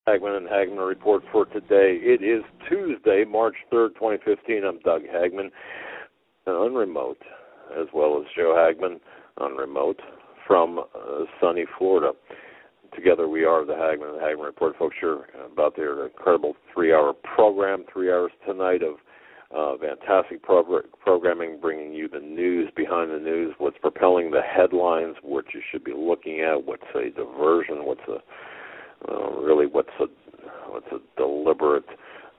Hagmann Hagmann Report for today. It is Tuesday, March 3rd, 2015. I'm Doug Hagmann, on remote, as well as Joe Hagmann on remote from sunny Florida. Together we are the Hagmann Hagmann Report. Folks, you're about their incredible 3-hour program, 3 hours tonight of fantastic programming, bringing you the news behind the news, what's propelling the headlines, what you should be looking at, what's a diversion, what's a deliberate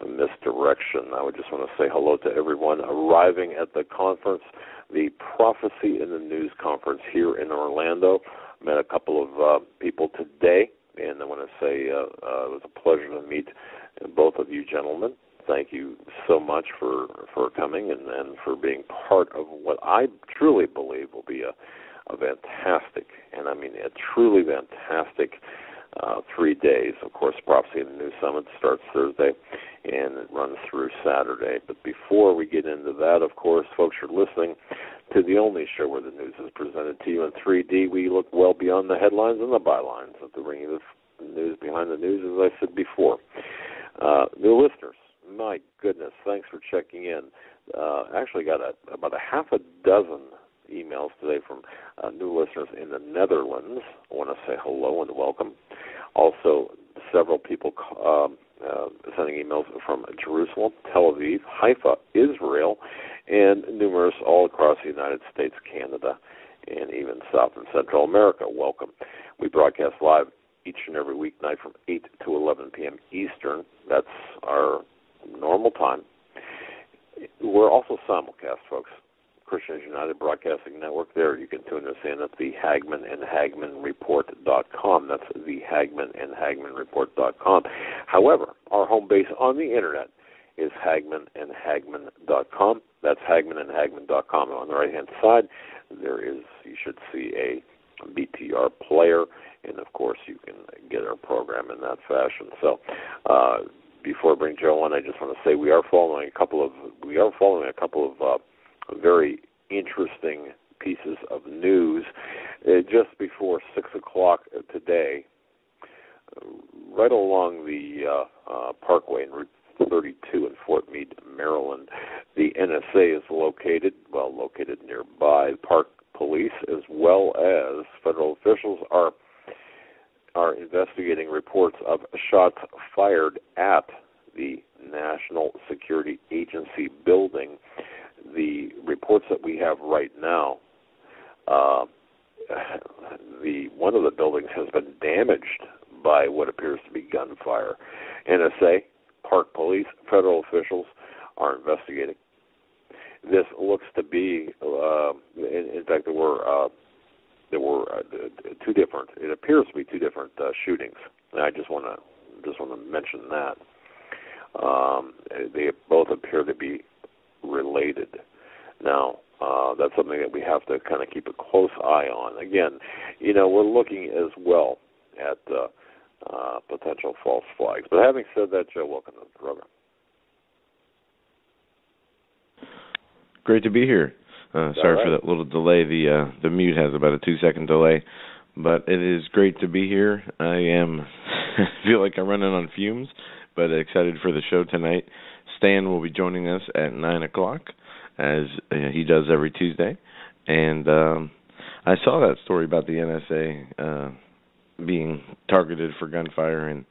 misdirection. I would just want to say hello to everyone arriving at the conference, the Prophecy in the News conference here in Orlando. Met a couple of people today, and I want to say it was a pleasure to meet both of you gentlemen. Thank you so much for coming and for being part of what I truly believe will be a fantastic, and I mean a truly fantastic 3 days. Of course, Prophecy in the News Summit starts Thursday, and it runs through Saturday. But before we get into that, of course, folks, you're listening to the only show where the news is presented to you in 3D. We look well beyond the headlines and the bylines to bring you the news behind the news, as I said before. New listeners, my goodness, thanks for checking in. Actually got about a half a dozen emails today from new listeners in the Netherlands. I want to say hello and welcome. Also, several people sending emails from Jerusalem, Tel Aviv, Haifa, Israel, and numerous all across the United States, Canada, and even South and Central America. Welcome. We broadcast live each and every weeknight from 8 to 11 p.m. Eastern. That's our normal time. We're also simulcast, folks. Christians United Broadcasting Network. There you can tune us in at the Hagmann and Hagmann Report.com. That's the Hagmann and Hagmann Report.com. However, our home base on the Internet is Hagmann and Hagmann.com. That's Hagmann and Hagmann.com. On the right-hand side, you should see a BTR player, and of course you can get our program in that fashion. So before I bring Joe on, I just want to say we are following a couple of very interesting pieces of news. Just before 6 o'clock today, right along the Parkway in Route 32 in Fort Meade, Maryland, the NSA is located nearby. Park Police, as well as federal officials, are investigating reports of shots fired at the National Security Agency building. The reports that we have right now, one of the buildings has been damaged by what appears to be gunfire. NSA, Park Police, federal officials are investigating. This looks to be, in fact, there were two different. It appears to be two different shootings. And I just want to mention that they both appear to be related. Now, that's something that we have to kind of keep a close eye on. Again, we're looking as well at potential false flags. But having said that, Joe, welcome to the program. Great to be here. Sorry for that little delay. The mute has about a 2-second delay, but it is great to be here. I feel like I'm running on fumes, but excited for the show tonight. Stan will be joining us at 9 o'clock, as he does every Tuesday. And I saw that story about the NSA being targeted for gunfire, and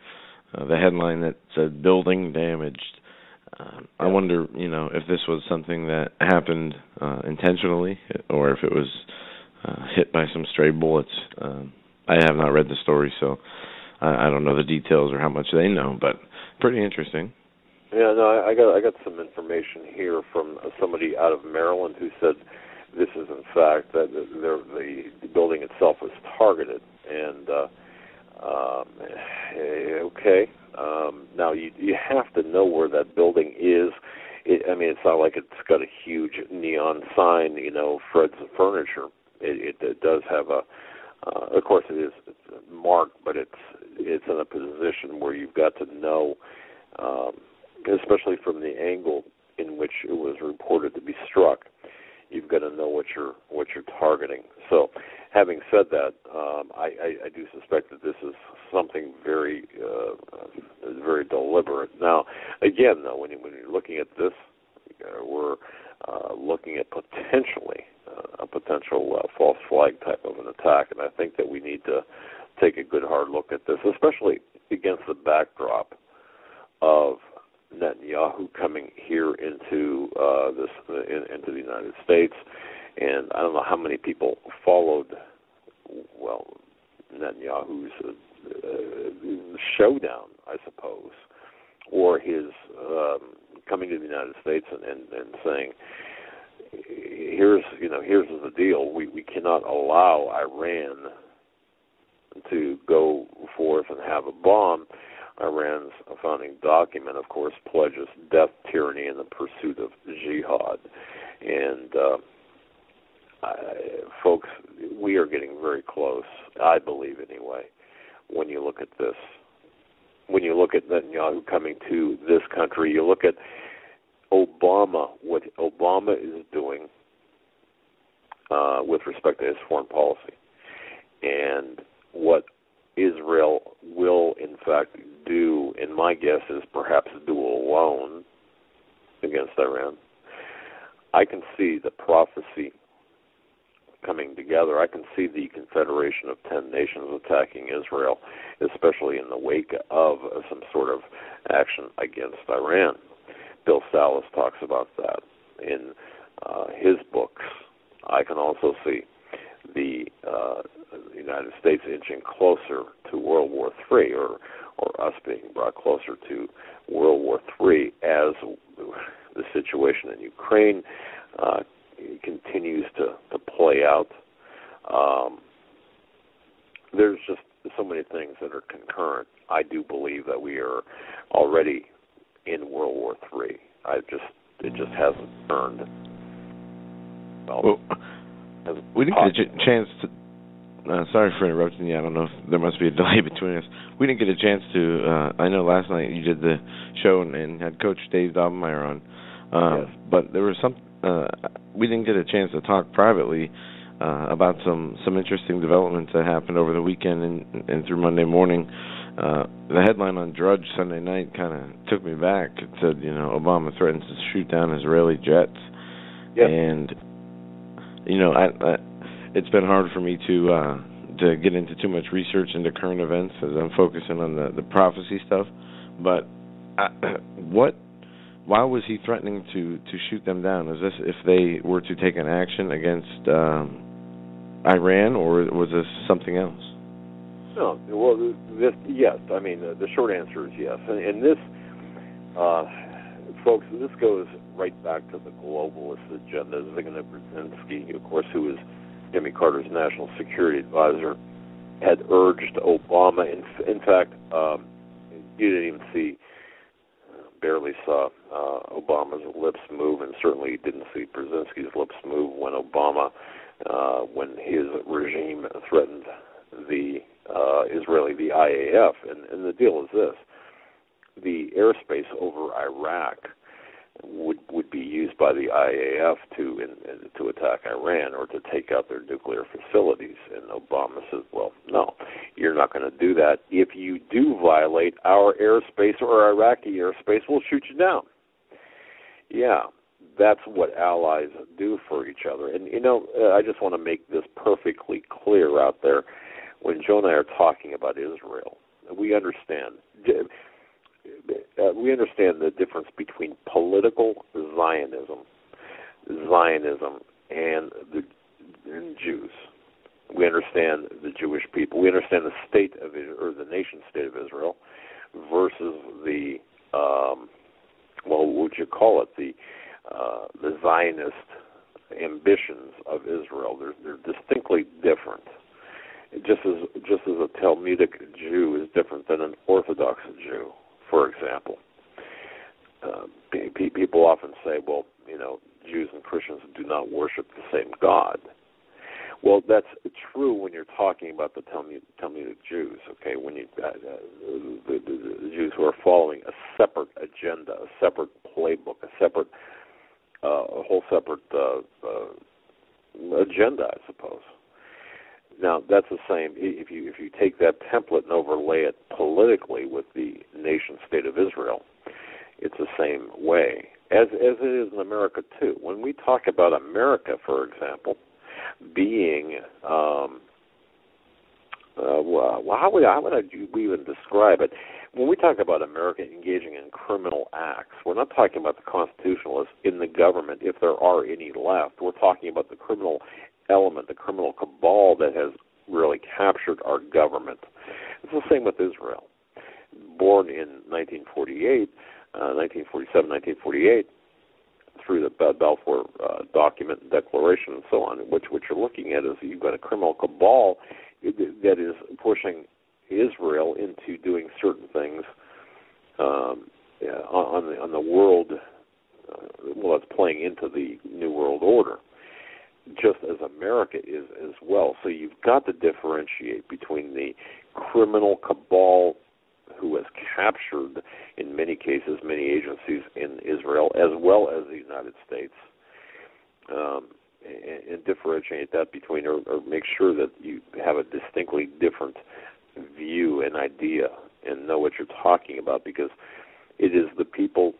the headline that said building damaged. I wonder, if this was something that happened intentionally, or if it was hit by some stray bullets. I have not read the story, so I don't know the details or how much they know, but pretty interesting. Yeah, no, I got some information here from somebody out of Maryland who said this is in fact that the building itself was targeted, and okay. Now you have to know where that building is. It's not like it's got a huge neon sign, Fred's Furniture. It does have of course it's marked, but it's in a position where you've got to know, especially from the angle in which it was reported to be struck. You've got to know what you're targeting. So, having said that, I do suspect that this is something very deliberate. Now, again, though, when you're looking at this, we're looking at potentially a potential false flag type of an attack, and I think that we need to take a good hard look at this, especially against the backdrop of Netanyahu coming here into into the United States. And I don't know how many people followed, Netanyahu's showdown, I suppose, or his coming to the United States and saying, here's the deal. We cannot allow Iran to go forth and have a bomb. Iran's founding document, of course, pledges death, tyranny, and the pursuit of jihad. And folks, we are getting very close, I believe anyway, when you look at this. When you look at Netanyahu coming to this country, you look at Obama, what Obama is doing with respect to his foreign policy, and what Israel will, in fact, do, and my guess is perhaps do alone against Iran. I can see the prophecy coming together. I can see the Confederation of 10 Nations attacking Israel, especially in the wake of some sort of action against Iran. Bill Salas talks about that in his books. I can also see the United States inching closer to World War III, or us being brought closer to World War III as the situation in Ukraine continues to play out. There's just so many things that are concurrent. I do believe that we are already in World War III. It just hasn't turned. Well, we didn't get a chance to. Sorry for interrupting you. I don't know if there must be a delay between us. We didn't get a chance to. I know last night you did the show and had Coach Dave Dobmeyer on, yes. But there was some. We didn't get a chance to talk privately about some interesting developments that happened over the weekend and through Monday morning. The headline on Drudge Sunday night kind of took me back. It said, Obama threatens to shoot down Israeli jets, yep. And it's been hard for me to get into too much research into current events as I'm focusing on the prophecy stuff. But why was he threatening to shoot them down? Is this if they were to take an action against Iran, or was this something else? No, well, yes. I mean, the short answer is yes. And this, folks, this goes right back to the globalist agenda. Zbigniew Brzezinski, of course, who is Jimmy Carter's national security advisor, had urged Obama. In fact, you didn't even barely saw Obama's lips move, and certainly didn't see Brzezinski's lips move when when his regime threatened the the IAF. And the deal is this: the airspace over Iraq would be used by the IAF to attack Iran or to take out their nuclear facilities. And Obama says, well, no, you're not going to do that. If you do violate our airspace or Iraqi airspace, we'll shoot you down. Yeah, that's what allies do for each other. And, I just want to make this perfectly clear out there. When Joe and I are talking about Israel, we understand the difference between political Zionism, and Jews. We understand the Jewish people. We understand the state of Israel, or the nation state of Israel, versus the what would you call it? The Zionist ambitions of Israel. They're distinctly different. Just as a Talmudic Jew is different than an Orthodox Jew, for example. People often say, well, Jews and Christians do not worship the same God. Well, that's true when you're talking about the Talmudic Jews, okay? When you the Jews who are following a separate agenda, a separate playbook, a whole separate agenda, I suppose. Now, that's the same. If you take that template and overlay it politically with the nation-state of of Israel. It's the same way, as it is in America too. When we talk about America, for example, being how would I even describe it? When we talk about America engaging in criminal acts, we're not talking about the constitutionalists in the government, if there are any left. We're talking about the criminal element, the criminal cabal that has really captured our government. It's the same with Israel. Born in 1947, 1948, through the Balfour document and declaration and so on, what you're looking at is you've got a criminal cabal that is pushing Israel into doing certain things on the world. Well, it's playing into the New World Order, just as America is as well. So you've got to differentiate between the criminal cabal who has captured, in many cases, many agencies in Israel, as well as the United States, and differentiate that between, or make sure that you have a distinctly different view and idea and know what you're talking about, because it is the people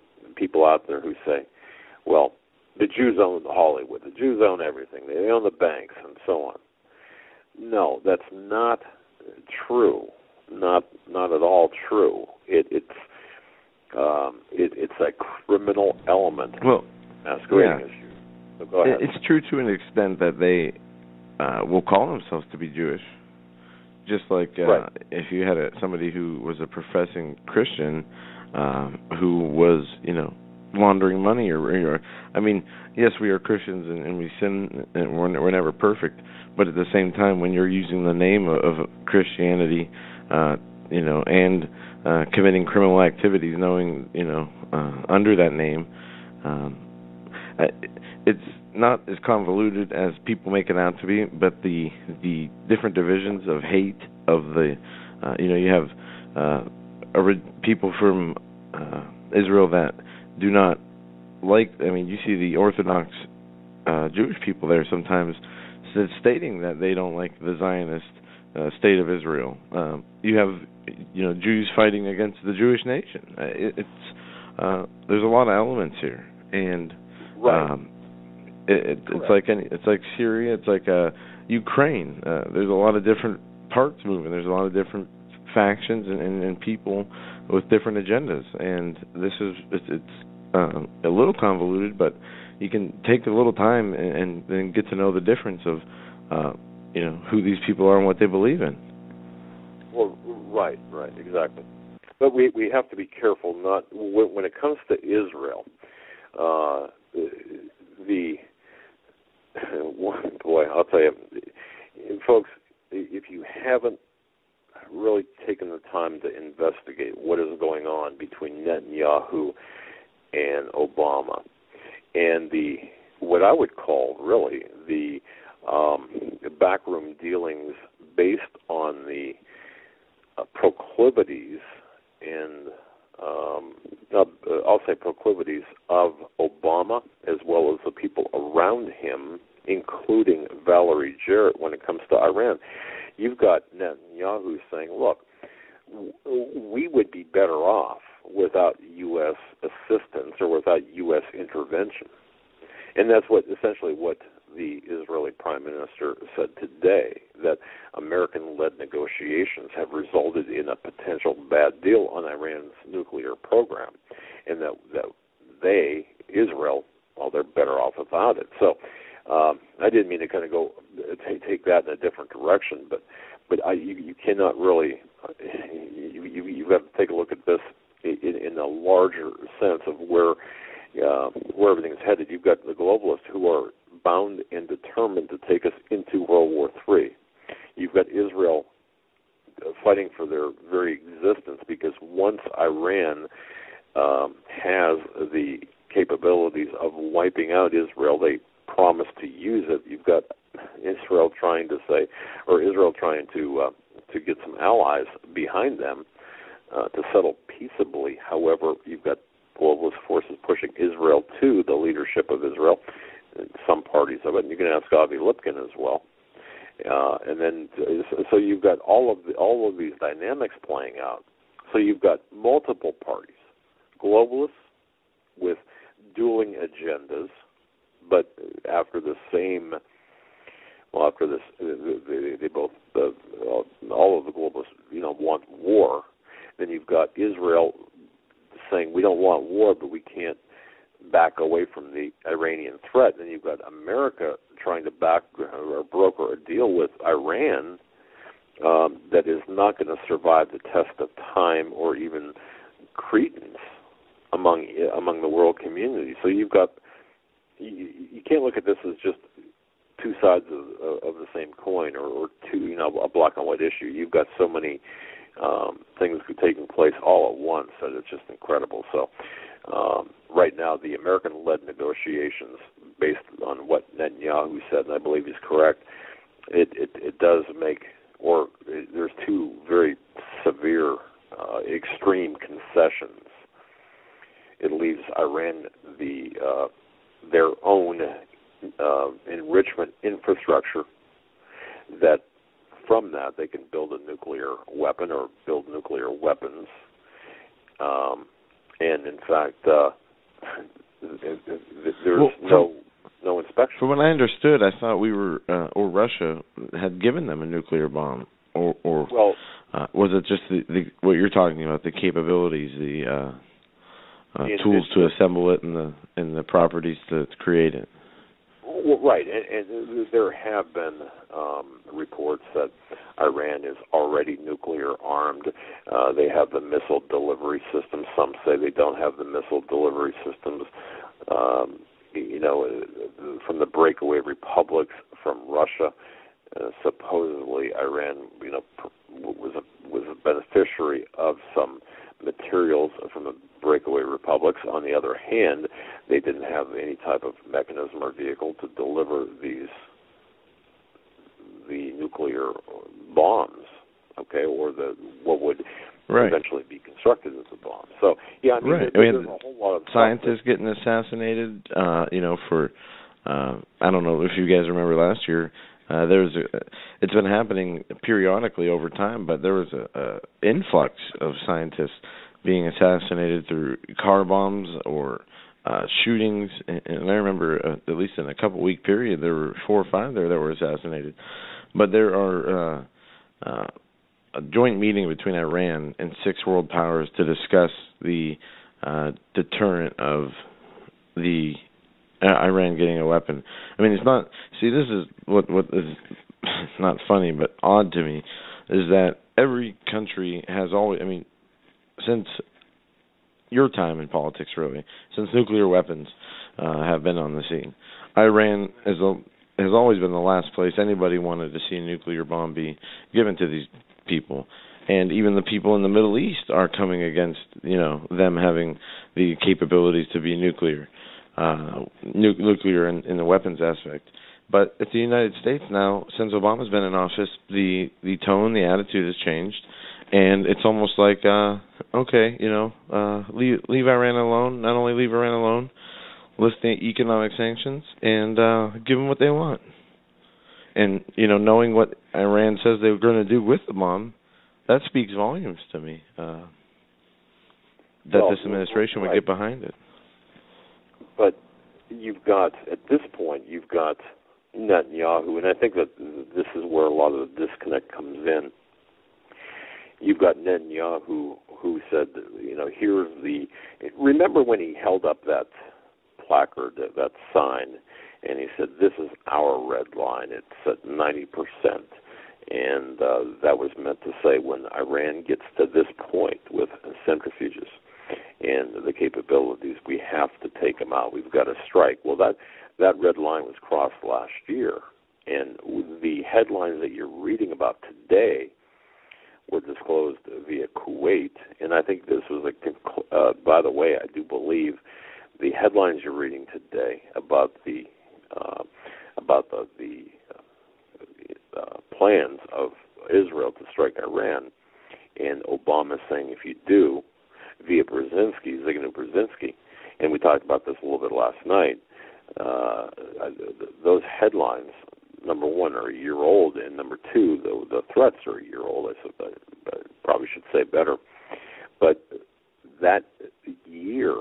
out there who say, well, the Jews own Hollywood, the Jews own everything, they own the banks, and so on. No, that's not true. Not at all true. It's a criminal element. Well, masquerading as Jews. So go ahead. It's true to an extent that they will call themselves to be Jewish. Just like right. If you had somebody who was a professing Christian who was, laundering money, or I mean, yes, we are Christians and we sin and we're never perfect, but at the same time, when you're using the name of Christianity, and committing criminal activities, knowing, under that name, it's not as convoluted as people make it out to be, but the different divisions of hate of the, you have people from Israel that do not like, you see the Orthodox Jewish people there sometimes stating that they don't like the Zionist state of Israel. You have, Jews fighting against the Jewish nation. There's a lot of elements here, and right. It's like Syria, it's like Ukraine. There's a lot of different parts moving. There's a lot of different factions and people with different agendas, and it's a little convoluted, but you can take a little time and then get to know the difference of who these people are and what they believe in. Well, right, exactly. But we have to be careful not when it comes to Israel. Boy, I'll tell you, folks, if you haven't really taken the time to investigate what is going on between Netanyahu and Obama, and what I would call really the backroom dealings based on the proclivities and I'll say proclivities of Obama, as well as the people around him, including Valerie Jarrett when it comes to Iran. You've got Netanyahu saying, look, we would be better off without U.S. assistance or without U.S. intervention. And that's essentially what the Israeli Prime Minister said today, that American-led negotiations have resulted in a potential bad deal on Iran's nuclear program, and that Israel, well, they're better off without it. So I didn't mean to kind of go take that in a different direction, but you cannot really, you have to take a look at this in a larger sense of where everything's headed. You've got the globalists who are bound and determined to take us into World War III. You've got Israel fighting for their very existence, because once Iran has the capabilities of wiping out Israel, they promise to use it. You've got Israel trying to get some allies behind them to settle peaceably. However, you've got globalist forces pushing Israel to the leadership of Israel, and some parties of it. And you can ask Avi Lipkin as well. And then, so you've got all of these dynamics playing out. So you've got multiple parties globalists with dueling agendas, but after this, they both, all of the globalists, want war. Then you've got Israel saying we don't want war, but we can't back away from the Iranian threat. Then you've got America trying to back or broker a deal with Iran that is not going to survive the test of time or even credence among the world community. So you can't look at this as just two sides of the same coin, or two, a black and white issue. You've got so many things taking place all at once that it's just incredible. So right now, the American-led negotiations, based on what Netanyahu said, and I believe he's correct, it does make, or there's two very severe, extreme concessions. It leaves Iran their own enrichment infrastructure, that from that they can build a nuclear weapon or build nuclear weapons. And in fact, there's no inspection. From what I understood, I thought we were, or Russia had given them a nuclear bomb, or was it just the what you're talking about, the capabilities, the tools to assemble it, and the properties to create it? Well, right, and there have been reports that Iran is already nuclear armed. They have the missile delivery systems. Some say they don't have the missile delivery systems. From the breakaway republics from Russia, supposedly Iran, was a beneficiary of some materials from the breakaway republics. On the other hand, they didn't have any type of mechanism or vehicle to deliver the nuclear bombs, or what would eventually be constructed as a bomb. So, yeah, there's a whole lot of scientists getting assassinated. For I don't know if you guys remember last year. It's been happening periodically over time, but there was a influx of scientists being assassinated through car bombs or shootings. And I remember, at least in a couple-week period, there were 4 or 5 there that were assassinated. But there are a joint meeting between Iran and 6 world powers to discuss the deterrent of the Iran getting a weapon. I mean, it's not. See, this is what is not funny, but odd to me, is that every country has always. I mean, since your time in politics, really, since nuclear weapons have been on the scene, Iran has always been the last place anybody wanted to see a nuclear bomb be given to these people. And even the people in the Middle East are coming against, them having the capabilities to be nuclear in the weapons aspect. But at the United States now, since Obama's been in office, the tone, the attitude has changed, and it's almost like, leave Iran alone. Not only leave Iran alone, lift the economic sanctions and give them what they want. And knowing what Iran says they were going to do with the bomb, that speaks volumes to me. That this administration would get behind it. But at this point, you've got Netanyahu, and I think that this is where a lot of the disconnect comes in. You've got Netanyahu who said, remember when he held up that placard, that sign, and he said, this is our red line, it's at 90%. And that was meant to say when Iran gets to this point with centrifuges and the capabilities, we have to take them out. We've got to strike. Well, that red line was crossed last year, and the headlines that you're reading about today were disclosed via Kuwait. And I think this was by the way, I do believe the headlines you're reading today about the plans of Israel to strike Iran, and Obama saying if you do, via Zygmunt Brzezinski, and we talked about this a little bit last night, those headlines, number one, are a year old, and number two, the threats are a year old. I probably should say better. But that year,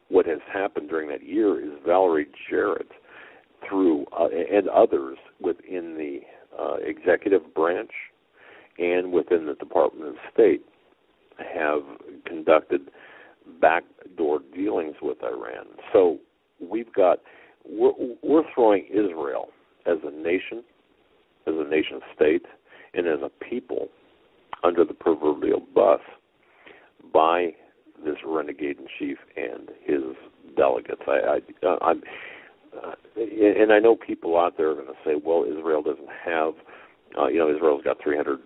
what has happened during that year is Valerie Jarrett, through and others within the executive branch and within the Department of State, have conducted backdoor dealings with Iran. So we're throwing Israel as a nation state, and as a people under the proverbial bus by this renegade in chief and his delegates. And I know people out there are going to say, well, Israel doesn't have, Israel's got 300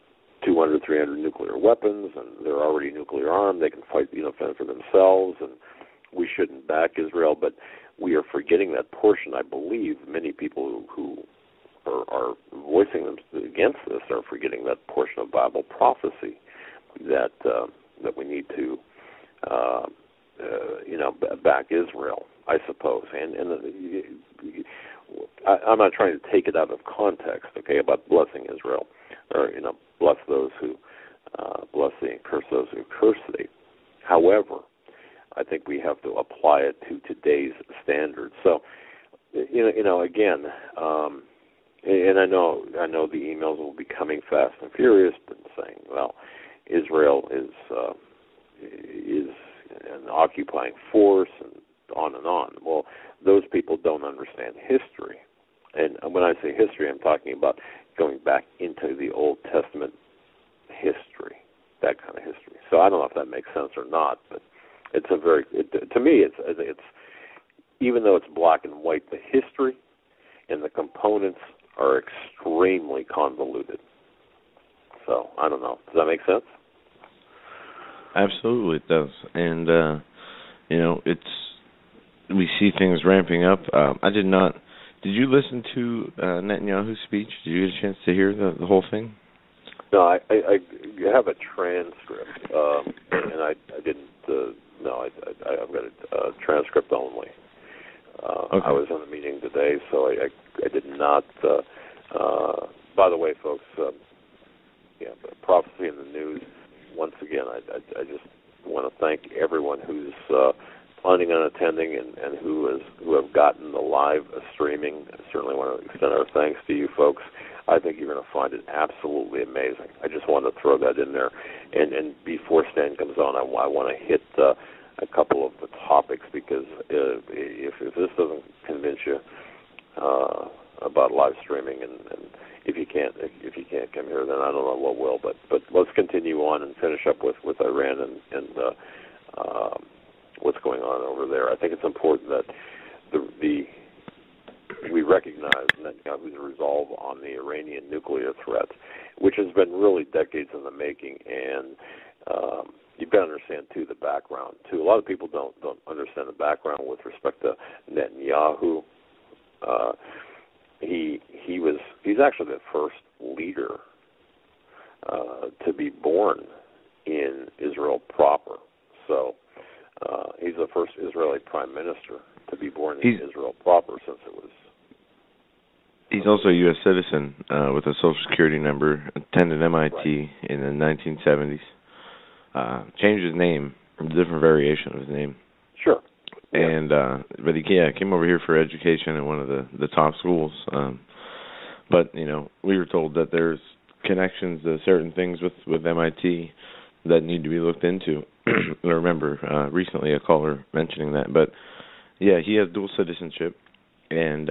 nuclear weapons, and they're already nuclear armed. They can fight, fend for themselves, and we shouldn't back Israel. But we are forgetting that portion. I believe many people who are voicing them against this are forgetting that portion of Bible prophecy that we need to, back Israel, I suppose. And I'm not trying to take it out of context, okay, about blessing Israel, or bless those who bless thee and curse those who curse thee. However, I think we have to apply it to today's standards. So, again, and I know the emails will be coming fast and furious, and saying, well, Israel is an occupying force, and on and on. Well, those people don't understand history. And when I say history, I'm talking about going back into the Old Testament history, that kind of history. So I don't know if that makes sense or not, but it's to me, it's even though it's black and white, the history and the components are extremely convoluted. So I don't know. Does that make sense? Absolutely, it does. And we see things ramping up. Did you listen to Netanyahu's speech? Did you get a chance to hear the whole thing? No, I have a transcript, and I didn't. I've got a transcript only. Okay. I was in a meeting today, so I did not. By the way, folks, prophecy in the news. Once again, I just want to thank everyone who's planning on attending and who have gotten the live streaming. I certainly want to extend our thanks to you folks. I think you're going to find it absolutely amazing. I just want to throw that in there. And before Stan comes on, I want to hit a couple of the topics, because if this doesn't convince you about live streaming, and if you can't come here, then I don't know what will. But let's continue on and finish up with Iran and what's going on over there. I think it's important that we recognize Netanyahu's resolve on the Iranian nuclear threat, which has been really decades in the making, and you've got to understand too the background too. A lot of people don't understand the background with respect to Netanyahu. He's actually the first leader to be born in Israel proper. So he's the first Israeli prime minister to be born in Israel proper since it was. He's also a U.S. citizen with a Social Security number, attended MIT in the 1970s. Changed his name, a different variation of his name. Sure. And but he came over here for education at one of the top schools. But we were told that there's connections to certain things with MIT that need to be looked into. I remember recently a caller mentioning that. But yeah, he has dual citizenship, and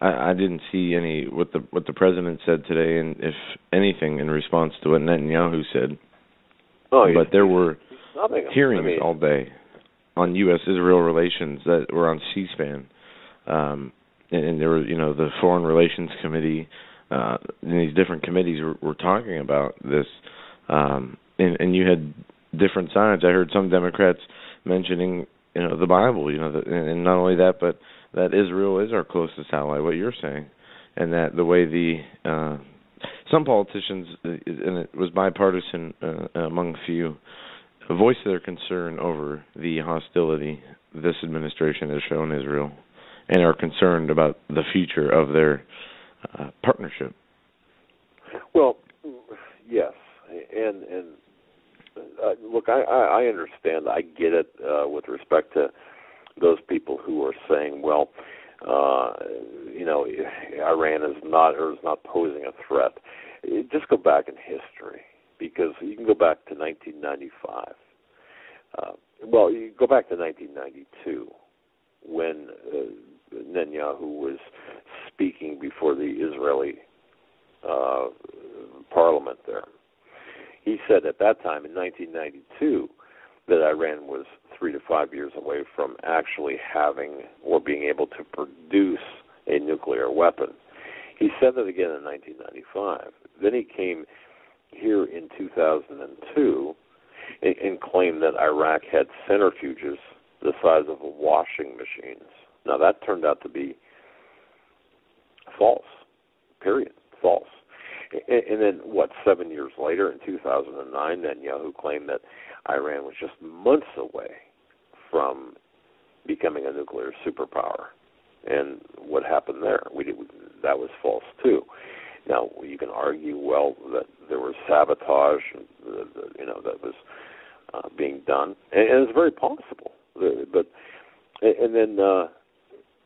I didn't see what the president said today, and if anything in response to what Netanyahu said. But there were hearings all day on U.S.-Israel relations that were on C-SPAN, and there were the Foreign Relations Committee, and these different committees were talking about this, and you had different sides. I heard some Democrats mentioning the Bible, and not only that, but that Israel is our closest ally, what you're saying, and that the way some politicians, and it was bipartisan among a few, voiced their concern over the hostility this administration has shown Israel, and are concerned about the future of their partnership. Well, yes, and look, I understand. I get it with respect to those people who are saying, well, Iran is not posing a threat. Just go back in history, because you can go back to 1995. You go back to 1992 when Netanyahu was speaking before the Israeli parliament there. He said at that time in 1992 that Iran was 3 to 5 years away from actually having or being able to produce a nuclear weapon. He said that again in 1995. Then he came here in 2002 and claimed that Iraq had centrifuges the size of washing machines. Now, that turned out to be false, period, false. And then, 7 years later, in 2009, Netanyahu claimed that Iran was just months away from becoming a nuclear superpower. And what happened there? That was false, too. Now, you can argue, that there was sabotage, that was being done. And it's very possible. And then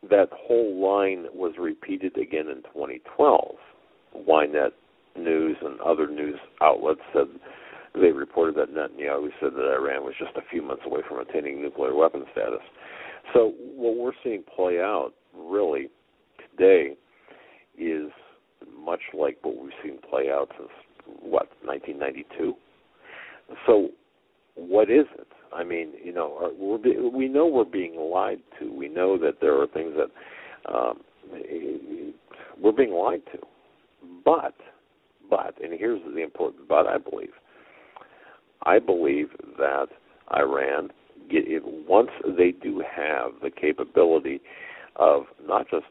that whole line was repeated again in 2012. Ynet News and other news outlets said they reported that Netanyahu said that Iran was just a few months away from attaining nuclear weapon status. So what we're seeing play out really today is much like what we've seen play out since 1992. So what is it? I mean, we know we're being lied to. We know that there are things that we're being lied to. But, and here's the important but, I believe that Iran, once they do have the capability of not just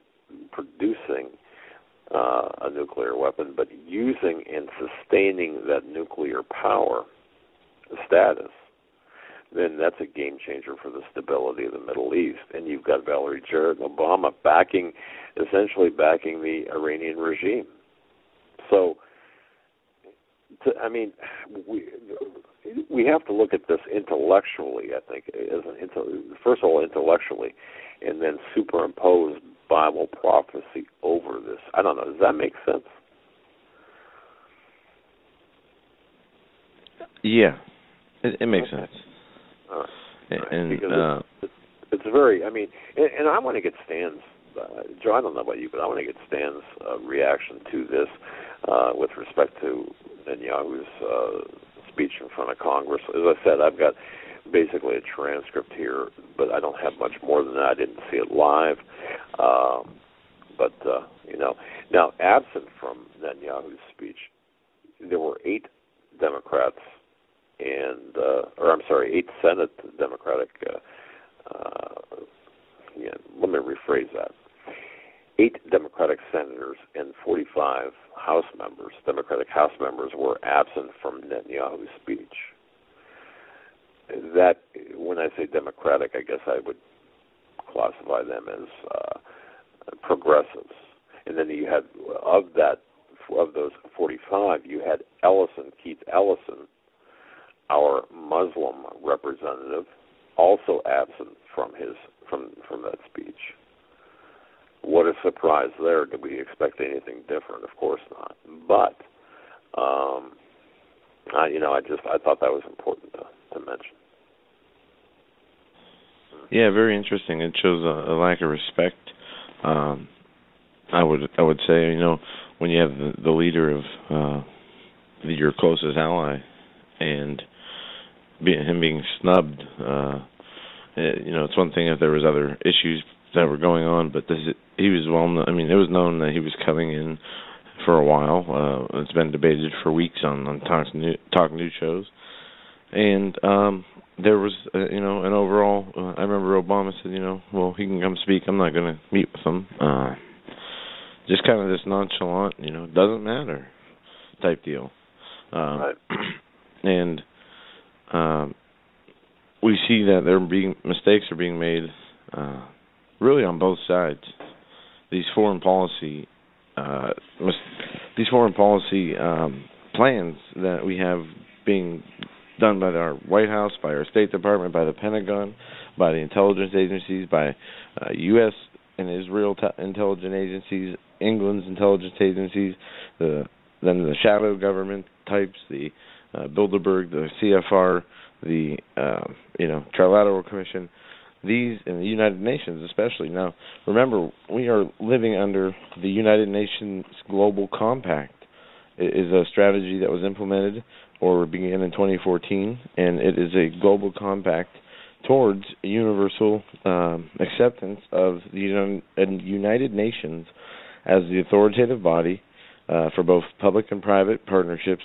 producing a nuclear weapon, but using and sustaining that nuclear power status, then that's a game changer for the stability of the Middle East. And you've got Valerie Jarrett and Obama essentially backing the Iranian regime. So, we have to look at this intellectually, I think, first of all, intellectually, and then superimpose Bible prophecy over this. I don't know. Does that make sense? Yeah, it makes sense. All right. And it's very, and I want to get Stan's, Joe, I don't know about you, but I want to get Stan's reaction to this with respect to Netanyahu's speech in front of Congress. As I said, I've got basically a transcript here, but I don't have much more than that. I didn't see it live. Now, absent from Netanyahu's speech, there were 8 Democrats and, 8 Senate Democratic, let me rephrase that. 8 Democratic senators and 45 House members, Democratic House members, were absent from Netanyahu's speech. That, when I say Democratic, I guess I would classify them as progressives. And then you had, of those 45, you had Keith Ellison, our Muslim representative, also absent from that speech. What a surprise there. Did we expect anything different? Of course not. But I thought that was important to mention. Yeah, very interesting. It shows a lack of respect. I would say, when you have the leader of your closest ally and him being snubbed, it's one thing if there was other issues that were going on, but he was it was known that he was coming in for a while. It's been debated for weeks on talk news shows, and there was an overall. I remember Obama said, he can come speak. I'm not going to meet with him. Just kind of this nonchalant, doesn't matter type deal. Right. And we see that mistakes are being made. Really on both sides. These foreign policy plans that we have being done by our White House, by our State Department, by the Pentagon, by the intelligence agencies, by U.S. and Israel intelligence agencies, England's intelligence agencies, then the shadow government types, the Bilderberg, the CFR, the Trilateral Commission, these and the United Nations especially. Now, remember, we are living under the United Nations Global Compact. It is a strategy that was implemented or began in 2014, and it is a global compact towards universal acceptance of the United Nations as the authoritative body for both public and private partnerships,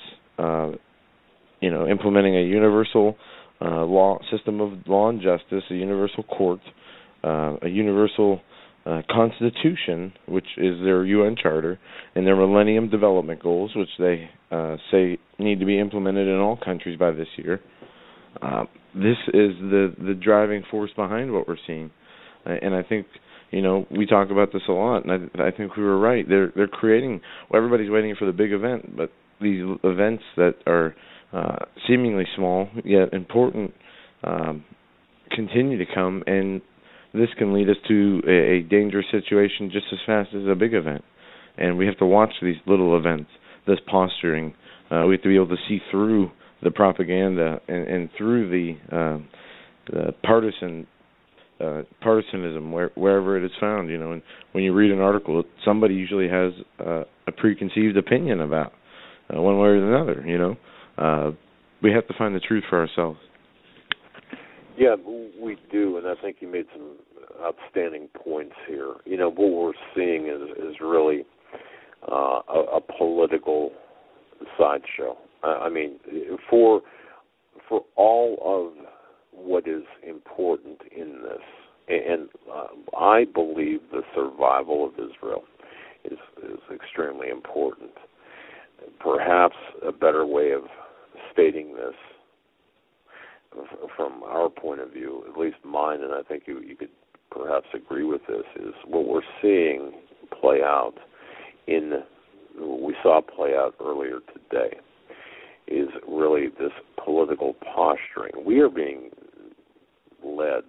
implementing a universal law system of law and justice, a universal court, a universal constitution, which is their UN charter, and their Millennium Development Goals, which they say need to be implemented in all countries by this year. This is the driving force behind what we're seeing, and I think we talk about this a lot, and I think we were right. They're creating. Well, everybody's waiting for the big event, but these events that are seemingly small yet important continue to come, and this can lead us to a dangerous situation just as fast as a big event. And we have to watch these little events, this posturing. We have to be able to see through the propaganda and through the partisanism wherever it is found. And when you read an article, somebody usually has a preconceived opinion about one way or another. We have to find the truth for ourselves. Yeah, we do, and I think you made some outstanding points here. What we're seeing is really a political sideshow. I mean, for all of what is important in this, and I believe the survival of Israel is extremely important. Perhaps a better way of stating this from our point of view, at least mine, and I think you could perhaps agree with this, is what we're seeing play out we saw play out earlier today, is really this political posturing. We are being led,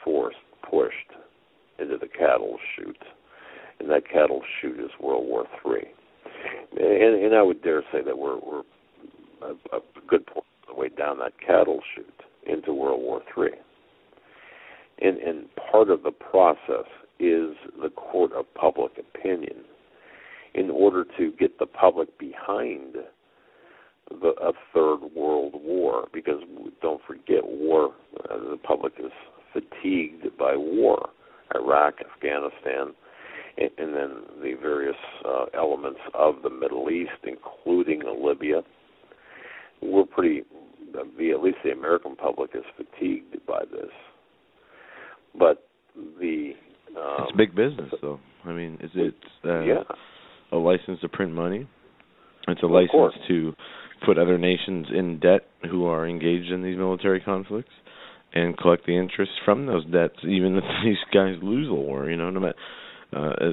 forced, pushed into the cattle chute, and that cattle chute is World War III. And I would dare say that we're a good point of the way down that cattle chute into World War III. And part of the process is the court of public opinion in order to get the public behind a third world war, because don't forget, war, the public is fatigued by war, Iraq, Afghanistan, and then the various elements of the Middle East, including Libya. We're at least the American public is fatigued by this. But it's big business, though. I mean, it's a license to print money. It's a license to put other nations in debt who are engaged in these military conflicts and collect the interest from those debts, even if these guys lose the war. No matter.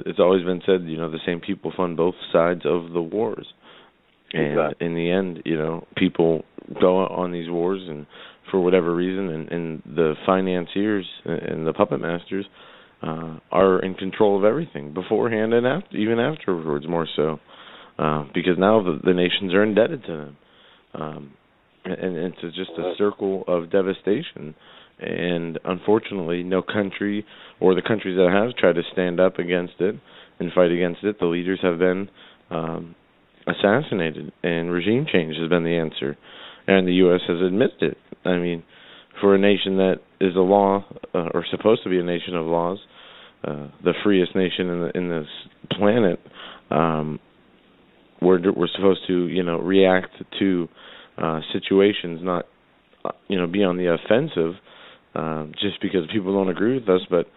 It's always been said, the same people fund both sides of the wars. And exactly. In the end, people go on these wars, and for whatever reason, and the financiers and the puppet masters are in control of everything beforehand and even afterwards, more so, because now the nations are indebted to them. And it's just a circle of devastation. And unfortunately, no country, or the countries that have tried to stand up against it and fight against it, the leaders have been assassinated, and regime change has been the answer. And the U.S. has admitted it. I mean, for a nation that is a law, or supposed to be a nation of laws, the freest nation in this planet, we're supposed to, react to situations, not, be on the offensive, just because people don't agree with us. But,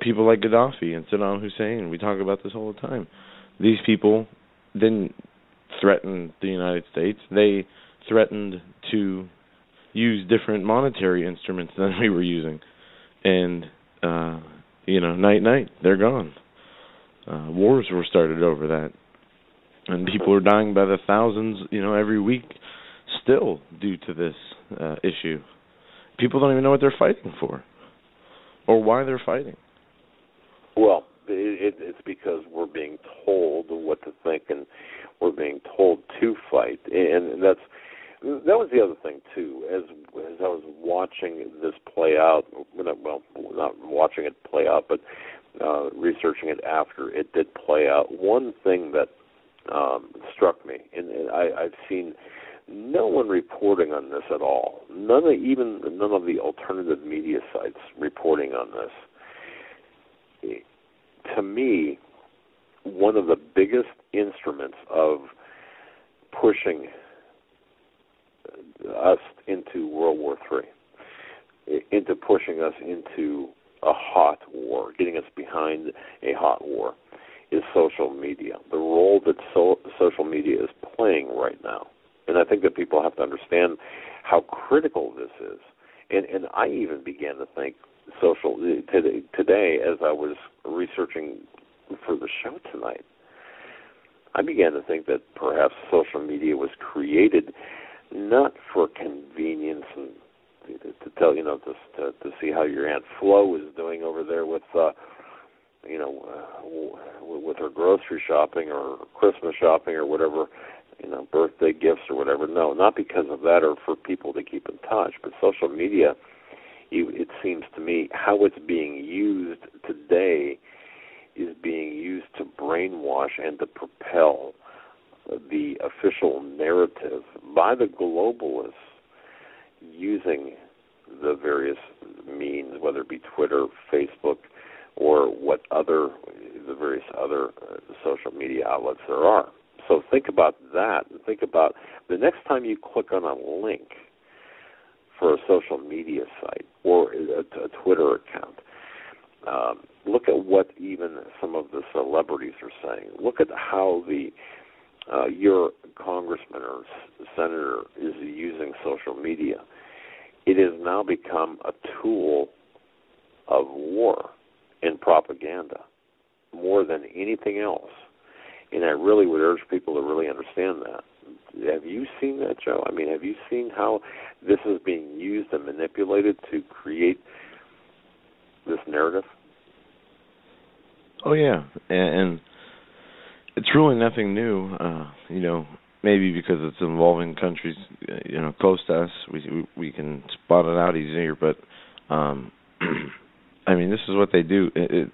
people like Gaddafi and Saddam Hussein, we talk about this all the time. These people didn't threaten the United States. They threatened to use different monetary instruments than we were using. And, night, they're gone. Wars were started over that. And people are dying by the thousands, every week, still due to this issue. People don't even know what they're fighting for or why they're fighting. Well, it's because we're being told what to think, and we're being told to fight, and that was the other thing too. As I was watching this play out, well, not watching it play out, but researching it after it did play out, one thing that struck me, and I've seen no one reporting on this at all. None of the alternative media sites reporting on this. To me, one of the biggest instruments of pushing us into World War III, into pushing us into a hot war, getting us behind a hot war, is social media, the role that social media is playing right now. And I think that people have to understand how critical this is. And I even began to think today, as I was researching for the show tonight, I began to think that perhaps social media was created not for convenience and to tell, to see how your Aunt Flo is doing over there with with her grocery shopping or Christmas shopping or whatever, birthday gifts or whatever. No, not because of that or for people to keep in touch, but social media, it seems to me, how it's being used today is being used to brainwash and to propel the official narrative by the globalists using the various means, whether it be Twitter, Facebook, or the various other social media outlets there are. So think about that, and think about the next time you click on a link for a social media site or a Twitter account, look at what even some of the celebrities are saying. Look at how your congressman or senator is using social media. It has now become a tool of war and propaganda more than anything else. And I really would urge people to really understand that. Have you seen that, Joe? I mean, have you seen how this is being used and manipulated to create this narrative? Oh, yeah. And it's really nothing new, maybe because it's involving countries, close to us. We can spot it out easier, but, this is what they do. It's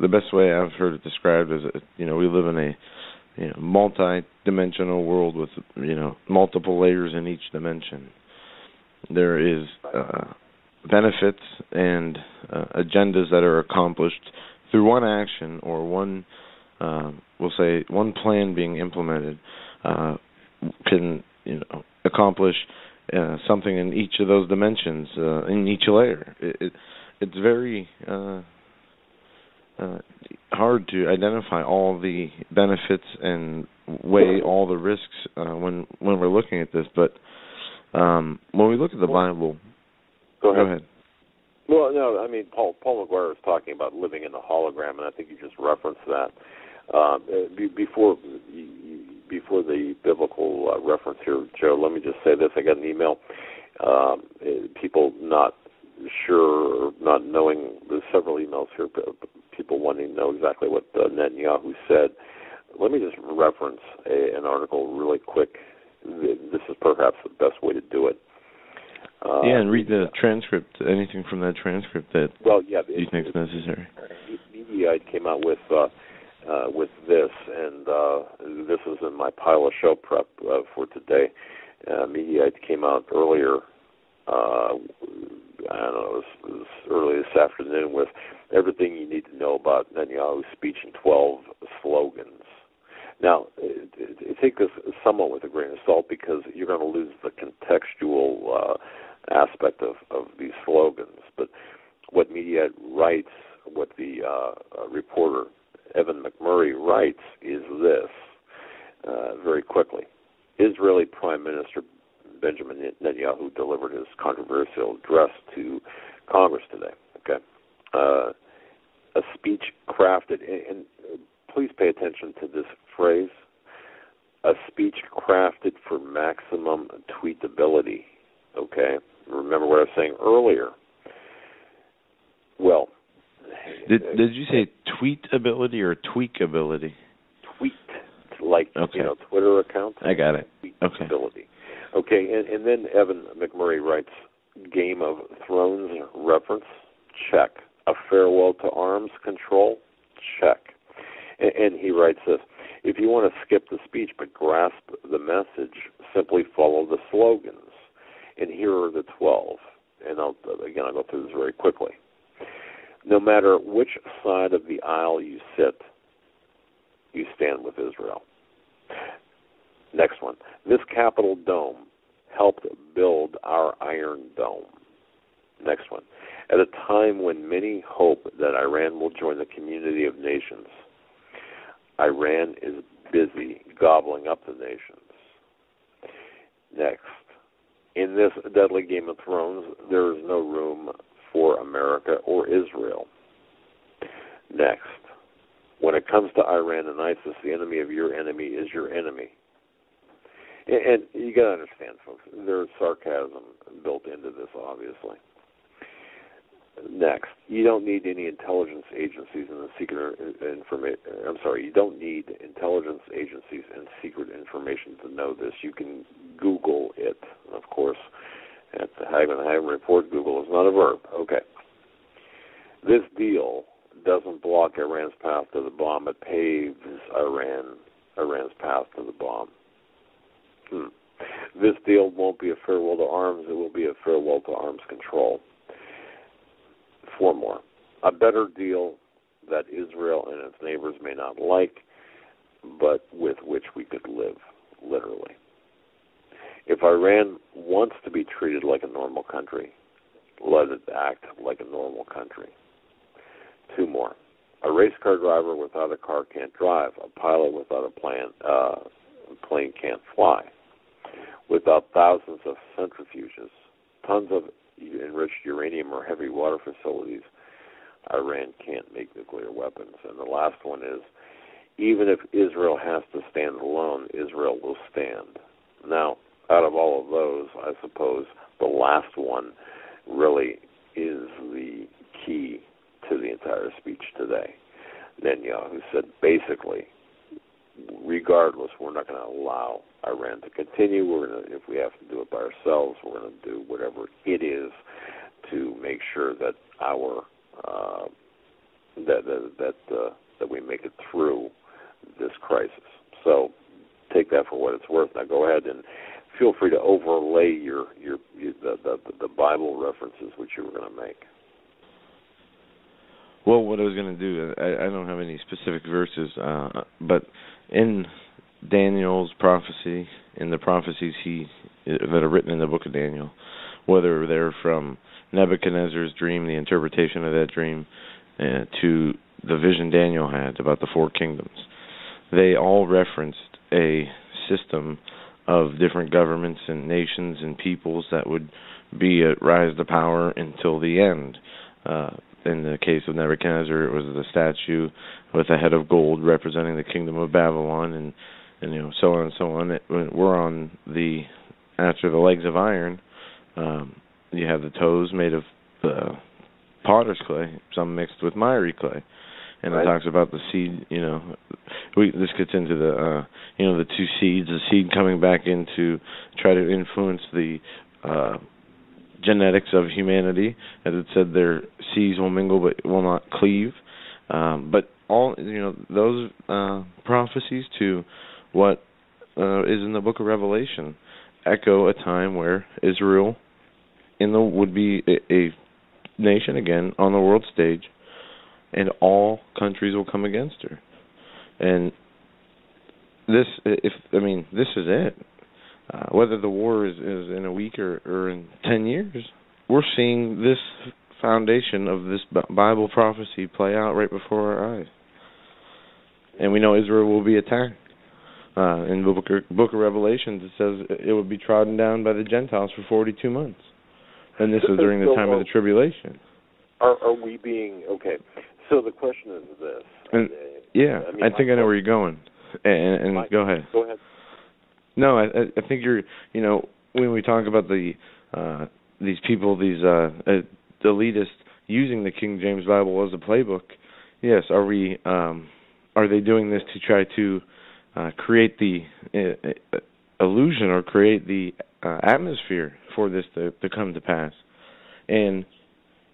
the best way I've heard it described is, we live in a multi-dimensional world with, multiple layers in each dimension. There is benefits and agendas that are accomplished through one action or one, we'll say, one plan being implemented can, accomplish something in each of those dimensions, in each layer. It's very hard to identify all the benefits and weigh all the risks when we're looking at this. But when we look at the Bible, go ahead. Well, no, Paul McGuire was talking about living in a hologram, and I think you just referenced that. Before the biblical reference here, Joe, let me just say this. I got an email. People not sure or not knowing, there's several emails here, people wanting to know exactly what Netanyahu said. Let me just reference an article really quick. This is perhaps the best way to do it. And read the transcript, anything from that transcript that you think is necessary. Mediaite came out with this, and this is in my pile of show prep for today. Mediaite came out earlier, it was early this afternoon, with everything you need to know about Netanyahu's speech and 12 slogans. Now, take this somewhat with a grain of salt, because you're going to lose the contextual aspect of these slogans. But what Mediaite writes, what the reporter Evan McMurray writes, is this, very quickly. Israeli Prime Minister Benjamin Netanyahu delivered his controversial address to Congress today. Okay, a speech crafted, and please pay attention to this phrase, a speech crafted for maximum tweetability. Okay? Remember what I was saying earlier. Well, did you say tweetability or tweakability? Tweet, like, okay. Twitter accounts. I got it. Tweetability. Okay, and then Evan McMurray writes, Game of Thrones reference, check. A farewell to arms control, check. And he writes this, if you want to skip the speech but grasp the message, simply follow the slogans. And here are the 12. And I'll go through this very quickly. No matter which side of the aisle you sit, you stand with Israel. Next one. This Capitol dome helped build our Iron Dome. Next one. At a time when many hope that Iran will join the community of nations, Iran is busy gobbling up the nations. Next. In this deadly Game of Thrones, there is no room for America or Israel. Next. When it comes to Iran and ISIS, the enemy of your enemy is your enemy. And you got to understand, folks, there's sarcasm built into this, obviously. Next, you don't need any intelligence agencies and secret information. You don't need intelligence agencies and secret information to know this. You can Google it. Of course, at the Hagmann Hagmann Report, Google is not a verb. Okay. This deal doesn't block Iran's path to the bomb. It paves Iran's path to the bomb. This deal won't be a farewell to arms. It will be a farewell to arms control. 4 more. A better deal that Israel and its neighbors may not like, but with which we could live, literally. If Iran wants to be treated like a normal country, let it act like a normal country. 2 more. A race car driver without a car can't drive. A pilot without a plane can't fly. Without thousands of centrifuges, tons of enriched uranium or heavy water facilities, Iran can't make nuclear weapons. And the last one is, even if Israel has to stand alone, Israel will stand. Now, out of all of those, I suppose the last one really is the key to the entire speech today. Netanyahu said, basically, regardless, we're not going to allow Iran to continue. If we have to do it by ourselves, we're going to do whatever it is to make sure that that we make it through this crisis. So take that for what it's worth. Now go ahead and feel free to overlay the Bible references which you were going to make. Well, what I was going to do, I don't have any specific verses, but in Daniel's prophecy, in the prophecies that are written in the book of Daniel, whether they're from Nebuchadnezzar's dream, the interpretation of that dream, to the vision Daniel had about the 4 kingdoms, they all referenced a system of different governments and nations and peoples that would be rise to power until the end. In the case of Nebuchadnezzar, it was the statue with a head of gold representing the kingdom of Babylon, and so on and so on. We're on after the legs of iron. You have the toes made of potter's clay, some mixed with miry clay, and right. It talks about the seed. This gets into the the 2 seeds, the seed coming back in to try to influence the genetics of humanity. As it said, their seeds will mingle but will not cleave. But all those prophecies to what is in the book of Revelation echo a time where Israel would be a nation again on the world stage, and all countries will come against her. And this is it. Whether the war is in a week or in 10 years, we're seeing this foundation of this Bible prophecy play out right before our eyes. And we know Israel will be attacked. In the book of Revelations, it says it will be trodden down by the Gentiles for 42 months. And this is during the time of the tribulation. Are we being... Okay, so the question is this. I think I know where you're going. And go ahead. Go ahead. No, I think you're, when we talk about these people, these elitists using the King James Bible as a playbook, yes, are they doing this to try to create the illusion or create the atmosphere for this to come to pass? And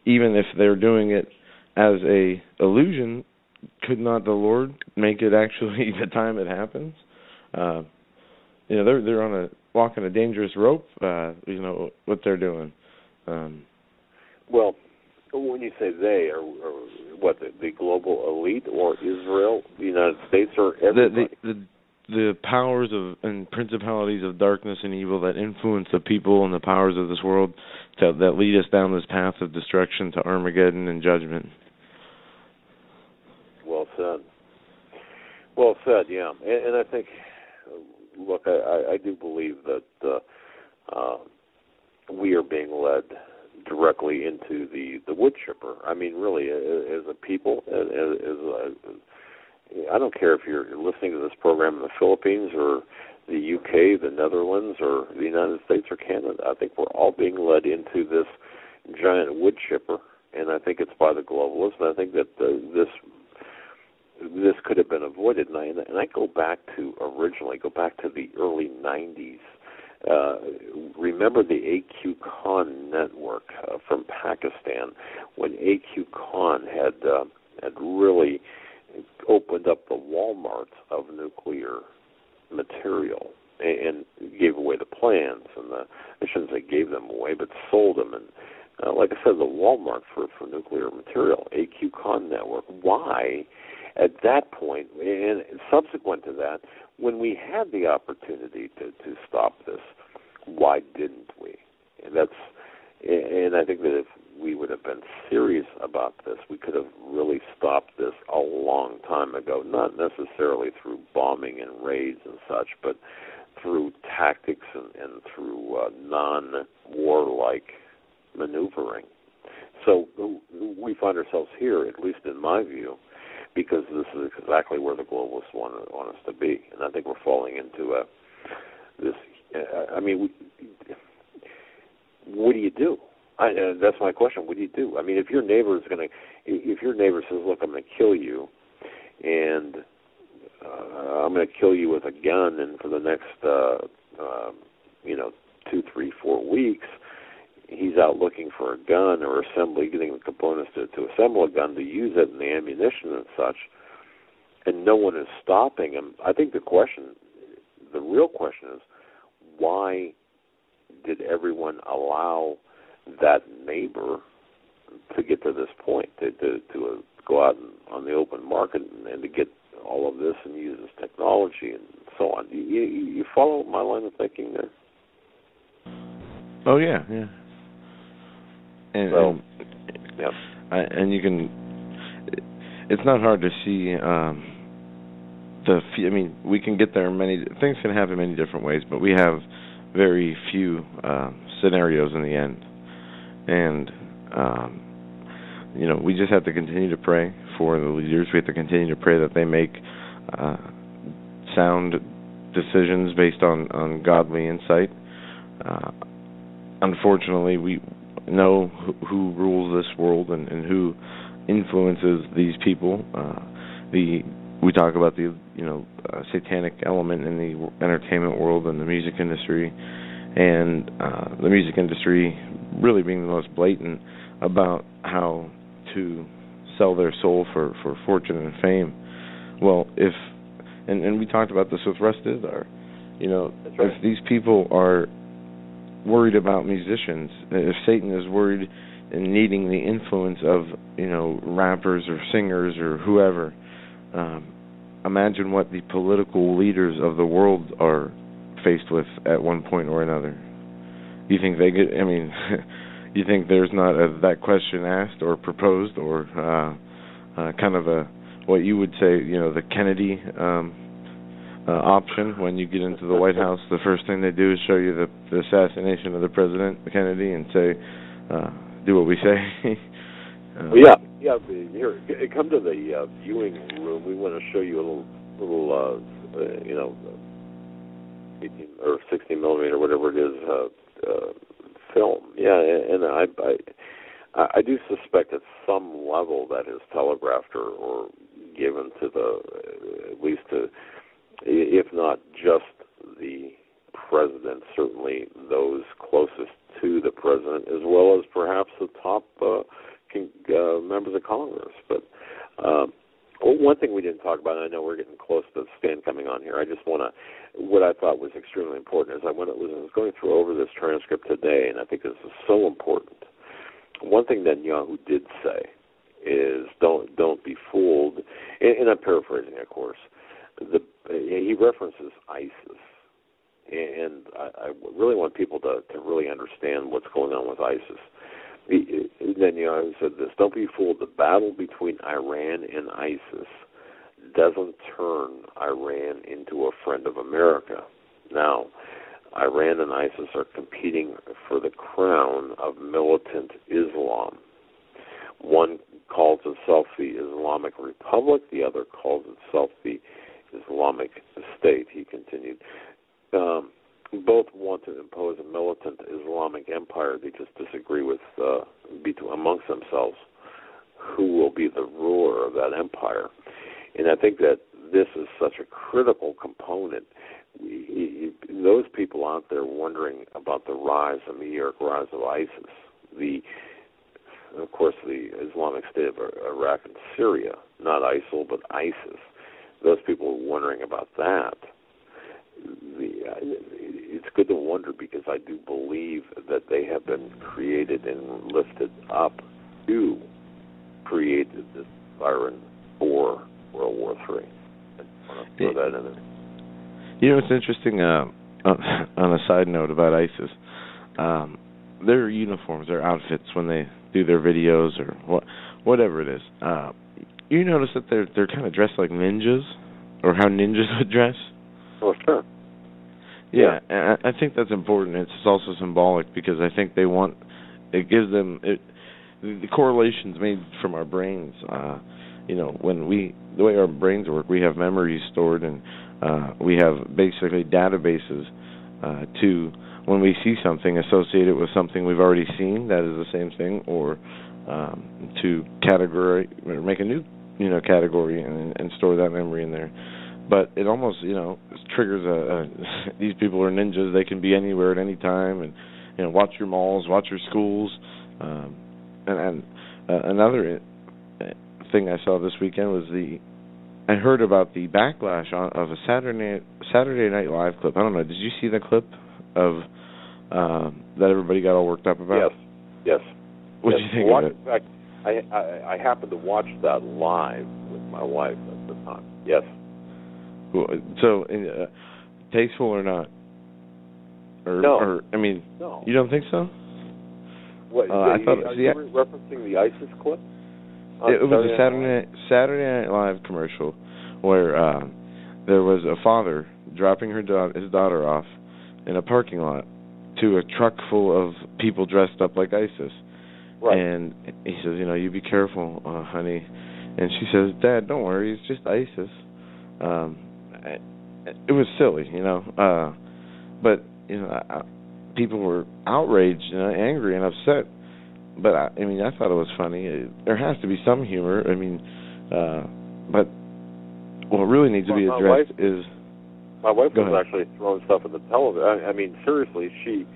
even if they're doing it as a illusion, could not the Lord make it actually the time it happens? They're walking a dangerous rope. What they're doing. Well, when you say they, are what, the global elite, or Israel, the United States, or everybody? The powers and principalities of darkness and evil that influence the people and the powers of this world that lead us down this path of destruction to Armageddon and judgment. Well said. Well said, yeah. And I think, look, I do believe that we are being led directly into the wood chipper. I mean, really, as a people, I don't care if you're listening to this program in the Philippines or the UK, the Netherlands, or the United States or Canada. I think we're all being led into this giant wood chipper, and I think it's by the globalists. And I think that this could have been avoided. And I go back to the early 90s. Remember the A.Q. Khan network from Pakistan, when A.Q. Khan had really opened up the Walmart of nuclear material and gave away the plans, and I shouldn't say gave them away, but sold them. And like I said, the Walmart for nuclear material, A.Q. Khan network. Why, at that point, and subsequent to that, when we had the opportunity to stop this, why didn't we? And I think that if we would have been serious about this, we could have really stopped this a long time ago, not necessarily through bombing and raids and such, but through tactics and through non-warlike maneuvering. So we find ourselves here, at least in my view, because this is exactly where the globalists want us to be. And I think we're falling into this. I mean, what do you do? That's my question. What do you do? I mean, if your neighbor says, "Look, I'm going to kill you, and I'm going to kill you with a gun," and for the next 2, 3, 4 weeks, he's out looking for a gun or getting the components to assemble a gun, to use it, and the ammunition and such, and no one is stopping him. I think the real question is, why did everyone allow that neighbor to get to this point, to go out on the open market and to get all of this and use this technology and so on? You follow my line of thinking there? Oh, yeah. And you can. It's not hard to see we can get there. Things can happen many different ways, but we have very few scenarios in the end. And we just have to continue to pray for the leaders. We have to continue to pray that they make sound decisions based on godly insight. Unfortunately, we know who rules this world and who influences these people. We talk about the satanic element in the entertainment world and the music industry, and the music industry really being the most blatant about how to sell their soul for fortune and fame. Well, and we talked about this with Russ Dizdar, That's right. If these people are worried about musicians, if Satan is worried and needing the influence of rappers or singers or whoever, imagine what the political leaders of the world are faced with at one point or another. You think they get? I mean, you think there's not that question asked or proposed, or kind of what you would say, the Kennedy option when you get into the White House? The first thing they do is show you the assassination of the President Kennedy and say, "Do what we say." Yeah. Here, come to the viewing room. We want to show you a little 18 or 16 millimeter, whatever it is, film. Yeah, and I do suspect at some level that is telegraphed or given to at least to, if not just the president, certainly those closest to the president, as well as perhaps the top members of Congress. But one thing we didn't talk about, and I know we're getting close to Stan coming on here, I just want to, what I thought was extremely important is I was going through over this transcript today, and I think this is so important. One thing Netanyahu did say is don't be fooled, and I'm paraphrasing, of course. He references ISIS, and I really want people to really understand what's going on with ISIS. Netanyahu said this: "Don't be fooled. The battle between Iran and ISIS doesn't turn Iran into a friend of America." Now, Iran and ISIS are competing for the crown of militant Islam. One calls itself the Islamic Republic, the other calls itself the Islamic State, he continued. Both want to impose a militant Islamic empire. They just disagree with amongst themselves who will be the ruler of that empire. And I think that this is such a critical component. Those people out there wondering about the meteoric rise of ISIS, of course, the Islamic State of Iraq and Syria, not ISIL, but ISIS. Those people are wondering about that. It's good to wonder because I do believe that they have been created and lifted up to create this environment for World War III. I want to throw that in there. You know, it's interesting, on a side note about ISIS, their uniforms, their outfits, when they do their videos or whatever it is, you notice that they're kind of dressed like ninjas, or how ninjas would dress? Oh, sure. Yeah, and I think that's important. It's also symbolic because I think it gives them, the correlations made from our brains, the way our brains work, we have memories stored and we have basically databases to, when we see something associated with something we've already seen that is the same thing, or to category, or make a new category and store that memory in there. But it almost triggers these people are ninjas. They can be anywhere at any time, and watch your malls, watch your schools, and another thing I saw this weekend was I heard about the backlash of a Saturday Night Live clip. I don't know. Did you see the clip of that everybody got all worked up about? Yes. What did you think of it? In fact, I happened to watch that live with my wife at the time. Yes. So, tasteful or not? No. No. You don't think so? What? Are you referencing the ISIS clip? It was a Saturday Night Live commercial where there was a father dropping his daughter off in a parking lot to a truck full of people dressed up like ISIS. Right. And he says, you be careful, honey. And she says, Dad, don't worry, it's just ISIS. It was silly, but people were outraged and angry and upset. But I thought it was funny. There has to be some humor. But what really needs to be addressed is my wife was actually throwing stuff at the television. Seriously, she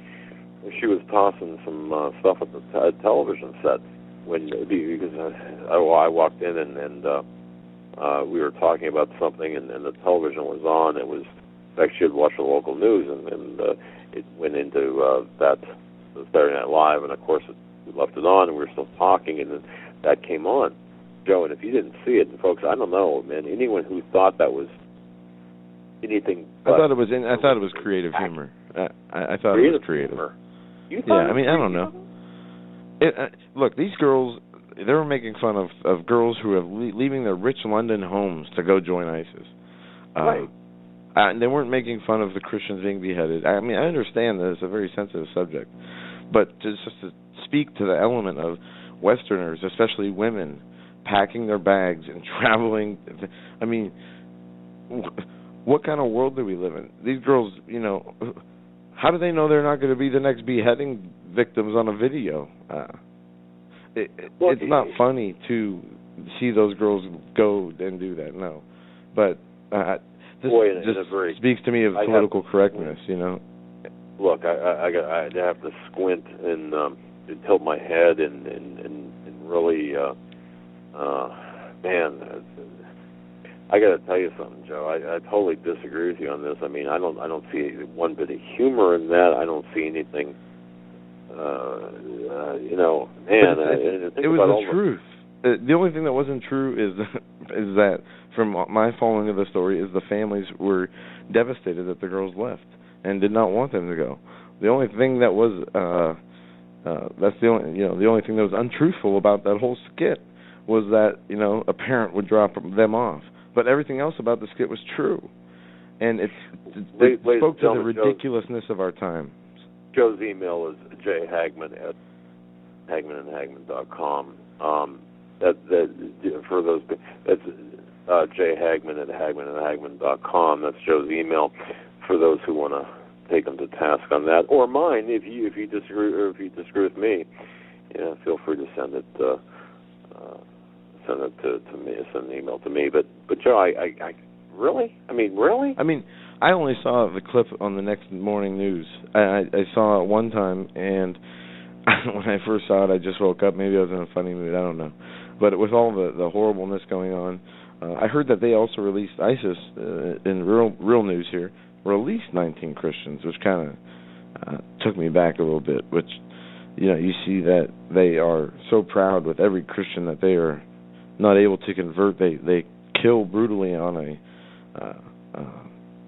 was tossing some stuff at the television set because I walked in and we were talking about something, and the television was on. It was actually she had watched the local news, and it went into the Saturday Night Live, and of course we left it on, and we were still talking, and then that came on, Joe. And if you didn't see it, and folks, I don't know, man. Anyone who thought that was anything, I thought it was creative humor. I thought it was creative. Humor. You thought I don't know. Look, these girls. They were making fun of girls who are leaving their rich London homes to go join ISIS. Right. And they weren't making fun of the Christians being beheaded. I understand that it's a very sensitive subject. But just to speak to the element of Westerners, especially women, packing their bags and traveling. what kind of world do we live in? These girls, how do they know they're not going to be the next beheading victims on a video? It's not funny to see those girls go and do that, no. But this just speaks to me of political correctness, Look, I have to squint and tilt my head and really, man, I got to tell you something, Joe. I totally disagree with you on this. I mean, I don't see one bit of humor in that. I don't see anything. Man, it was the truth. The only thing that wasn't true is that from my following of the story is the families were devastated that the girls left and did not want them to go. The only thing that was the only thing that was untruthful about that whole skit was that a parent would drop them off. But everything else about the skit was true, and it spoke to the ridiculousn's of our time. Joe's email is jhagmann@hagmannandhagmann.com. For those, that's jhagmann@hagmannandhagmann.com. That's Joe's email. For those who want to take him to task on that, or mine, if you disagree, or if you disagree with me, feel free to send it. Send it to me. Send an email to me. But Joe, I really? I mean, really? I mean, I only saw the clip on the next morning news. I saw it one time, and when I first saw it, I just woke up. Maybe I was in a funny mood. I don't know. But with all the horribleness going on, I heard that they also released ISIS in real news here. Released 19 Christians, which kind of took me back a little bit. Which, you see that they are so proud with every Christian that they are not able to convert. They kill brutally on a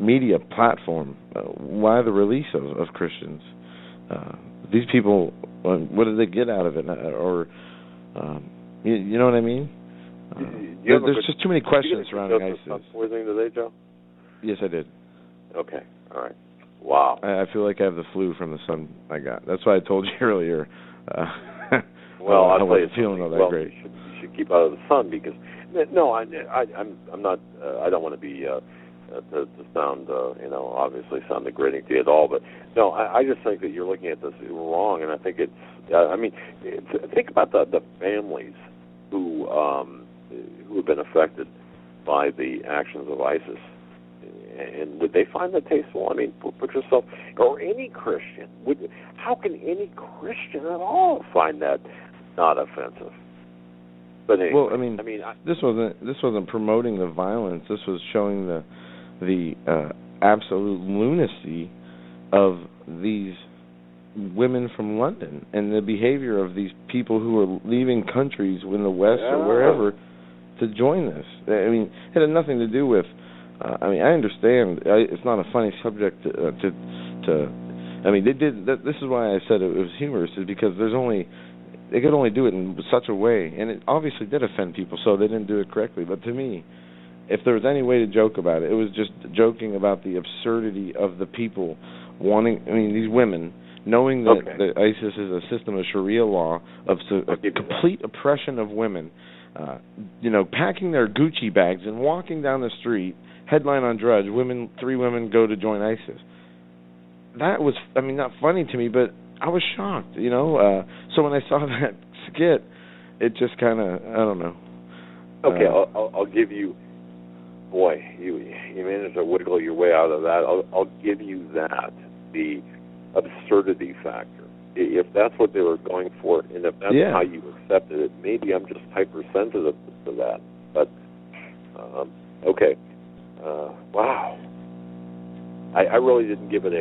media platform. Why the release of Christians? These people, what did they get out of it? Or you know what I mean? There's just too many questions surrounding ISIS. Poisoning today, Joe? Yes, I did. Okay, all right. Wow. I feel like I have the flu from the sun I got. That's why I told you earlier. Well, I wasn't feeling all that great. You should keep out of the sun because I'm not. I don't want to be to sound obviously sound degrading to you at all. But no, I just think that you're looking at this wrong, and I think it's. Think about the families who have been affected by the actions of ISIS. And would they find that tasteful? I mean, put yourself, or any Christian. How can any Christian at all find that not offensive? But anyway, well, this wasn't promoting the violence. This was showing the absolute lunacy of these women from London and the behavior of these people who are leaving countries in the West or wherever to join this. I mean, it had nothing to do with. I understand it's not a funny subject to. They did. This is why I said it was humorous, is because they could only do it in such a way, and it obviously did offend people, so they didn't do it correctly. But to me, if there was any way to joke about it, it was just joking about the absurdity of the people wanting. These women knowing that ISIS is a system of Sharia law of complete oppression of women, packing their Gucci bags and walking down the street. Headline on Drudge: 3 women go to join ISIS. That was, not funny to me, but I was shocked, So when I saw that skit, it just kind of, I don't know. Okay, I'll give you, boy, you managed to wiggle your way out of that. I'll give you that, the absurdity factor. If that's what they were going for, and if that's how you accepted it, maybe I'm just hypersensitive to that. But, okay. Wow. I really didn't give it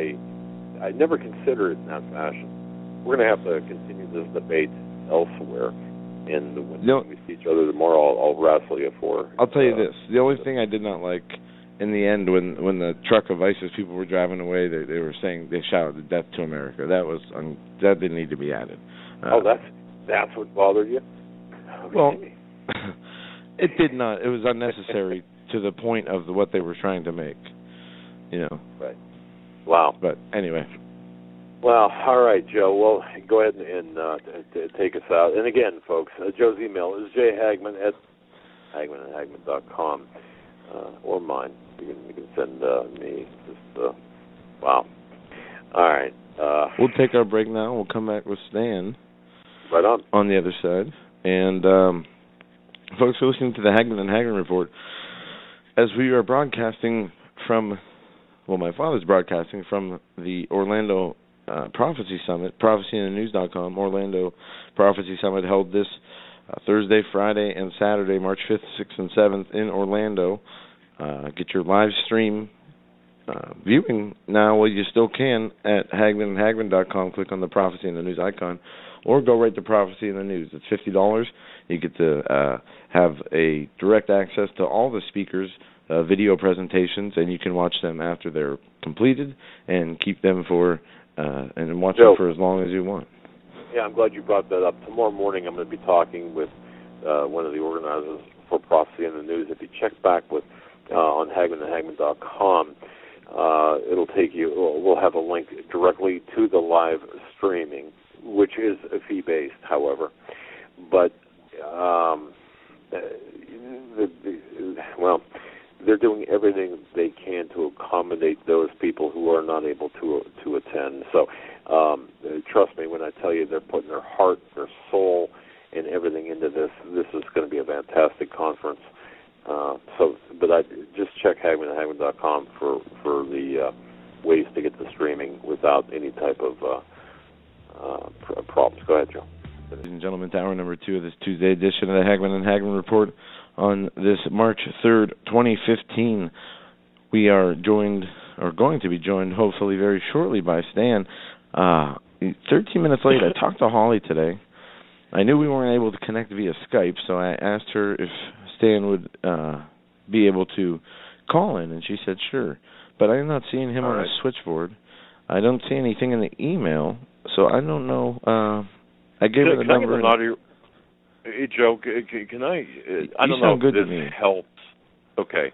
I never considered it in that fashion. We're going to have to continue this debate elsewhere, and when we see each other tomorrow, I'll wrestle you for. I'll tell you this: the only thing I did not like in the end, when the truck of ISIS people were driving away, they were saying they shouted "Death to America." That didn't need to be added. That's what bothered you? Okay. Well, it did not. It was unnecessary to the point of what they were trying to make. Right. Wow. But anyway. Well, all right, Joe. Well, go ahead and take us out. And again, folks, Joe's email is jhagmann@hagmannandhagmann.com or mine. You can send me just wow. All right. We'll take our break now. We'll come back with Stan. Right on the other side. And folks are listening to the Hagmann Hagmann Report as we are broadcasting from, well, my father's broadcasting from the Orlando Prophecy Summit, prophecyinthenews.com, Orlando Prophecy Summit held this Thursday, Friday, and Saturday, March 5th, 6th, and 7th in Orlando. Get your live stream viewing now while you still can at hagmanhagmann.com. Click on the Prophecy in the News icon, or go right to Prophecy in the News. It's $50. You get to have a direct access to all the speakers' video presentations, and you can watch them after they're completed and keep them for and watch them for as long as you want. Yeah, I'm glad you brought that up. Tomorrow morning I'm going to be talking with one of the organizers for Prophecy in the News. If you check back with on hagmanhagmann.com, it'll take you. We'll have a link directly to the live streaming, which is fee-based, however. But they're doing everything they can to accommodate those people who are not able to attend. So trust me when I tell you they're putting their heart, their soul, and everything into this. This is going to be a fantastic conference. But I just check hagmanhagmann.com for the ways to get the streaming without any type of problems. Go ahead, Joe. Ladies and gentlemen, to hour number 2 of this Tuesday edition of the Hagmann Hagmann Report on this March 3rd, 2015. We are joined, or going to be joined, hopefully very shortly by Stan. 13 minutes late, I talked to Holly today. I knew we weren't able to connect via Skype, so I asked her if Stan would be able to call in, and she said sure. But I'm not seeing him on the switchboard. I don't see anything in the email, so I don't know. I gave her the number. Hey, Joe, can I? I don't know if this helps. Okay.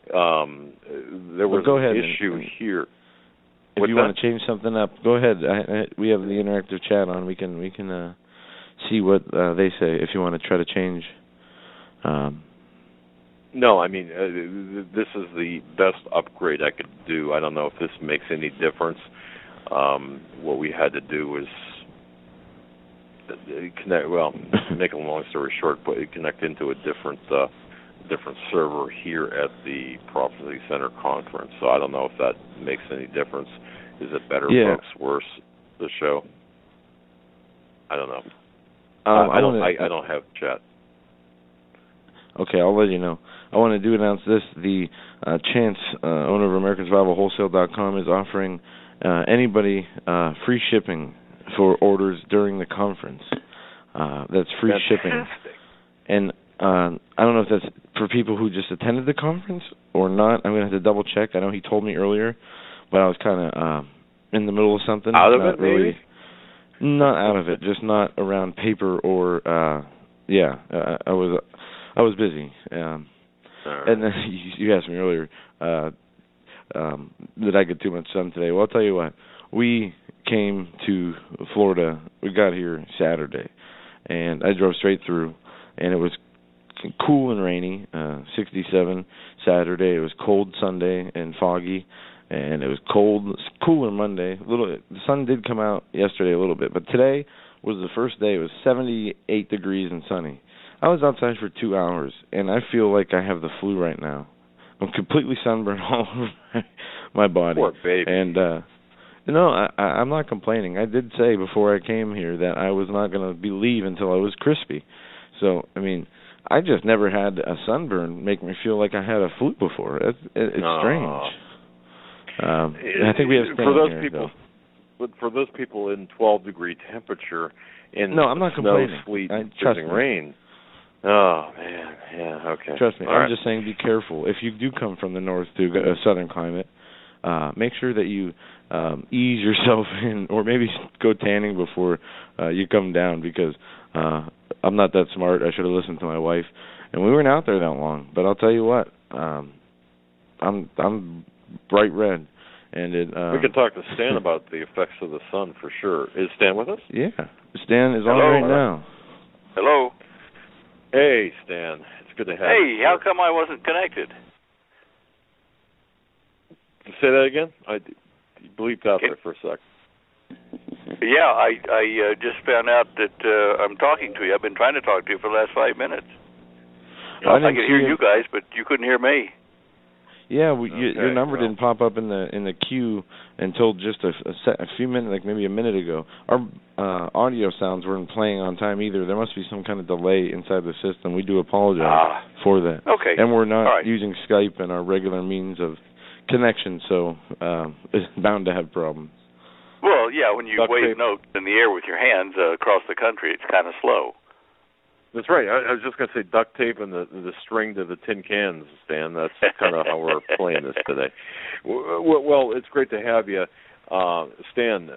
There was an issue here. If you want to change something up, go ahead. We have the interactive chat on. We can see what they say if you want to try to change. No, I mean, this is the best upgrade I could do. I don't know if this makes any difference. What we had to do was connect. Well, make a long story short, but connect into a different server here at the Prophecy Center conference. So I don't know if that makes any difference. Is it better, folks? Worse? The show? I don't know. I don't have chat. Okay, I'll let you know. I want to announce this. The Chance, owner of AmericanSurvivalWholesale.com, is offering anybody free shipping for orders during the conference. That's free shipping. And I don't know if that's for people who just attended the conference or not. I'm going to have to double check. I know he told me earlier, but I was kind of in the middle of something. Out of it, maybe? Not out of it, just not around paper or, I was busy. Right. And then you asked me earlier did I get too much sun today? Well, I'll tell you what. We came to Florida. We got here Saturday, and I drove straight through, and it was cool and rainy, 67 Saturday. It was cold Sunday and foggy, and it was cool on Monday. The sun did come out yesterday a little bit, but today was the first day. It was 78 degrees and sunny. I was outside for 2 hours, and I feel like I have the flu right now. I'm completely sunburned all over my body. Poor baby. And I'm not complaining. I did say before I came here that I was not going to leave until I was crispy. So, I mean, I just never had a sunburn make me feel like I had a flu before. It's strange. I think we have for those people. But for those people in 12-degree temperature in I'm not snow, complaining. sleet, freezing rain. Oh man, yeah, okay. Trust me, All I'm just saying be careful. If you do come from the north to a southern climate, make sure that you ease yourself in, or maybe go tanning before you come down, because I'm not that smart. I should have listened to my wife, and we weren't out there that long. But I'll tell you what, I'm bright red, and we can talk to Stan about the effects of the sun for sure. Is Stan with us? Yeah, Stan is on right now. Hello. Hey, Stan. It's good to have you. Hey, how come I wasn't connected? Say that again? I bleeped out there for a sec. Yeah, I just found out that I'm talking to you. I've been trying to talk to you for the last 5 minutes. I could hear you guys, but you couldn't hear me. Yeah, your number didn't pop up in the queue until just a few minutes, like maybe a minute ago. Our audio sounds weren't playing on time either. There must be some kind of delay inside the system. We do apologize for that. Okay. And we're not using Skype and our regular means of connection, so it's bound to have problems. Well, yeah, when you wave notes in the air with your hands across the country, it's kind of slow. That's right. I was just going to say duct tape and the string to the tin cans, Stan. That's kind of how we're playing this today. Well, it's great to have you. Stan,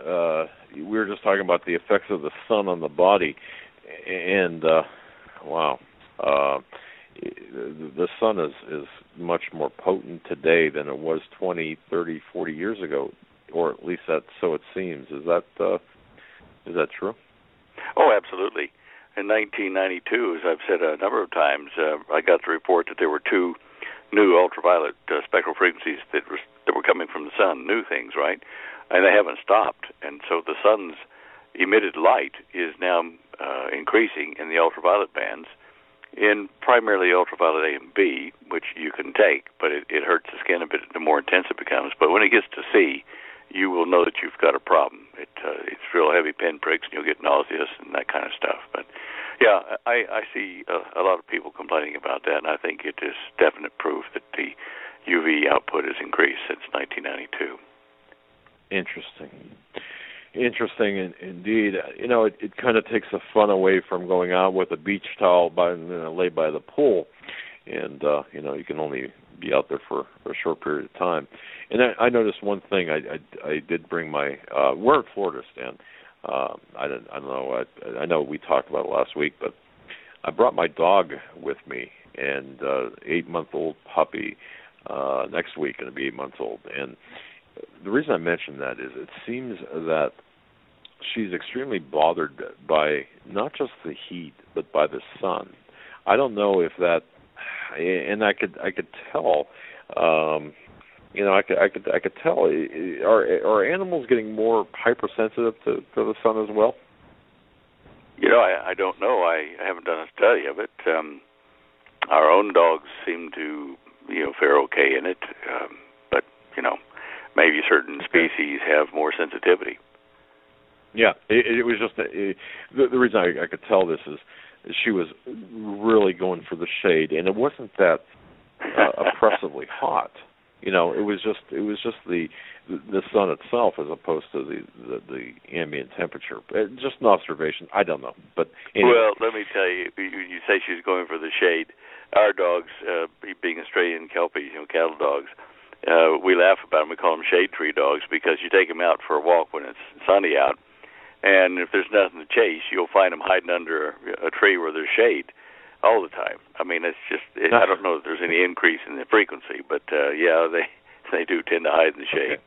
we were just talking about the effects of the sun on the body, and, wow, the sun is much more potent today than it was 20, 30, 40 years ago, or at least so it seems. Is that true? Oh, absolutely. In 1992, as I've said a number of times, I got the report that there were 2 new ultraviolet spectral frequencies that were coming from the sun, new things, right? And they haven't stopped. And so the sun's emitted light is now increasing in the ultraviolet bands, in primarily ultraviolet A and B, which you can take, but it hurts the skin a bit the more intense it becomes. But when it gets to C, you will know that you've got a problem. It's real heavy pinpricks, and you'll get nauseous and that kind of stuff. But, yeah, I see a lot of people complaining about that, and I think it is definite proof that the UV output has increased since 1992. Interesting indeed. You know, it kind of takes the fun away from going out with a beach towel laid by the pool, and you know, you can only be out there for a short period of time. And I noticed one thing. I did bring my we're in Florida, Stan. I don't know. I know we talked about it last week, but I brought my dog with me, and 8-month-old puppy. Next week, going to be 8 months old. And the reason I mention that is it seems that she's extremely bothered by not just the heat, but by the sun. I don't know if that, and I could tell. You know, I could tell. Are animals getting more hypersensitive to the sun as well? You know, I don't know. I haven't done a study of it. Our own dogs seem to, fare okay in it, but maybe certain species have more sensitivity. Yeah, it was just the reason I could tell this is she was really going for the shade, and it wasn't that oppressively hot. It was just the sun itself as opposed to the ambient temperature. Just an observation. I don't know, but anyway. Well, let me tell you. You say she's going for the shade. Our dogs, being Australian Kelpies, cattle dogs, we laugh about them. We call them shade tree dogs because you take them out for a walk when it's sunny out, and if there's nothing to chase, you'll find them hiding under a tree where there's shade all the time. I mean, it's just, I don't know if there's any increase in the frequency, but yeah, they do tend to hide in the shade. Okay.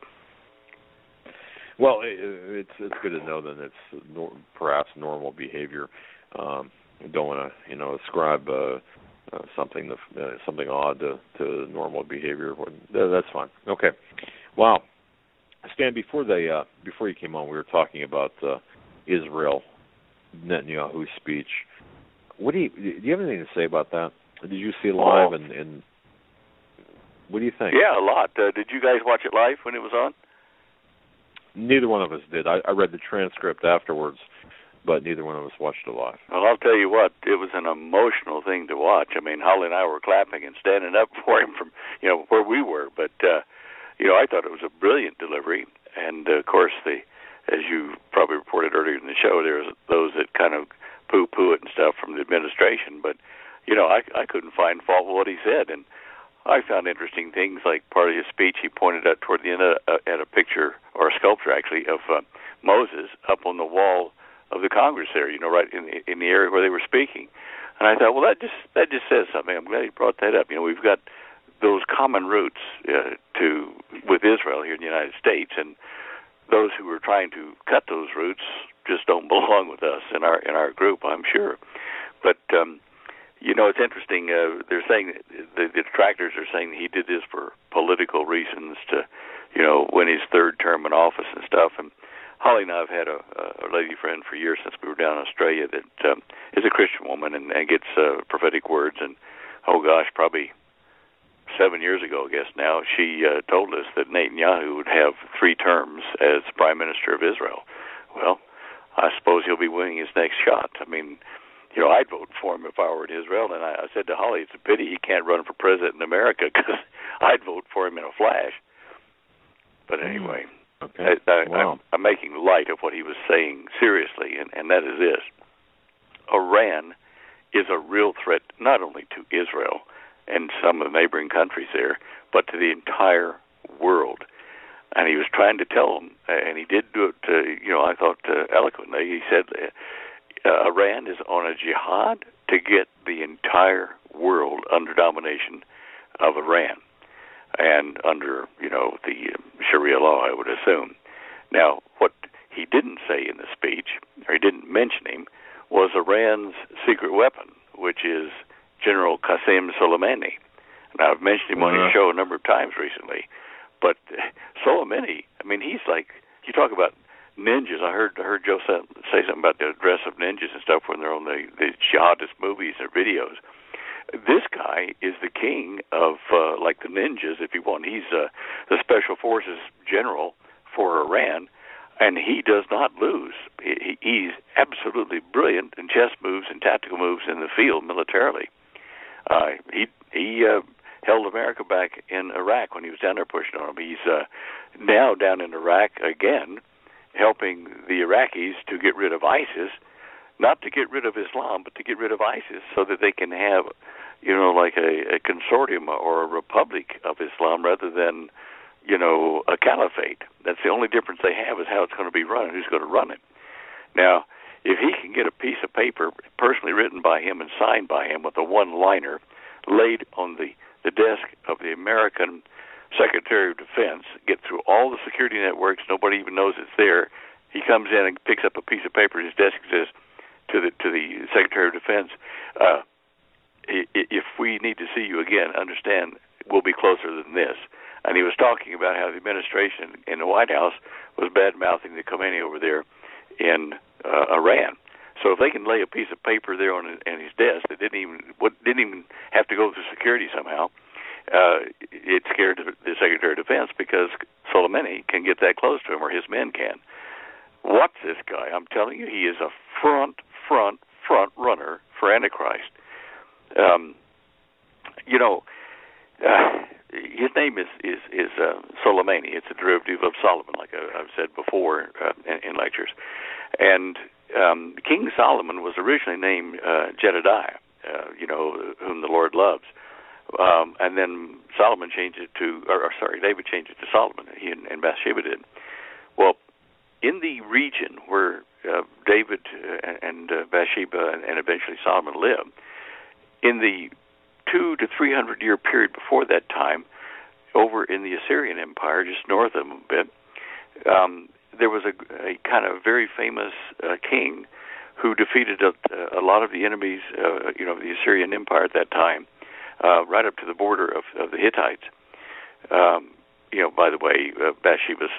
Well, it's good to know that it's perhaps normal behavior. Don't want to ascribe something odd to normal behavior. That's fine. Okay. Wow. Stan, before you came on, we were talking about Israel, Netanyahu's speech. Do you have anything to say about that? Did you see it live, and what do you think? Yeah, a lot. Did you guys watch it live when it was on? Neither one of us did. I read the transcript afterwards, but neither one of us watched it live. Well, I'll tell you what, it was an emotional thing to watch. I mean, Holly and I were clapping and standing up for him from, where we were. But, I thought it was a brilliant delivery. And, of course, as you probably reported earlier in the show, there's those that kind of poo-poo it and stuff from the administration. But, I couldn't find fault with what he said. And I found interesting things like part of his speech. He pointed out toward the end at a picture, or a sculpture actually, of Moses up on the wall of the Congress there, right in the area where they were speaking. And I thought, well, that just says something. I'm glad he brought that up. We've got those common roots with Israel here in the United States, and those who are trying to cut those roots just don't belong with us in our group, I'm sure. But It's interesting. They're saying the detractors are saying he did this for political reasons to, win his third term in office and stuff. And Holly and I have had a lady friend for years since we were down in Australia that is a Christian woman and gets prophetic words. And probably 7 years ago, I guess now, she told us that Netanyahu would have 3 terms as Prime Minister of Israel. Well, I suppose he'll be winning his next shot. I mean, I'd vote for him if I were in Israel. And I said to Holly, it's a pity he can't run for president in America because I'd vote for him in a flash. But anyway, okay. Wow. I'm making light of what he was saying seriously, and that is this. Iran is a real threat not only to Israel and some of the neighboring countries there, but to the entire world. And he was trying to tell them, and he did do it, I thought eloquently. He said, Iran is on a jihad to get the entire world under domination of Iran and under, the Sharia law, I would assume. Now, what he didn't say in the speech, or he didn't mention him, was Iran's secret weapon, which is General Qasem Soleimani. Now, I've mentioned him on your show a number of times recently, but Soleimani, I mean, he's like, you talk about ninjas. I heard Joe say something about the dress of ninjas and stuff when they're on the jihadist movies or videos. This guy is the king of, like the ninjas, if you want. He's the special forces general for Iran, and he does not lose. He's absolutely brilliant in chess moves and tactical moves in the field militarily. He held America back in Iraq when he was down there pushing on them. He's now down in Iraq again, helping the Iraqis to get rid of ISIS, not to get rid of Islam, but to get rid of ISIS so that they can have, like a consortium or a republic of Islam rather than, a caliphate. That's the only difference they have is how it's going to be run and who's going to run it. Now, if he can get a piece of paper personally written by him and signed by him with a one-liner laid on the desk of the American Secretary of Defense, get through all the security networks, nobody even knows it's there. He comes in and picks up a piece of paper, his desk says to the Secretary of Defense, if we need to see you again, understand we'll be closer than this. And he was talking about how the administration in the White House was bad-mouthing the Khomeini over there in Iran. So if they can lay a piece of paper there on his desk that didn't even have to go through security somehow, it scared the Secretary of Defense because Soleimani can get that close to him, or his men can. Watch this guy. I'm telling you, he is a front runner for Antichrist. His name is Soleimani. It's a derivative of Solomon, like I've said before in lectures. And King Solomon was originally named Jedediah, whom the Lord loves. And then Solomon changed it to, David changed it to Solomon. He and Bathsheba did. Well, in the region where David and Bathsheba and eventually Solomon lived, in the 200 to 300 year period before that time, over in the Assyrian Empire, just north of them a bit, there was a kind of very famous king who defeated a lot of the enemies, of the Assyrian Empire at that time, right up to the border of the Hittites. By the way, Bathsheba's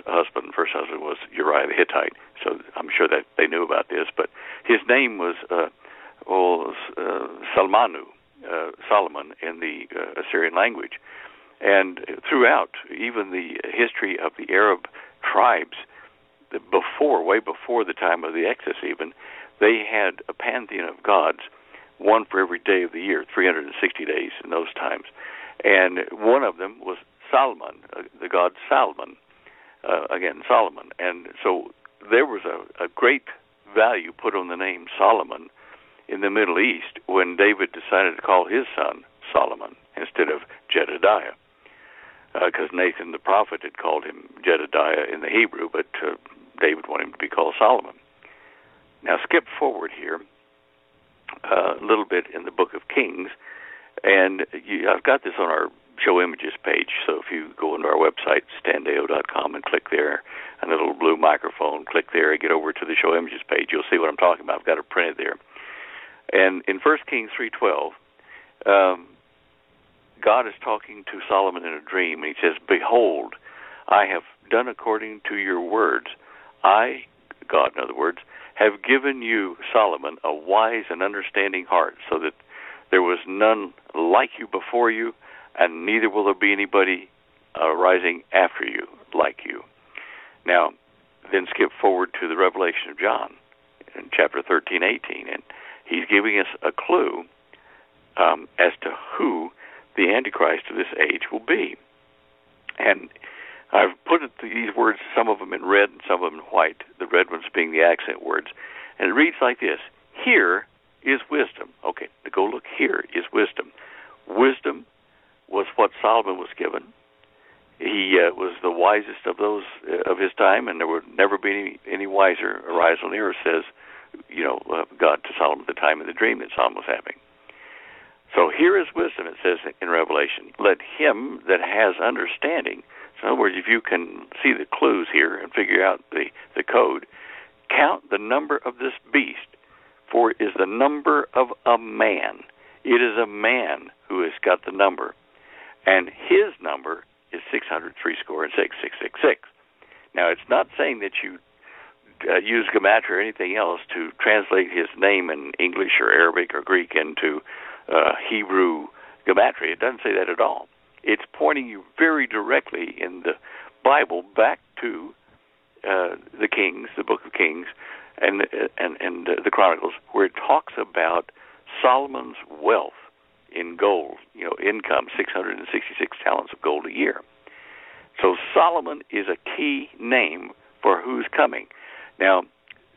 first husband was Uriah the Hittite, so I'm sure that they knew about this. But his name was Salmanu, Solomon in the Assyrian language. And throughout, even the history of the Arab tribes, way before the time of the Exodus even, they had a pantheon of gods, one for every day of the year, 360 days in those times. And one of them was Solomon, the god Solomon, again, Solomon. And so there was a great value put on the name Solomon in the Middle East when David decided to call his son Solomon instead of Jedediah, because Nathan the prophet had called him Jedediah in the Hebrew, but David wanted him to be called Solomon. Now skip forward here a little bit in the book of Kings, and I've got this on our show images page, so if you go into our website, standeo.com, and click there, and a little blue microphone, click there, and get over to the show images page, you'll see what I'm talking about. I've got it printed there. And in 1 Kings 3:12, God is talking to Solomon in a dream, and he says, "Behold, I have done according to your words. I, God in other words, have given you, Solomon, a wise and understanding heart, so that there was none like you before you, and neither will there be anybody rising after you like you." Now, then skip forward to the Revelation of John in chapter 13, 18, and he's giving us a clue as to who the Antichrist of this age will be. And I've put these words, some of them in red and some of them in white, the red ones being the accent words. And it reads like this: "Here is wisdom." Okay, to go look, here is wisdom. Wisdom was what Solomon was given. He was the wisest of those of his time, and there would never be any wiser. Arise on the earth, says, God to Solomon at the time of the dream that Solomon was having. So here is wisdom, it says in Revelation. "Let him that has understanding," so in other words, if you can see the clues here and figure out the code, "count the number of this beast, for it is the number of a man." It is a man who has got the number. And his number is 666. Now, it's not saying that you use gematria or anything else to translate his name in English or Arabic or Greek into Hebrew gematria. It doesn't say that at all. It's pointing you very directly in the Bible back to the Kings, the Book of Kings, and the Chronicles, where it talks about Solomon's wealth in gold, income, 666 talents of gold a year. So Solomon is a key name for who's coming. Now,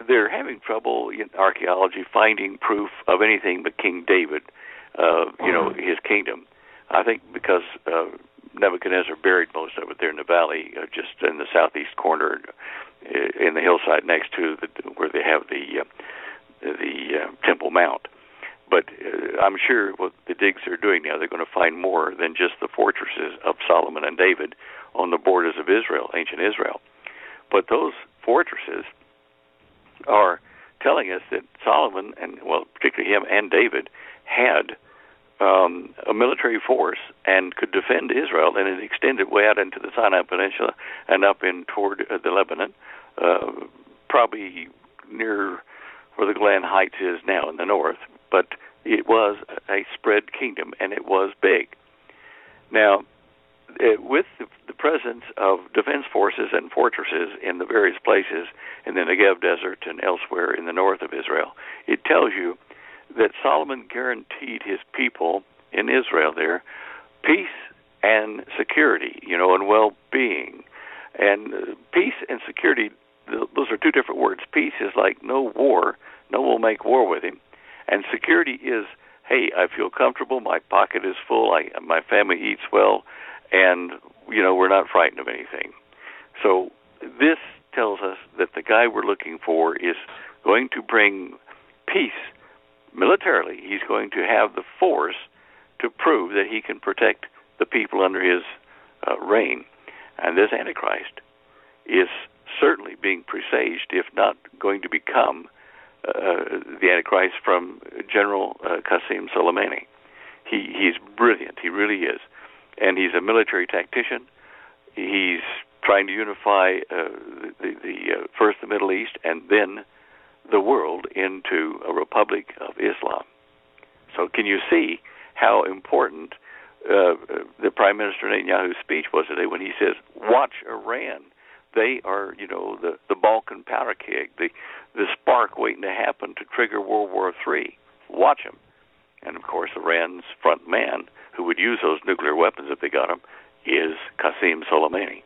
they're having trouble in archaeology finding proof of anything but King David, his kingdom. I think because Nebuchadnezzar buried most of it there in the valley, just in the southeast corner, in the hillside next to where they have the Temple Mount. But I'm sure what the digs are doing now, they're going to find more than just the fortresses of Solomon and David on the borders of Israel, ancient Israel. But those fortresses are telling us that Solomon, particularly him and David, had a military force and could defend Israel, and it extended way out into the Sinai Peninsula and up in toward the Lebanon, probably near where the Golan Heights is now in the north. But it was a spread kingdom, and it was big. Now, with the presence of defense forces and fortresses in the various places in the Negev Desert and elsewhere in the north of Israel, it tells you that Solomon guaranteed his people in Israel there peace and security, and well-being. And peace and security, those are two different words. Peace is like no war. No one will make war with him. And security is, hey, I feel comfortable, my pocket is full, my family eats well, and, we're not frightened of anything. So this tells us that the guy we're looking for is going to bring peace militarily. He's going to have the force to prove that he can protect the people under his reign. And this Antichrist is certainly being presaged, if not going to become the Antichrist from General Qasem Soleimani. He's brilliant. He really is. And he's a military tactician. He's trying to unify first the Middle East and then the world into a republic of Islam. So can you see how important the Prime Minister Netanyahu's speech was today when he says, watch Iran. They are, the Balkan powder keg, the spark waiting to happen to trigger World War III. Watch them. And, of course, Iran's front man, who would use those nuclear weapons if they got them, is Qasem Soleimani.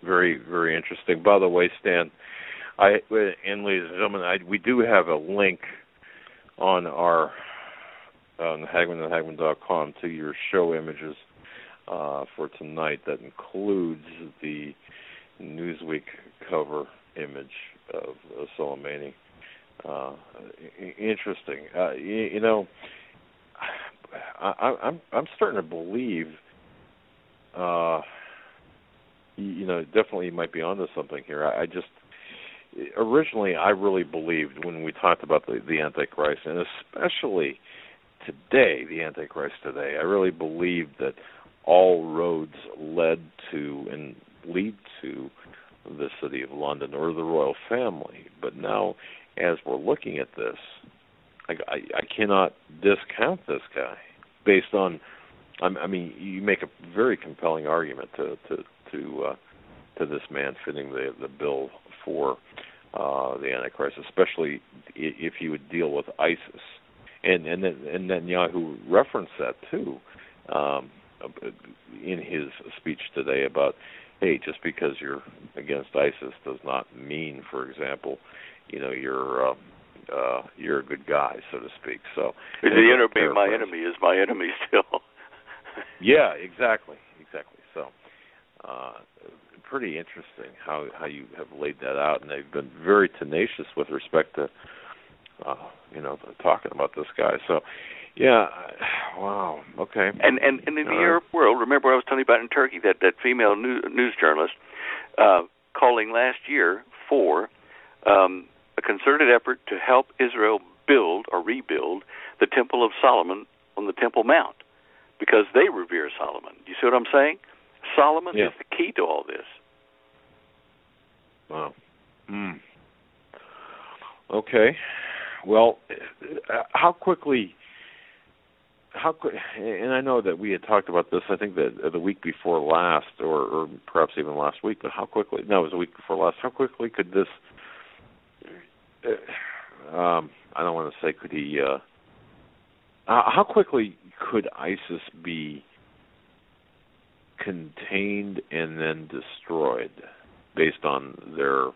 Very, very interesting. By the way, Stan, ladies and gentlemen, we do have a link on our Hagmann.com to your show images for tonight that includes the Newsweek cover image of Soleimani. Interesting. I'm starting to believe, definitely you might be onto something here. I just, originally I really believed when we talked about the Antichrist, and especially today, the Antichrist today, I really believed that all roads led to and lead to the City of London or the royal family. But now, as we're looking at this, I cannot discount this guy based on. I mean, you make a very compelling argument to this man fitting the bill for the Antichrist, especially if he would deal with ISIS. And Netanyahu referenced that too in his speech today about, hey, just because you're against ISIS does not mean, for example, you're a good guy, so to speak. So the enemy, my enemy is my enemy still. Yeah, exactly. So, pretty interesting how you have laid that out, and they've been very tenacious with respect to, talking about this guy. So, yeah, wow, okay. And in the Arab world, remember I was telling you about in Turkey that female news journalist calling last year for a concerted effort to help Israel build or rebuild the Temple of Solomon on the Temple Mount, because they revere Solomon. Do you see what I'm saying? Solomon is the key to all this. Wow. Okay. Well, how quickly, and I know that we had talked about this, I think that the week before last, or perhaps even last week, but how quickly, no, it was the week before last, how quickly could this, I don't want to say could he, how quickly could ISIS be contained and then destroyed based on their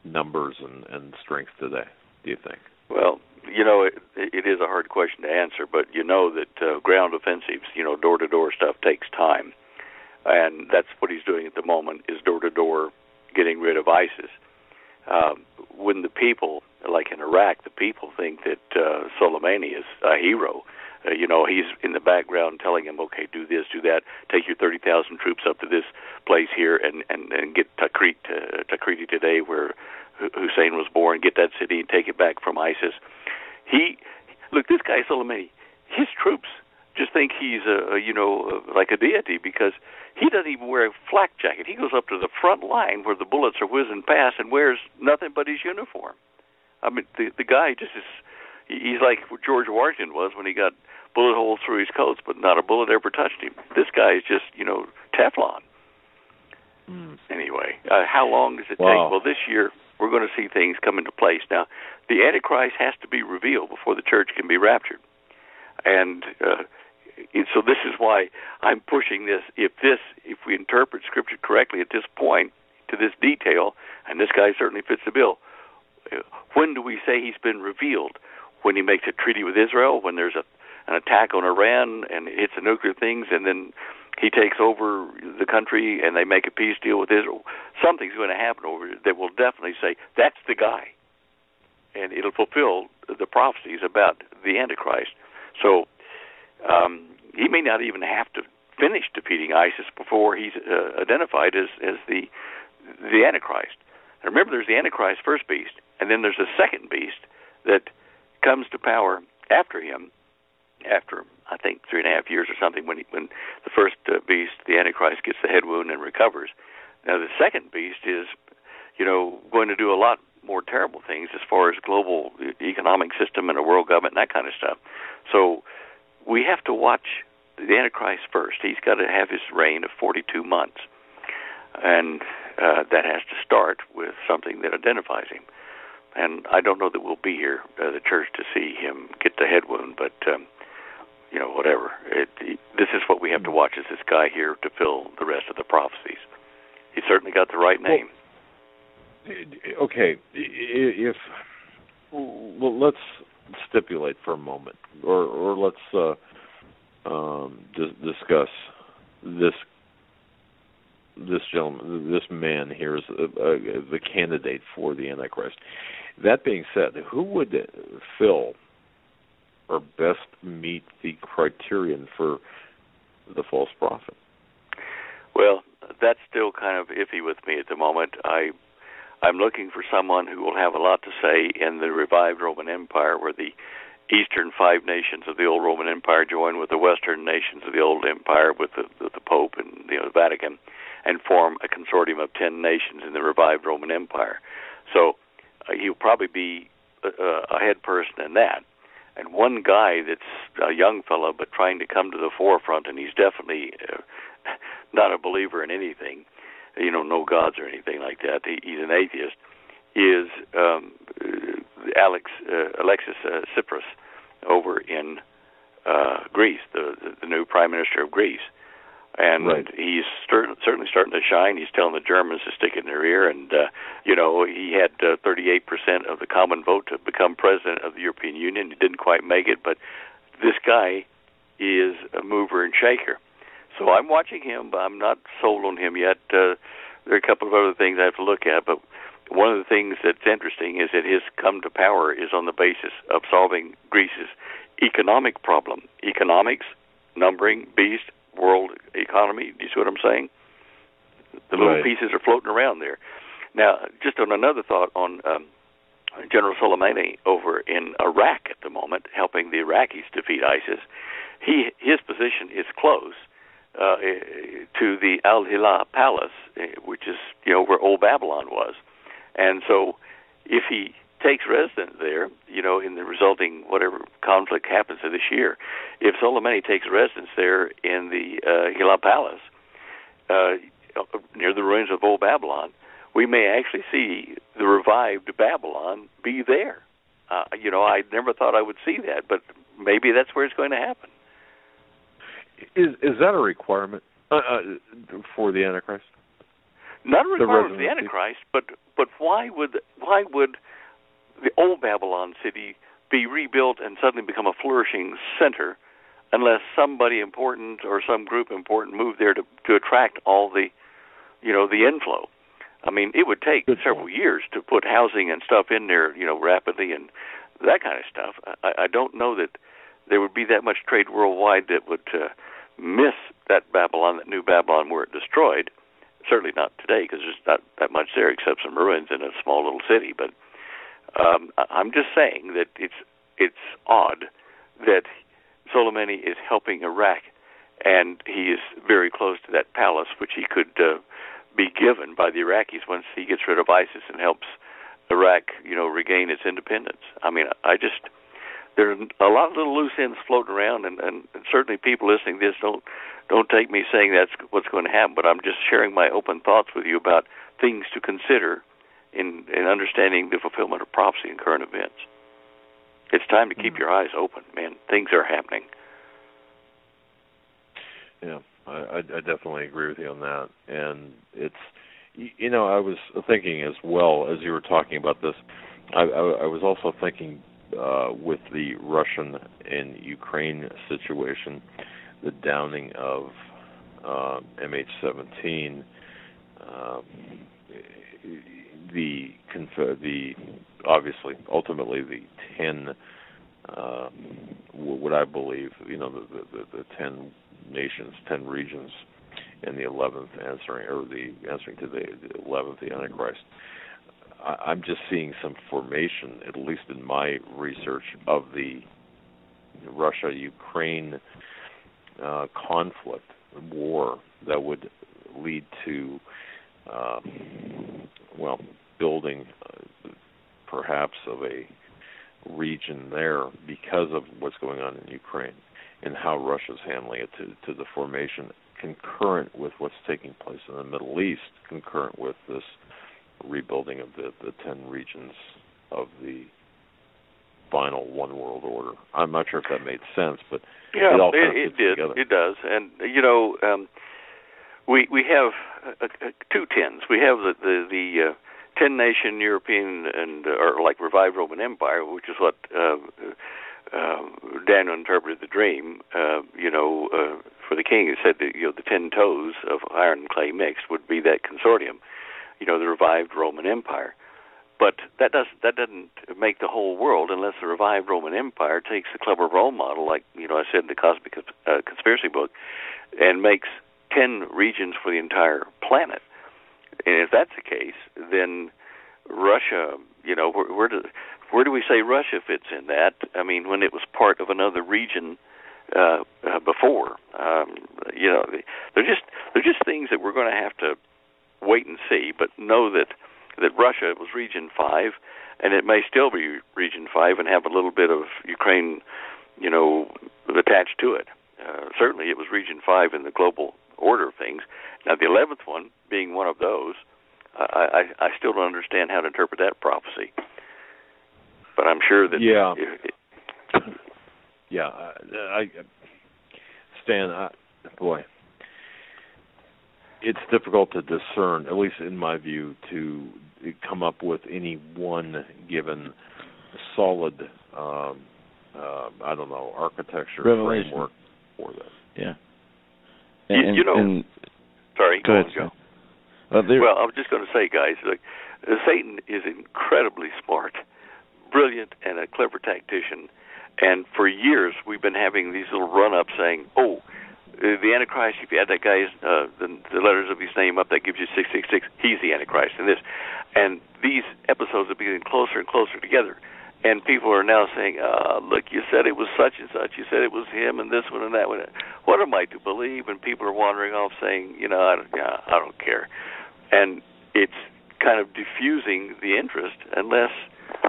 numbers and strength today, do you think? Well, it is a hard question to answer, but you know that ground offensives, door-to-door stuff takes time. And that's what he's doing at the moment, is door-to-door getting rid of ISIS. When the people, like in Iraq, the people think that Soleimani is a hero, he's in the background telling him, okay, do this, do that, take your 30,000 troops up to this place here and get Tikrit today, where Hussein was born, get that city and take it back from ISIS. Look, this guy Soleimani, his troops just think he's like a deity, because he doesn't even wear a flak jacket. He goes up to the front line where the bullets are whizzing past and wears nothing but his uniform. I mean, the guy just is. He's like what George Washington was when he got bullet holes through his coats, but not a bullet ever touched him. This guy is just, Teflon. Anyway, how long does it take? Well, this year we're going to see things come into place. Now, the Antichrist has to be revealed before the church can be raptured. And so this is why I'm pushing this. If we interpret Scripture correctly at this point, to this detail, and this guy certainly fits the bill, when do we say he's been revealed? When he makes a treaty with Israel, when there's an attack on Iran and hits the nuclear things, and then he takes over the country and they make a peace deal with Israel, something's going to happen over it that will definitely say, that's the guy. And it'll fulfill the prophecies about the Antichrist. So he may not even have to finish defeating ISIS before he's identified as the Antichrist. And remember, there's the Antichrist, first beast, and then there's a second beast that comes to power after him, after, I think, 3.5 years or something, when the first beast, the Antichrist, gets the head wound and recovers. Now, the second beast is, going to do a lot more terrible things as far as global economic system and a world government and that kind of stuff. So we have to watch the Antichrist first. He's got to have his reign of 42 months. And that has to start with something that identifies him. And I don't know that we'll be here, the church, to see him get the head wound, but, whatever. This is what we have to watch, is this guy here to fill the rest of the prophecies. He certainly got the right name. Okay. Let's stipulate for a moment, or let's discuss this gentleman, this man here is the candidate for the Antichrist. That being said, who would fill or best meet the criterion for the false prophet? Well, that's still kind of iffy with me at the moment. I'm looking for someone who will have a lot to say in the revived Roman Empire, where the eastern 5 nations of the old Roman Empire join with the western nations of the old empire, with the Pope and the Vatican, and form a consortium of 10 nations in the revived Roman Empire. So he'll probably be a head person in that. And one guy that's a young fellow but trying to come to the forefront, and he's definitely not a believer in anything, no gods or anything like that. He's an atheist. Is Alexis Tsipras over in Greece, the new prime minister of Greece. And right. He's certainly starting to shine. He's telling the Germans to stick it in their ear. And, he had 38% of the common vote to become president of the European Union. He didn't quite make it, but this guy is a mover and shaker. So I'm watching him, but I'm not sold on him yet. There are a couple of other things I have to look at, but one of the things that's interesting is that his come to power is on the basis of solving Greece's economic problem. Economics, numbering, beast, world economy. Do you see what I'm saying? The little pieces are floating around there. Now, just on another thought on General Soleimani over in Iraq at the moment, helping the Iraqis defeat ISIS, his position is close to the Al-Hilal Palace, which is, where old Babylon was. And so if he takes residence there, in the resulting whatever conflict happens this year, if Soleimani takes residence there in the Hilal Palace, near the ruins of old Babylon, we may actually see the revived Babylon be there. I never thought I would see that, but maybe that's where it's going to happen. Is that a requirement for the Antichrist? Not a requirement for the Antichrist, but why would the old Babylon city be rebuilt and suddenly become a flourishing center unless somebody important or some group important moved there to attract all the inflow? I mean, it would take several years to put housing and stuff in there, rapidly and that kind of stuff. I don't know that there would be that much trade worldwide that would miss that Babylon, that new Babylon, were it destroyed. Certainly not today, because there's not that much there except some ruins in a small little city. But I'm just saying that it's odd that Soleimani is helping Iraq, and he is very close to that palace, which he could be given by the Iraqis once he gets rid of ISIS and helps Iraq, regain its independence. I mean, there are a lot of little loose ends floating around, and certainly people listening to this don't take me saying that's what's going to happen, but I'm just sharing my open thoughts with you about things to consider in understanding the fulfillment of prophecy in current events. It's time to keep your eyes open, man. Things are happening. Yeah, I definitely agree with you on that. And it's, I was thinking as well, as you were talking about this, I was also thinking with the Russian and Ukraine situation, the downing of MH17, ultimately the 10, what I believe, the 10 nations, 10 regions, and the 11th answering to the 11th, the Antichrist. I'm just seeing some formation, at least in my research, of the Russia-Ukraine conflict, war, that would lead to, building perhaps of a region there because of what's going on in Ukraine and how Russia's handling it, to the formation concurrent with what's taking place in the Middle East, concurrent with this rebuilding of the 10 regions of the final one world order. I'm not sure if that made sense, but it all kind of fits together. It does. And we have two 10s. We have the 10-nation European or like revived Roman Empire, which is what Daniel interpreted the dream. For the king, he said that the 10 toes of iron and clay mixed would be that consortium. The revived Roman Empire. But that doesn't make the whole world unless the revived Roman Empire takes the Club of Rome model, like I said in the Cosmic Conspiracy book, and makes 10 regions for the entire planet. And if that's the case, then Russia, where do we say Russia fits in that? I mean, when it was part of another region before, they're just things that we're going to have to wait and see. But know that Russia was Region 5, and it may still be Region 5 and have a little bit of Ukraine, attached to it. Certainly, it was Region 5 in the global order of things. Now, the 11th one being one of those, I still don't understand how to interpret that prophecy. But I'm sure that... Yeah. Stan, boy, it's difficult to discern, at least in my view, to come up with any one given solid, architecture framework for this. Yeah. Sorry, go ahead, Joe. Well, I was just going to say, guys, Satan is incredibly smart, brilliant, and a clever tactician. And for years, we've been having these little run-ups saying, the Antichrist, if you add that guy's, the letters of his name up, that gives you 666, he's the Antichrist. And these episodes are getting closer and closer together. And people are now saying, look, you said it was such and such. You said it was him and this one and that one. What am I to believe? And people are wandering off saying, I don't care. And it's kind of diffusing the interest unless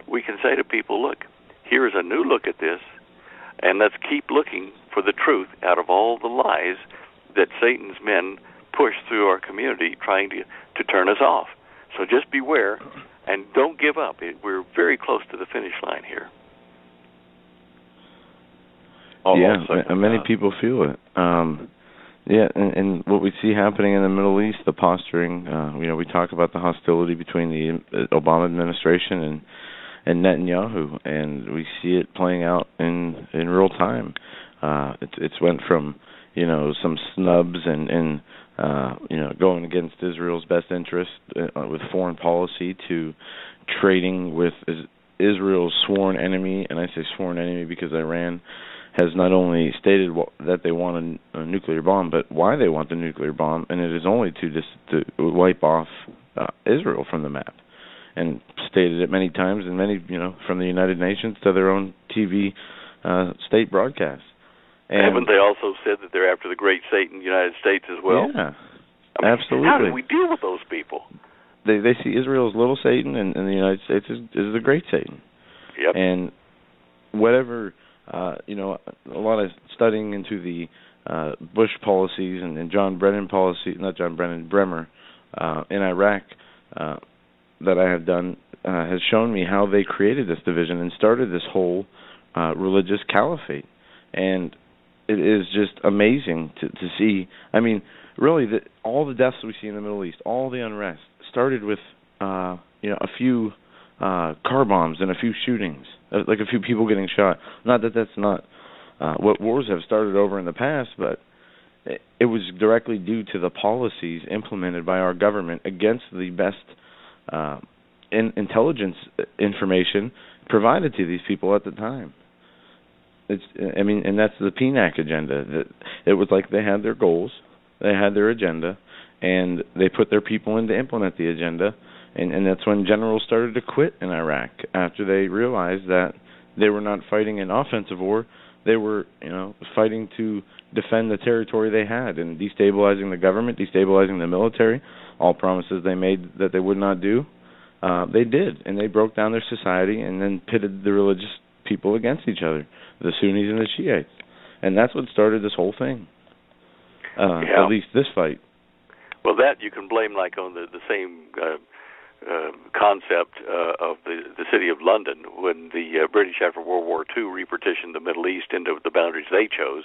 we can say to people, look, here is a new look at this, and let's keep looking for the truth out of all the lies that Satan's men push through our community trying to turn us off. So just beware. And don't give up. We're very close to the finish line here. Many people feel it. And what we see happening in the Middle East, the posturing, we talk about the hostility between the Obama administration and Netanyahu, and we see it playing out in real time. It's went from, some snubs and going against Israel's best interest with foreign policy to trading with Israel's sworn enemy, and I say sworn enemy because Iran has not only stated that they want a nuclear bomb, but why they want the nuclear bomb, and it is only to wipe off Israel from the map, and stated it many times, and many, from the United Nations to their own TV state broadcasts. And haven't they also said that they're after the great Satan, United States, as well? Yeah, absolutely. How do we deal with those people? They see Israel as little Satan, and the United States is the great Satan. Yep. And whatever, a lot of studying into the Bush policies and Bremer in Iraq that I have done has shown me how they created this division and started this whole religious caliphate. And it is just amazing to see. I mean, really, all the deaths we see in the Middle East, all the unrest, started with a few car bombs and a few shootings, like a few people getting shot. Not that that's not what wars have started over in the past, but it was directly due to the policies implemented by our government against the best intelligence information provided to these people at the time. And that's the PNAC agenda. It was like they had their goals, they had their agenda, and they put their people in to implement the agenda. And that's when generals started to quit in Iraq after they realized that they were not fighting an offensive war. They were, fighting to defend the territory they had and destabilizing the government, destabilizing the military. All promises they made that they would not do, they did, and they broke down their society and then pitted the religious people against each other, the Sunnis and the Shiites, and that's what started this whole thing. At least this fight. Well, that you can blame on the same concept of the city of London when the British after World War II repartitioned the Middle East into the boundaries they chose,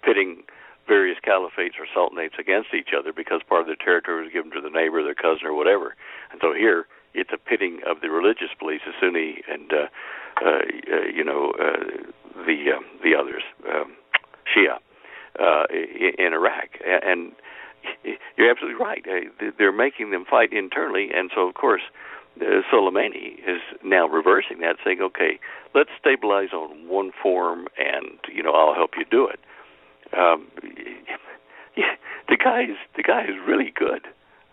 pitting various caliphates or sultanates against each other because part of their territory was given to the neighbor, their cousin, or whatever. And so here it's a pitting of the religious beliefs, the Sunni and the others, Shia, in Iraq. And you're absolutely right. They're making them fight internally, and so, of course, Soleimani is now reversing that, saying, okay, let's stabilize on one form, and, I'll help you do it. The guy is really good.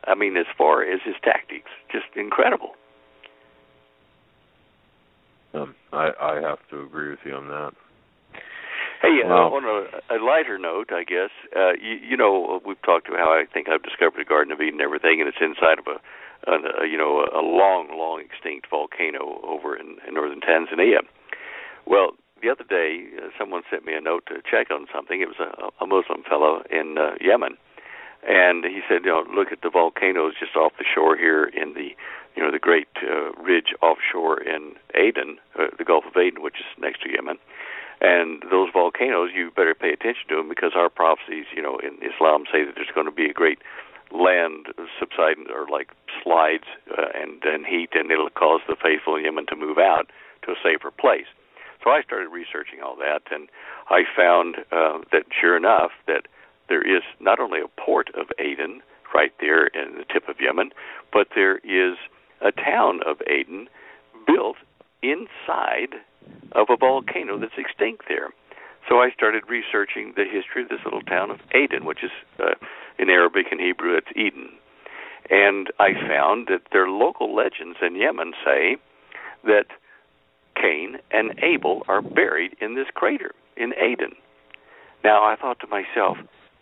I mean, as far as his tactics, just incredible. I have to agree with you on that. Hey, on a lighter note, I guess, you know, we've talked about how I think I've discovered the Garden of Eden and everything, and it's inside of a long extinct volcano over in northern Tanzania. Well, the other day, someone sent me a note to check on something. It was a Muslim fellow in Yemen, and he said, look at the volcanoes just off the shore here in the great ridge offshore in Aden, the Gulf of Aden, which is next to Yemen. And those volcanoes, you better pay attention to them, because our prophecies, in Islam say that there's going to be a great land subsidence, or like slides and heat, and it'll cause the faithful in Yemen to move out to a safer place. So I started researching all that, and I found that sure enough that there is not only a port of Aden right there in the tip of Yemen, but there is a town of Aden built inside of a volcano that's extinct there. So I started researching the history of this little town of Aden, which is in Arabic and Hebrew, it's Eden. And I found that their local legends in Yemen say that Cain and Abel are buried in this crater in Aden. Now I thought to myself,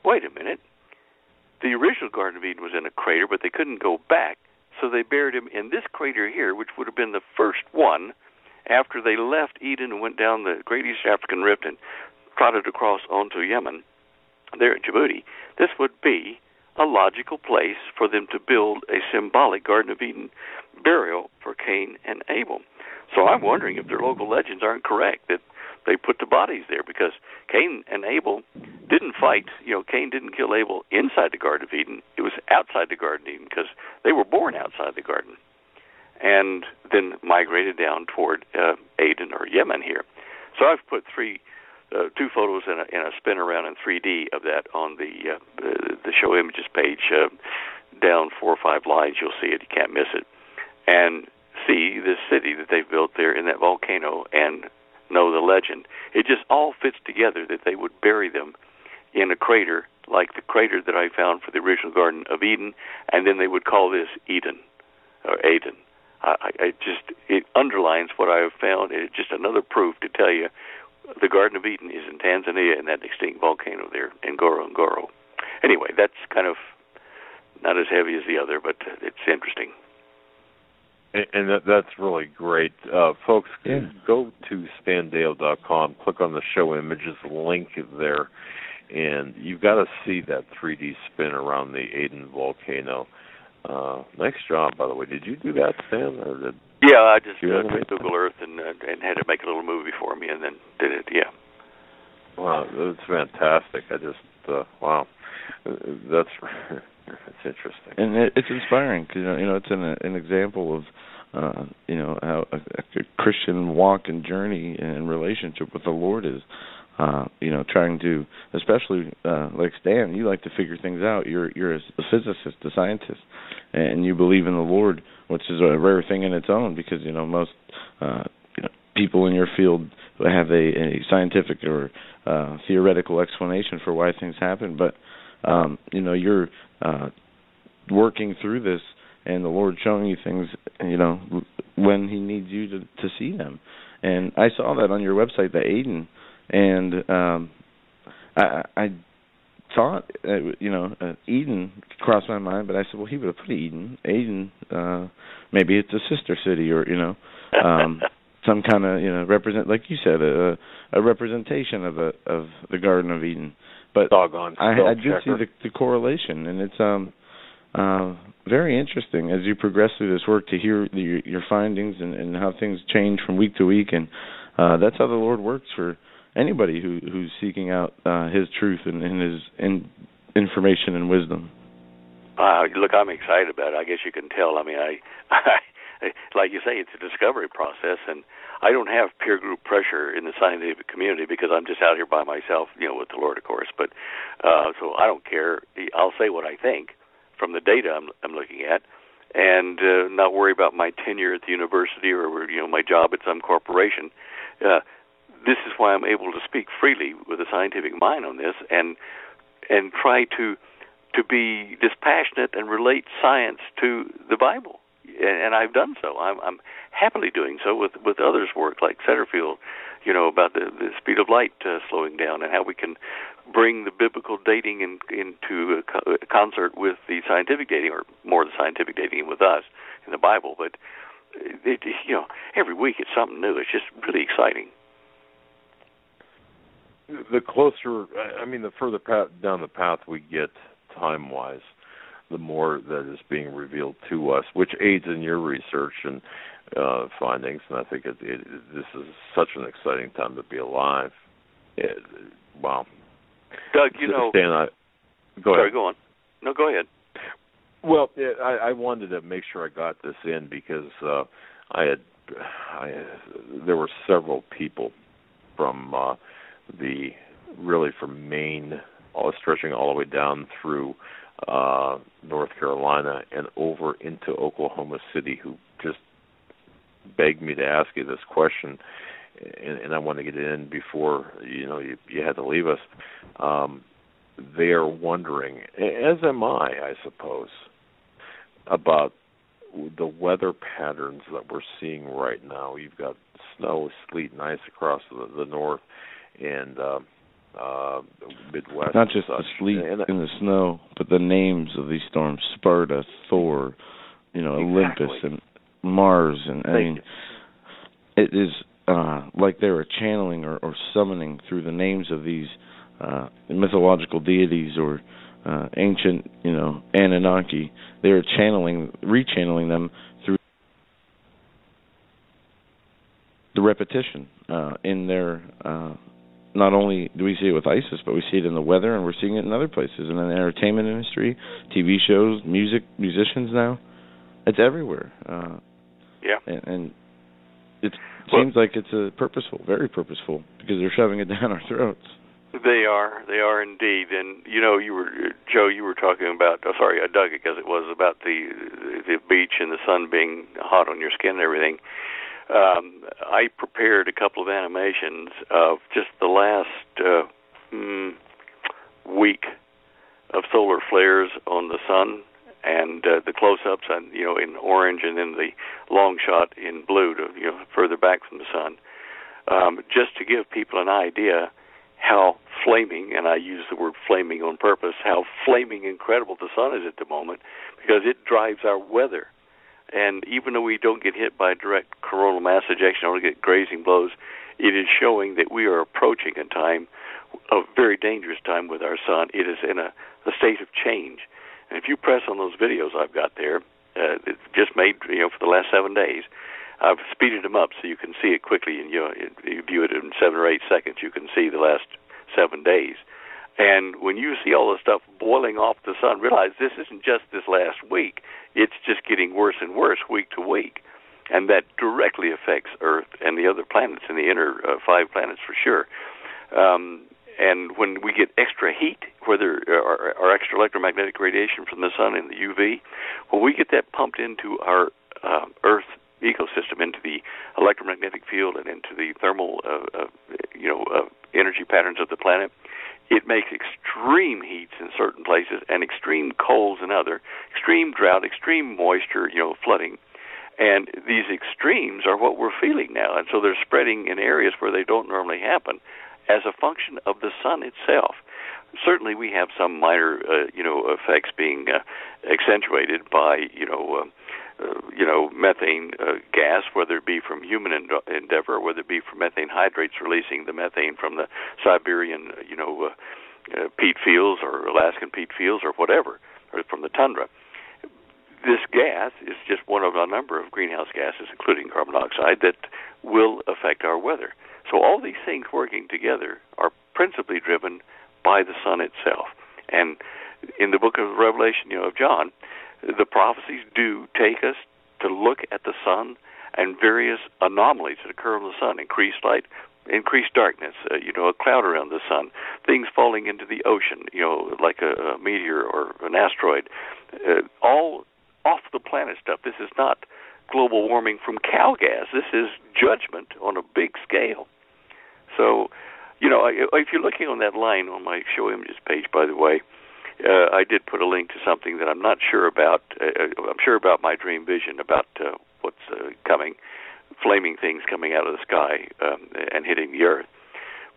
wait a minute, the original Garden of Eden was in a crater, but they couldn't go back, so they buried him in this crater here, which would have been the first one after they left Eden and went down the Great East African Rift and trotted across onto Yemen, there in Djibouti. This would be a logical place for them to build a symbolic Garden of Eden burial for Cain and Abel. So I'm wondering if their local legends aren't correct, that they put the bodies there, because Cain and Abel didn't fight. Cain didn't kill Abel inside the Garden of Eden. It was outside the Garden of Eden, because they were born outside the garden and then migrated down toward Aden or Yemen here. So I've put two photos and a spin around in 3D of that on the show images page. Down 4 or 5 lines, you'll see it. You can't miss it. And see this city that they've built there in that volcano and know the legend. It just all fits together that they would bury them in a crater like the crater that I found for the original Garden of Eden, and then they would call this Eden or Aden. It underlines what I have found. It's just another proof to tell you the Garden of Eden is in Tanzania in that extinct volcano there in Ngorongoro. Anyway, that's kind of not as heavy as the other, but it's interesting. And that's really great. Folks, go to standale.com, click on the show images link there, and you've got to see that 3D spin around the Aden volcano. Nice job, by the way. Did you do that, Stan? Yeah, I just took Google Earth and had to make a little movie for me, and then did it. Yeah. Wow, that's fantastic. Wow, that's interesting, and it's inspiring because it's an example of how a Christian walk and journey and relationship with the Lord is. Trying to, especially like Stan, you like to figure things out. You're a physicist, a scientist, and you believe in the Lord, which is a rare thing in its own, because most people in your field have a scientific or theoretical explanation for why things happen. But you're working through this, and the Lord showing you things, when He needs you to see them. And I saw that on your website, the Aden. And I thought, Eden crossed my mind, but I said, well, he would have put Eden. Maybe it's a sister city, or some kind of like you said, a representation of the Garden of Eden. But doggone, I did see the correlation, and it's very interesting as you progress through this work to hear your findings and how things change from week to week, and that's how the Lord works for anybody who's seeking out His truth and His information and wisdom. Look, I'm excited about it. I guess you can tell. I mean, I like you say, it's a discovery process, and I don't have peer group pressure in the scientific community because I'm just out here by myself, with the Lord, of course. But so I don't care. I'll say what I think from the data I'm looking at, and not worry about my tenure at the university or my job at some corporation. This is why I'm able to speak freely with a scientific mind on this, and try to be dispassionate and relate science to the Bible. and I've done so. I'm happily doing so with others' work, like Setterfield, about the speed of light slowing down, and how we can bring the biblical dating into concert with the scientific dating, or more the scientific dating with us in the Bible. But every week it's something new. It's just really exciting. The further down the path we get time-wise, the more that is being revealed to us, which aids in your research and findings. And I think this is such an exciting time to be alive. Wow. Doug, go ahead. Sorry, go on. No, go ahead. Well, I wanted to make sure I got this in because there were several people from from Maine, stretching all the way down through North Carolina and over into Oklahoma City, who just begged me to ask you this question, and I want to get it in before you had to leave us. They are wondering, as am I suppose, about the weather patterns that we're seeing right now. You've got snow, sleet, and ice across the north and Midwest. Not just the sleet and the snow, but the names of these storms: Sparta, Thor, Olympus, and Mars. And I mean, it is like they were channeling or summoning through the names of these mythological deities or ancient, Anunnaki. They were rechanneling them through the repetition in their. Not only do we see it with ISIS, but we see it in the weather, and we're seeing it in other places, in the entertainment industry, TV shows, musicians now. It's everywhere. And it seems like it's purposeful, very purposeful, because they're shoving it down our throats. They are indeed. And Joe, you were talking about. Doug, because it was about the beach and the sun being hot on your skin and everything. I prepared a couple of animations of just the last week of solar flares on the sun, and the close-ups in orange, and then the long shot in blue to further back from the sun, just to give people an idea how flaming, and I use the word flaming on purpose, how flaming incredible the sun is at the moment, because it drives our weather. And even though we don't get hit by direct coronal mass ejection or get grazing blows, it is showing that we are approaching a very dangerous time with our sun. It is in a state of change. And if you press on those videos I've got there, it's just made for the last 7 days, I've speeded them up so you can see it quickly, and you view it in 7 or 8 seconds. You can see the last 7 days. And when you see all the stuff boiling off the sun, realize this isn't just this last week. It's just getting worse and worse week to week. And that directly affects Earth and the other planets, and the inner 5 planets for sure. And when we get extra heat, whether or extra electromagnetic radiation from the sun and the UV, when we get that pumped into our Earth ecosystem, into the electromagnetic field and into the thermal energy patterns of the planet, it makes extreme heats in certain places and extreme colds in other, extreme drought, extreme moisture, flooding. And these extremes are what we're feeling now. And so they're spreading in areas where they don't normally happen as a function of the sun itself. Certainly we have some minor, effects being accentuated by, methane gas, whether it be from human endeavor, or whether it be from methane hydrates releasing the methane from the Siberian, peat fields or Alaskan peat fields or whatever, or from the tundra. This gas is just one of a number of greenhouse gases, including carbon dioxide, that will affect our weather. So all these things working together are principally driven by the sun itself. And in the book of Revelation, of John, the prophecies do take us to look at the sun and various anomalies that occur on the sun: increased light, increased darkness, a cloud around the sun, things falling into the ocean, like a meteor or an asteroid, all off the planet stuff. This is not global warming from cow gas. This is judgment on a big scale. So, if you're looking on that line on my show images page, by the way, I did put a link to something that I'm not sure about. I'm sure about my dream vision about what's coming, flaming things coming out of the sky and hitting the Earth.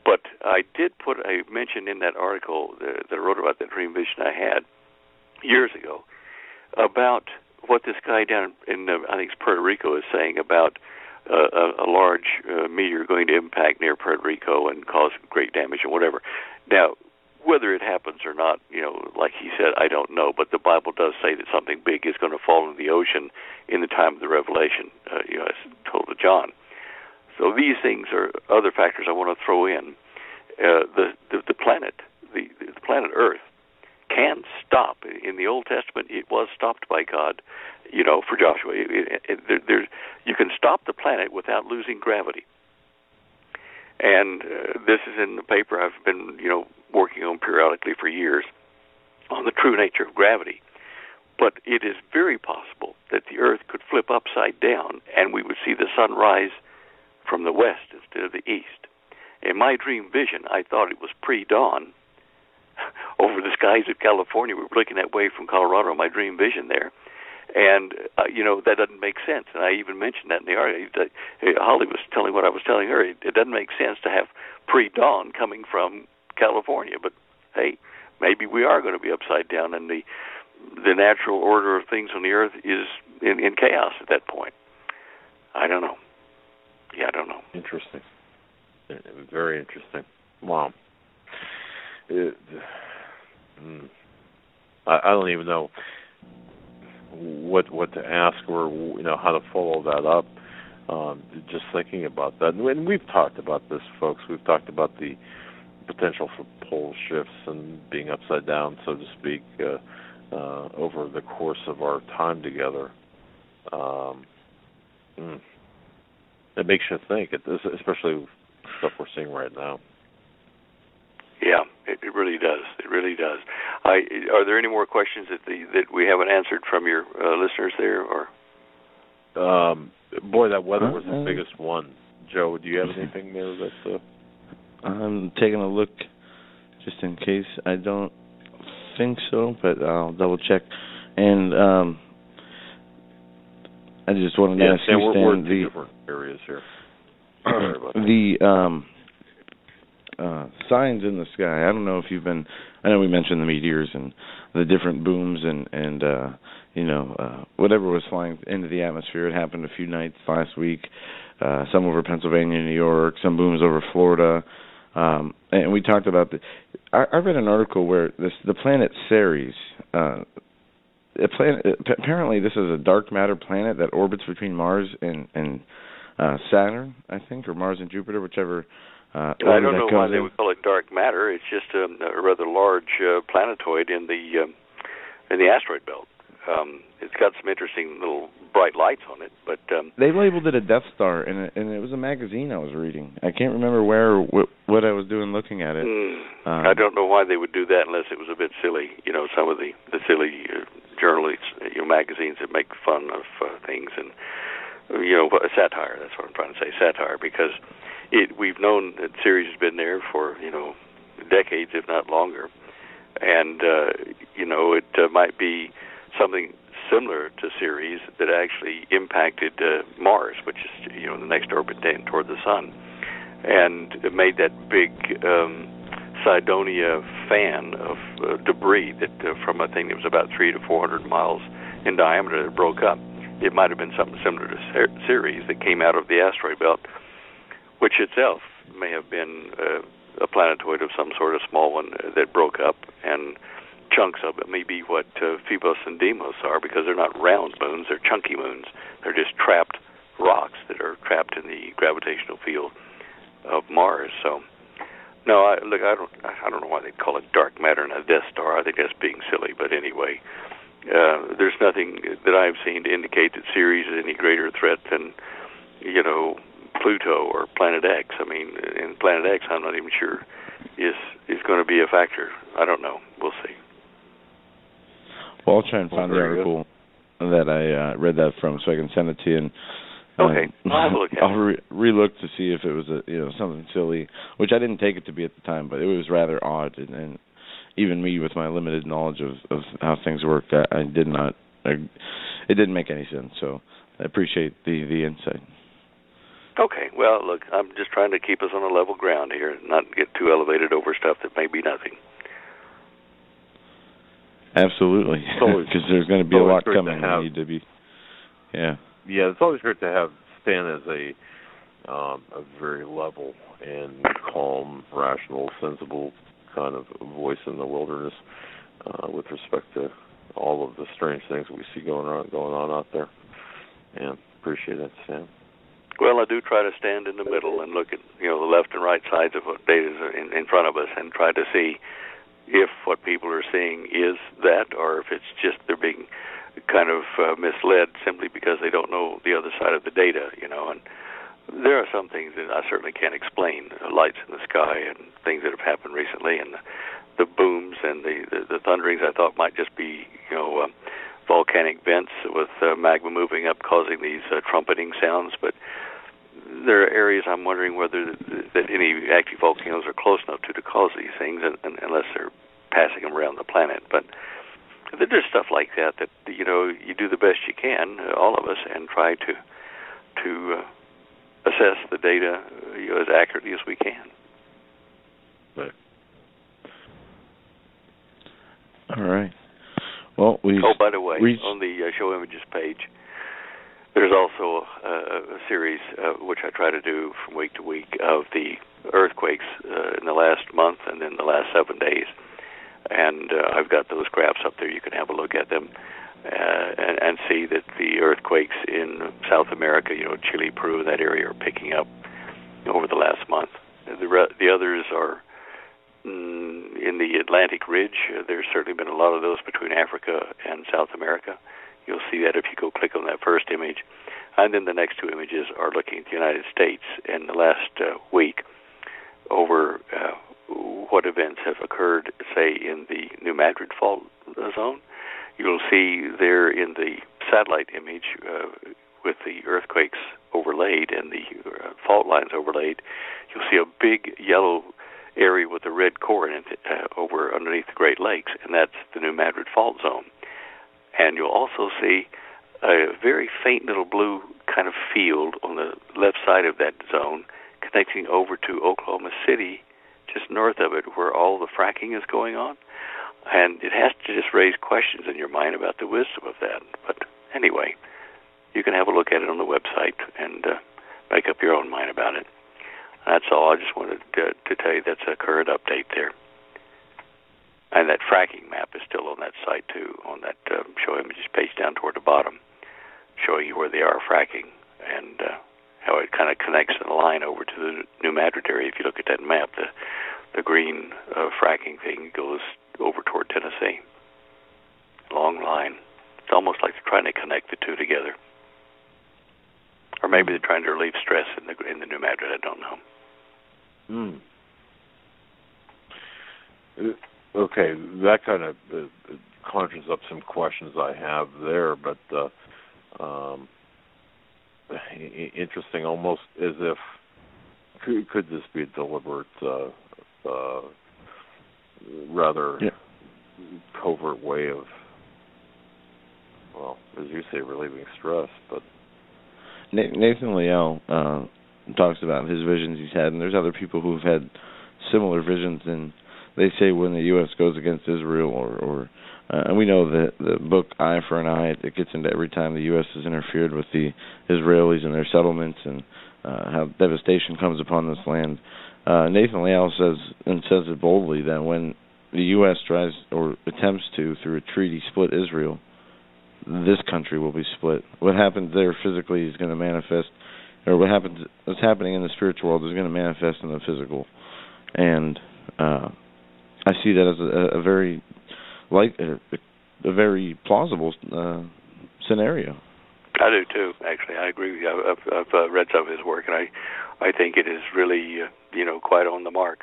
But I did put a mention in that article that I wrote about that dream vision I had years ago about what this guy down in, I think it's Puerto Rico, is saying about a large meteor going to impact near Puerto Rico and cause great damage and whatever. Now, whether it happens or not, like he said, I don't know, but the Bible does say that something big is going to fall into the ocean in the time of the Revelation, as told to John. So these things are other factors I want to throw in. The planet, the planet Earth, can stop. In the Old Testament, it was stopped by God, for Joshua. You can stop the planet without losing gravity. And this is in the paper I've been, working on periodically for years on the true nature of gravity. But it is very possible that the Earth could flip upside down and we would see the sun rise from the west instead of the east. In my dream vision, I thought it was pre-dawn over the skies of California. We were looking that way from Colorado, my dream vision there. And, that doesn't make sense. And I even mentioned that in the article. Holly was telling what I was telling her. It doesn't make sense to have pre-dawn coming from California. But, hey, maybe we are going to be upside down, and the natural order of things on the Earth is in chaos at that point. I don't know. Yeah, I don't know. Interesting. Very interesting. Wow. I don't even know what to ask or how to follow that up. Just thinking about that, and we've talked about this, folks. We've talked about the potential for pole shifts and being upside down, so to speak, over the course of our time together. It makes you think, especially stuff we're seeing right now. Yeah, it really does. It really does. Are there any more questions that we haven't answered from your listeners there? Or boy, that weather was the biggest one. Joe, do you have anything there that's? I'm taking a look just in case. I don't think so, but I'll double check. And I just wanted to ask you, Stan, we're in two different areas here. Sorry about that. The signs in the sky. I don't know if you've been. I know we mentioned the meteors and the different booms and whatever was flying into the atmosphere. It happened a few nights last week. Some over Pennsylvania, New York. Some booms over Florida. And we talked about I read an article where the planet Ceres. Apparently, this is a dark matter planet that orbits between Mars and Saturn, I think, or Mars and Jupiter, whichever. I don't know why they would call it dark matter. It's just a rather large planetoid in the asteroid belt. It's got some interesting little bright lights on it, but they labeled it a Death Star, and it was a magazine I was reading. I can't remember where or what I was doing looking at it. I don't know why they would do that unless it was a bit silly. Some of the silly journalists, magazines that make fun of things and satire. That's what I'm trying to say, satire, because we've known that Ceres has been there for decades, if not longer, and it might be something similar to Ceres that actually impacted Mars, which is the next orbit toward the sun, and it made that big Cydonia fan of debris that from a thing that was about 300 to 400 miles in diameter that broke up. It might have been something similar to Ceres that came out of the asteroid belt, which itself may have been a planetoid of some sort of small one that broke up, and chunks of it may be what Phobos and Deimos are, because they're not round moons, they're chunky moons. They're just trapped rocks that are trapped in the gravitational field of Mars. So, no, I don't know why they call it dark matter and a Death Star. I think that's being silly, but anyway, there's nothing that I've seen to indicate that Ceres is any greater threat than, Pluto or Planet X. I mean, in Planet X, I'm not even sure is going to be a factor. I don't know. We'll see. Well, I'll try and find the article that I read that from, so I can send it to you. And, okay, I'll have a look at it. I'll re-look to see if it was something silly, which I didn't take it to be at the time, but it was rather odd. And even me with my limited knowledge of how things work, I did not. It didn't make any sense. So I appreciate the insight. Okay, well, look, I'm just trying to keep us on a level ground here, not get too elevated over stuff that may be nothing. Absolutely, because there's going to be a lot coming. We need to be, yeah, it's always great to have Stan as a very level and calm, rational, sensible kind of voice in the wilderness with respect to all of the strange things we see going on out there. Yeah, appreciate that, Stan. Well, I do try to stand in the middle and look at the left and right sides of what data is in front of us, and try to see if what people are seeing is that, or if it's just they're being kind of misled simply because they don't know the other side of the data. And there are some things that I certainly can't explain, lights in the sky and things that have happened recently, and the booms and the thunderings I thought might just be volcanic vents with magma moving up, causing these trumpeting sounds. But there are areas I'm wondering whether that any active volcanoes are close enough to cause these things, unless they're passing them around the planet. But there's stuff like that you do the best you can, all of us, and try to assess the data as accurately as we can. Right. All right. Well, by the way, on the show images page, there's also a series which I try to do from week to week of the earthquakes in the last month and then the last 7 days. And I've got those graphs up there. You can have a look at them and see that the earthquakes in South America, Chile, Peru, that area, are picking up over the last month. The others are in the Atlantic Ridge. There's certainly been a lot of those between Africa and South America. You'll see that if you go click on that first image. And then the next two images are looking at the United States in the last week over what events have occurred, say, in the New Madrid fault zone. You'll see there in the satellite image with the earthquakes overlaid and the fault lines overlaid, you'll see a big yellow area with a red core in it over underneath the Great Lakes, and that's the New Madrid fault zone. And you'll also see a very faint little blue kind of field on the left side of that zone connecting over to Oklahoma City, just north of it, where all the fracking is going on. And it has to just raise questions in your mind about the wisdom of that. But anyway, you can have a look at it on the website and make up your own mind about it. That's all. I just wanted to tell you that's a current update there. And that fracking map is still on that site, too, on that show images page down toward the bottom, showing you where they are fracking and how it kind of connects the line over to the New Madrid area. If you look at that map, the green fracking thing goes over toward Tennessee. Long line. It's almost like they're trying to connect the two together. Or maybe they're trying to relieve stress in the New Madrid. I don't know. Okay, that kind of conjures up some questions I have there, but interesting, almost as if could this be a deliberate, rather covert way of, well, as you say, relieving stress, but Nathan Liel talks about his visions he's had, and there's other people who've had similar visions, and they say when the U.S. goes against Israel, and we know that the book Eye for an Eye, it gets into every time the U.S. has interfered with the Israelis and their settlements and how devastation comes upon this land. Nathan Liel says it boldly, that when the U.S. tries or attempts to, through a treaty, split Israel, this country will be split. What happens there physically is going to manifest, or what's happening in the spiritual world is going to manifest in the physical. And I see that as a very plausible scenario. I do too. Actually, I agree with you. I've read some of his work, and I think it is really quite on the mark.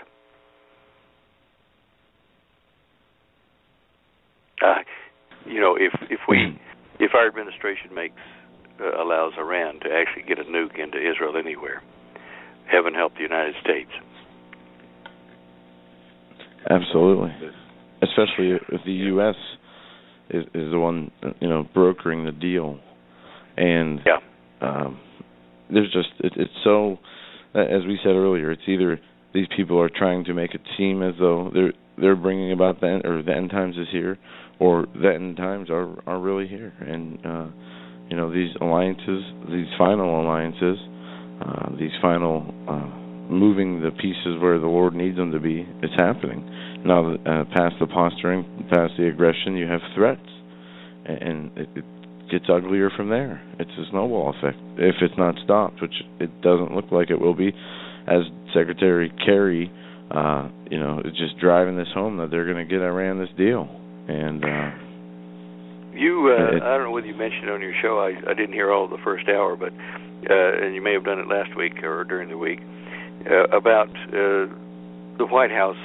If our administration allows Iran to actually get a nuke into Israel anywhere, heaven help the United States. Absolutely. especially if the U.S. is the one, brokering the deal. And there's just it's so, as we said earlier, it's either these people are trying to make it seem as though they're bringing about the end times is here, or the end times are really here. And these alliances, these final alliances, these final moving the pieces where the Lord needs them to be, it's happening. Now, past the posturing, past the aggression, you have threats, and it gets uglier from there. It's a snowball effect if it's not stopped, which it doesn't look like it will be. As Secretary Kerry, is just driving this home that they're going to get Iran this deal. And I don't know whether you mentioned it on your show. I didn't hear all of the first hour, but and you may have done it last week or during the week about the White House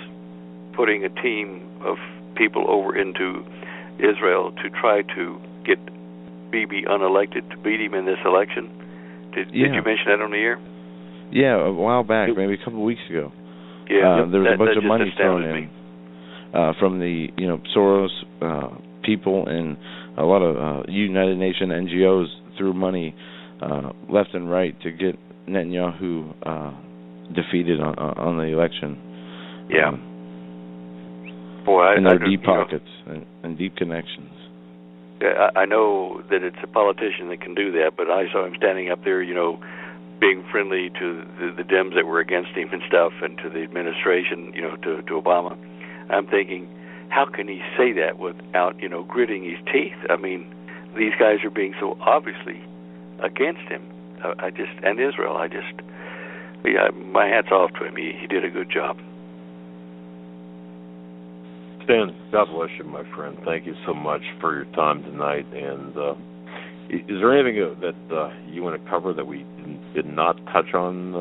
putting a team of people over into Israel to try to get Bibi unelected to beat him in this election. Did you mention that on the air? Yeah, a while back, maybe a couple of weeks ago. Yeah, there was a bunch of money thrown in from the Soros people, and a lot of United Nations NGOs threw money left and right to get Netanyahu defeated on the election. Yeah. Boy, and there are deep pockets and deep connections. I know that it's a politician that can do that, but I saw him standing up there, being friendly to the Dems that were against him and stuff, and to the administration, to Obama. I'm thinking, how can he say that without, gritting his teeth? I mean, these guys are being so obviously against him. And Israel, my hat's off to him. He did a good job. Stan, God bless you, my friend. Thank you so much for your time tonight. And is there anything that you want to cover that we did not touch on?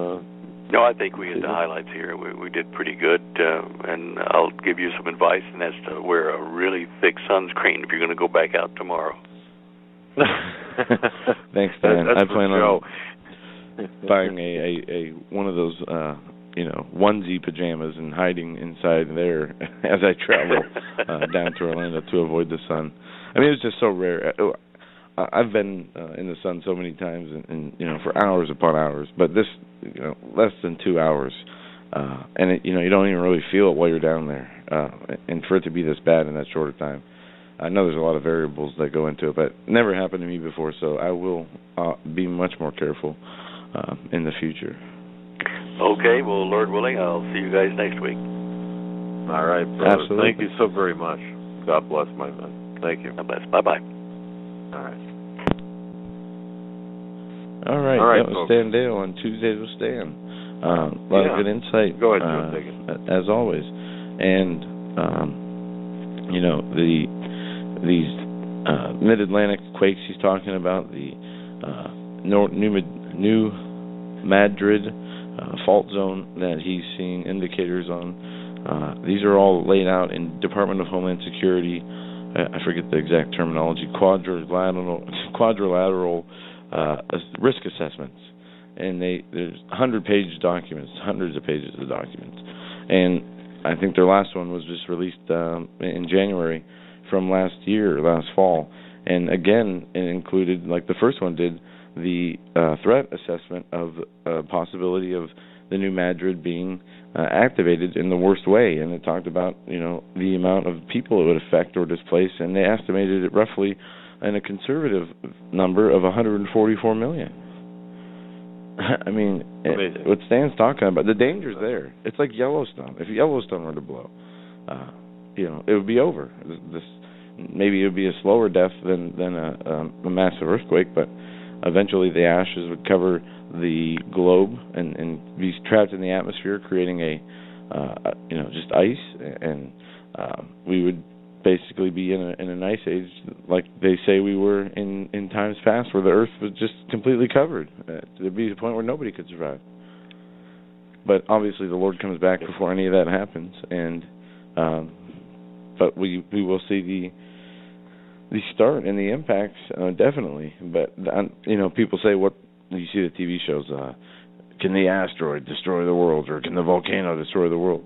No, I think we hit the highlights here. We did pretty good. And I'll give you some advice, and that's to wear a really thick sunscreen if you're going to go back out tomorrow. Thanks, Dan. I plan on buying a one of those onesie pajamas and hiding inside there as I travel down to Orlando to avoid the sun. I mean, it's just so rare. I've been in the sun so many times, and for hours upon hours. But this, less than 2 hours, and it, you don't even really feel it while you're down there. And for it to be this bad in that short of time, I know there's a lot of variables that go into it, but it never happened to me before. So I will be much more careful in the future. Okay, well, Lord willing, I'll see you guys next week. All right, brother. Absolutely. Thank you so very much. God bless, my man. Thank you. God bless. Bye-bye. All right. All right, that was Stan Dale on Tuesdays with Stan. A lot of good insight. Go ahead, Joe. Take it. As always. And, these mid-Atlantic quakes he's talking about, the New Madrid fault zone that he's seeing indicators on. These are all laid out in Department of Homeland Security. I forget the exact terminology. Quadrilateral risk assessments, and there's 100-page documents, hundreds of pages of documents, and I think their last one was just released in January from last fall, and again it included, like the first one did, the threat assessment of possibility of the New Madrid being activated in the worst way, and it talked about the amount of people it would affect or displace, and they estimated it roughly in a conservative number of 144 million. I mean, what Stan's talking about, the danger's there. It's like Yellowstone. If Yellowstone were to blow, it would be over. Maybe it would be a slower death than a massive earthquake, but eventually the ashes would cover the globe and be trapped in the atmosphere, creating just ice, and we would basically be in an ice age, like they say we were in times past, where the Earth was just completely covered. There'd be a point where nobody could survive. But obviously, the Lord comes back before any of that happens, and but we will see the start and the impacts definitely. But people say, what you see the TV shows, can the asteroid destroy the world, or can the volcano destroy the world?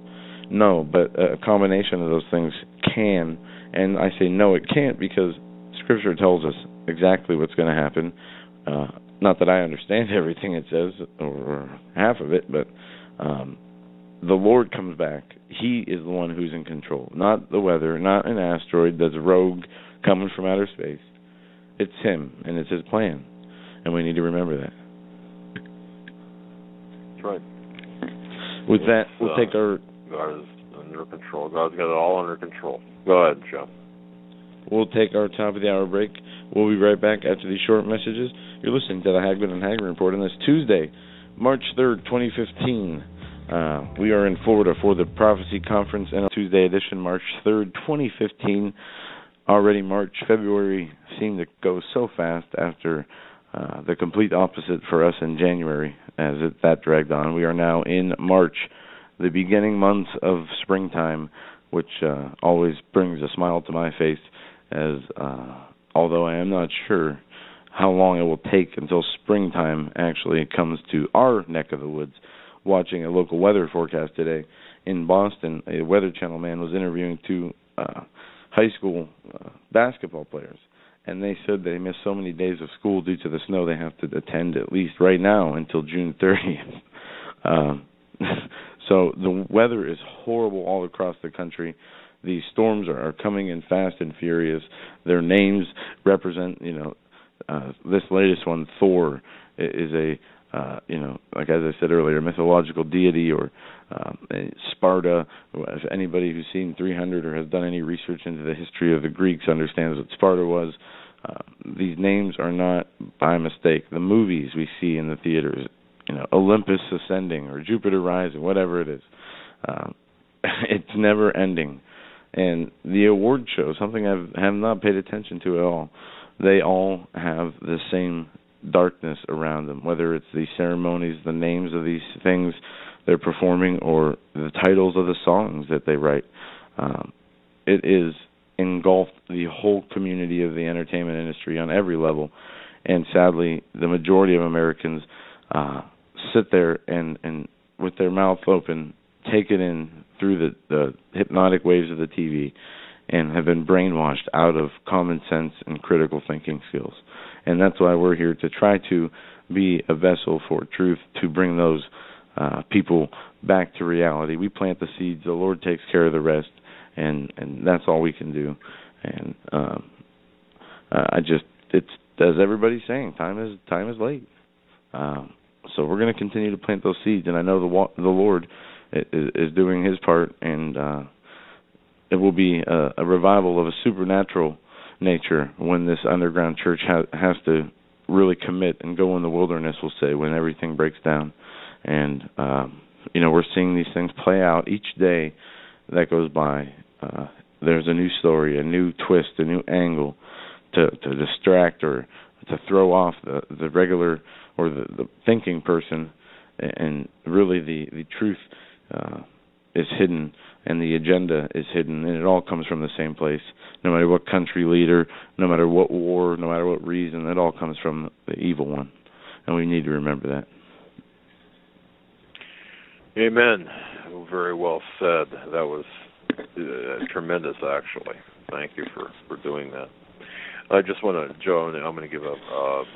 No, but a combination of those things can, and I say no, it can't, because Scripture tells us exactly what's going to happen. Not that I understand everything it says, or half of it, but the Lord comes back. He is the one who's in control, not the weather, not an asteroid that's rogue coming from outer space. It's Him, and it's His plan, and we need to remember that. That's right. With that, we'll take our... God is under control. God's got it all under control. Go ahead, Joe. We'll take our top of the hour break. We'll be right back after these short messages. You're listening to the Hagmann Hagmann Report on this Tuesday, March 3rd, 2015. We are in Florida for the Prophecy Conference, and Tuesday edition, March 3rd, 2015. Already March, February seemed to go so fast after the complete opposite for us in January, as that dragged on. We are now in March, the beginning months of springtime, which always brings a smile to my face, as although I am not sure how long it will take until springtime actually comes to our neck of the woods. Watching a local weather forecast today in Boston, a Weather Channel man was interviewing two high school basketball players, and they said they missed so many days of school due to the snow they have to attend at least right now until June 30th. So the weather is horrible all across the country. These storms are coming in fast and furious. Their names represent, this latest one, Thor, is a, like as I said earlier, mythological deity, or Sparta. If anybody who's seen 300 or has done any research into the history of the Greeks understands what Sparta was. These names are not by mistake. The movies we see in the theaters, Olympus Ascending or Jupiter Rising, whatever it is, it's never ending. And the award show, something I have not paid attention to at all, they all have the same darkness around them, whether it's the ceremonies, the names of these things they're performing, or the titles of the songs that they write. It is engulfed the whole community of the entertainment industry on every level, and sadly, the majority of Americans sit there and with their mouth open, take it in through the hypnotic waves of the TV, and have been brainwashed out of common sense and critical thinking skills. And that's why we're here, to try to be a vessel for truth, to bring those people back to reality. We plant the seeds, the Lord takes care of the rest, and that's all we can do. And it's, as everybody's saying, time is late. So we're going to continue to plant those seeds, and I know the Lord is doing His part, and it will be a revival of a supernatural nature when this underground church has to really commit and go in the wilderness, we'll say, when everything breaks down. And we're seeing these things play out each day that goes by. There's a new story, a new twist, a new angle to distract or to throw off the regular or the thinking person, and really the truth is hidden, and the agenda is hidden, and it all comes from the same place. No matter what country leader, no matter what war, no matter what reason, it all comes from the evil one, and we need to remember that. Amen. Very well said. That was tremendous, actually. Thank you for doing that. I just want to, Joe, I'm going to give a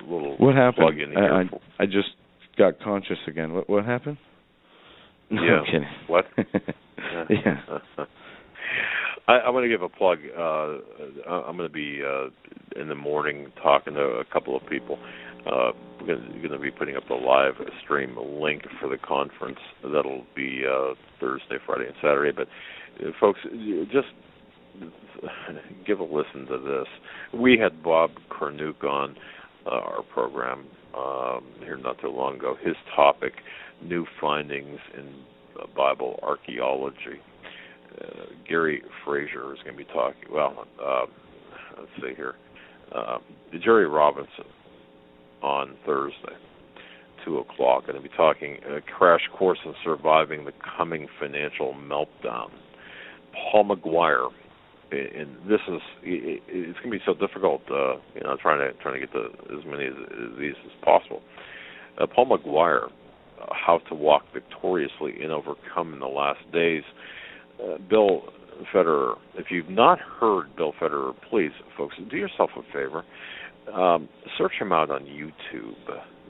little what happened? plug in here. I just got conscious again. What happened? No, yeah. I'm kidding. What? Yeah. I'm going to give a plug. I'm going to be in the morning talking to a couple of people. We're going to be putting up the live stream link for the conference. That'll be Thursday, Friday, and Saturday. But folks, just give a listen to this. We had Bob Kornuk on our program here not too long ago. His topic, new findings in Bible archaeology. Gary Frazier is going to be talking. Well, let's see here. Jerry Robinson on Thursday, 2:00, going to be talking a crash course in surviving the coming financial meltdown. Paul McGuire, and this is it's going to be so difficult. Trying to get to as many of these as possible. Paul McGuire, how to walk victoriously and overcome in the last days. Bill Federer. If you've not heard Bill Federer, please, folks, do yourself a favor. Search him out on YouTube.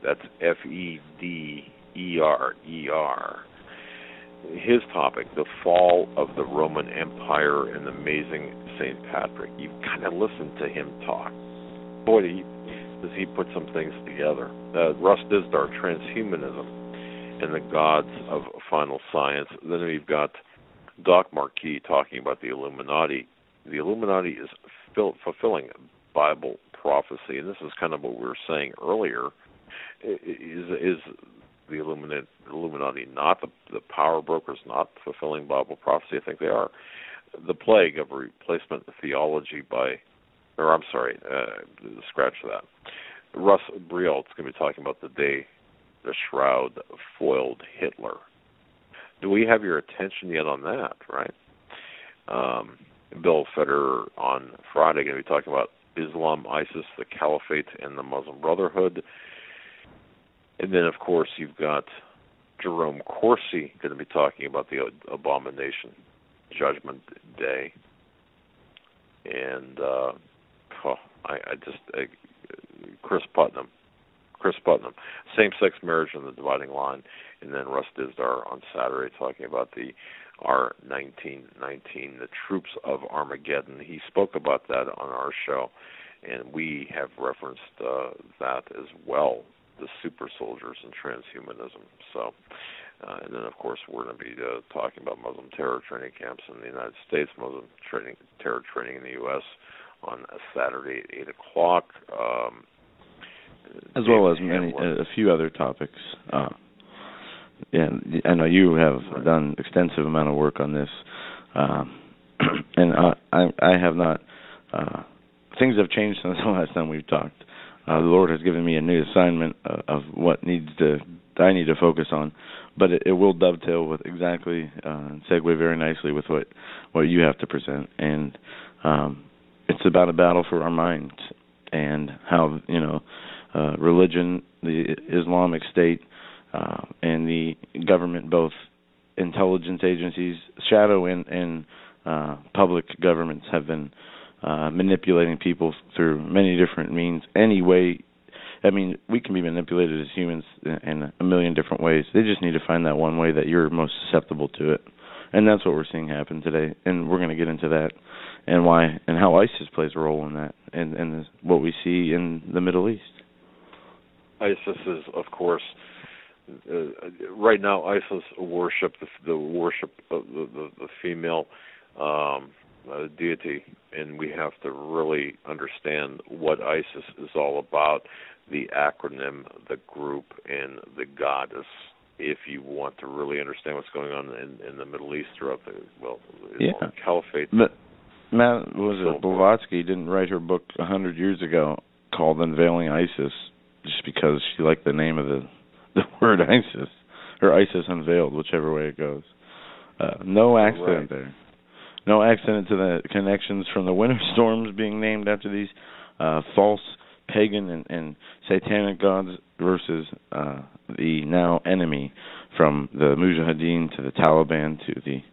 That's Federer. His topic, the fall of the Roman Empire and the amazing St. Patrick. You've kind of listened to him talk. Boy, does he put some things together. Russ Dizdar, transhumanism and the gods of final science. Then we've got Doc Marquis talking about the Illuminati. The Illuminati is fulfilling Bible prophecy, and this is kind of what we were saying earlier. Is the Illuminati not the power brokers, not fulfilling Bible prophecy? I think they are. The plague of replacement theology scratch that. Russ Brielt's going to be talking about the day the shroud foiled Hitler. Do we have your attention yet on that, right? Bill Federer on Friday going to be talking about Islam, ISIS, the Caliphate, and the Muslim Brotherhood. And then, of course, you've got Jerome Corsi going to be talking about the abomination, Judgment Day. And Chris Putnam, same-sex marriage and the dividing line. And then Russ Dizdar on Saturday talking about the R-1919, the troops of Armageddon. He spoke about that on our show, and we have referenced that as well, the super soldiers and transhumanism. So, and then, of course, we're going to be talking about Muslim terror training camps in the United States, Muslim terror training in the U.S. on a Saturday at 8 o'clock. As well as a few other topics. Yeah, I know you have done extensive amount of work on this, and I have not. Things have changed since the last time we've talked. The Lord has given me a new assignment of what I need to focus on, but it will dovetail with exactly and segue very nicely with what you have to present, and it's about a battle for our minds and how religion, the Islamic State, and the government, both intelligence agencies, shadow and public governments, have been manipulating people through many different means. Any way, I mean, we can be manipulated as humans in a million different ways. They just need to find that one way that you're most susceptible to it. And that's what we're seeing happen today. And we're going to get into that and why and how ISIS plays a role in that and what we see in the Middle East. ISIS is, of course, right now ISIS worship the worship of the female deity, and we have to really understand what ISIS is all about, the acronym, the group, and the goddess, if you want to really understand what's going on in the Middle East throughout the Caliphate. But Blavatsky didn't write her book 100 years ago called Unveiling ISIS just because she liked the name of the word ISIS, or ISIS Unveiled, whichever way it goes. No accident there. No accident to the connections from the winter storms being named after these false pagan and satanic gods versus the now enemy, from the Mujahideen to the Taliban to the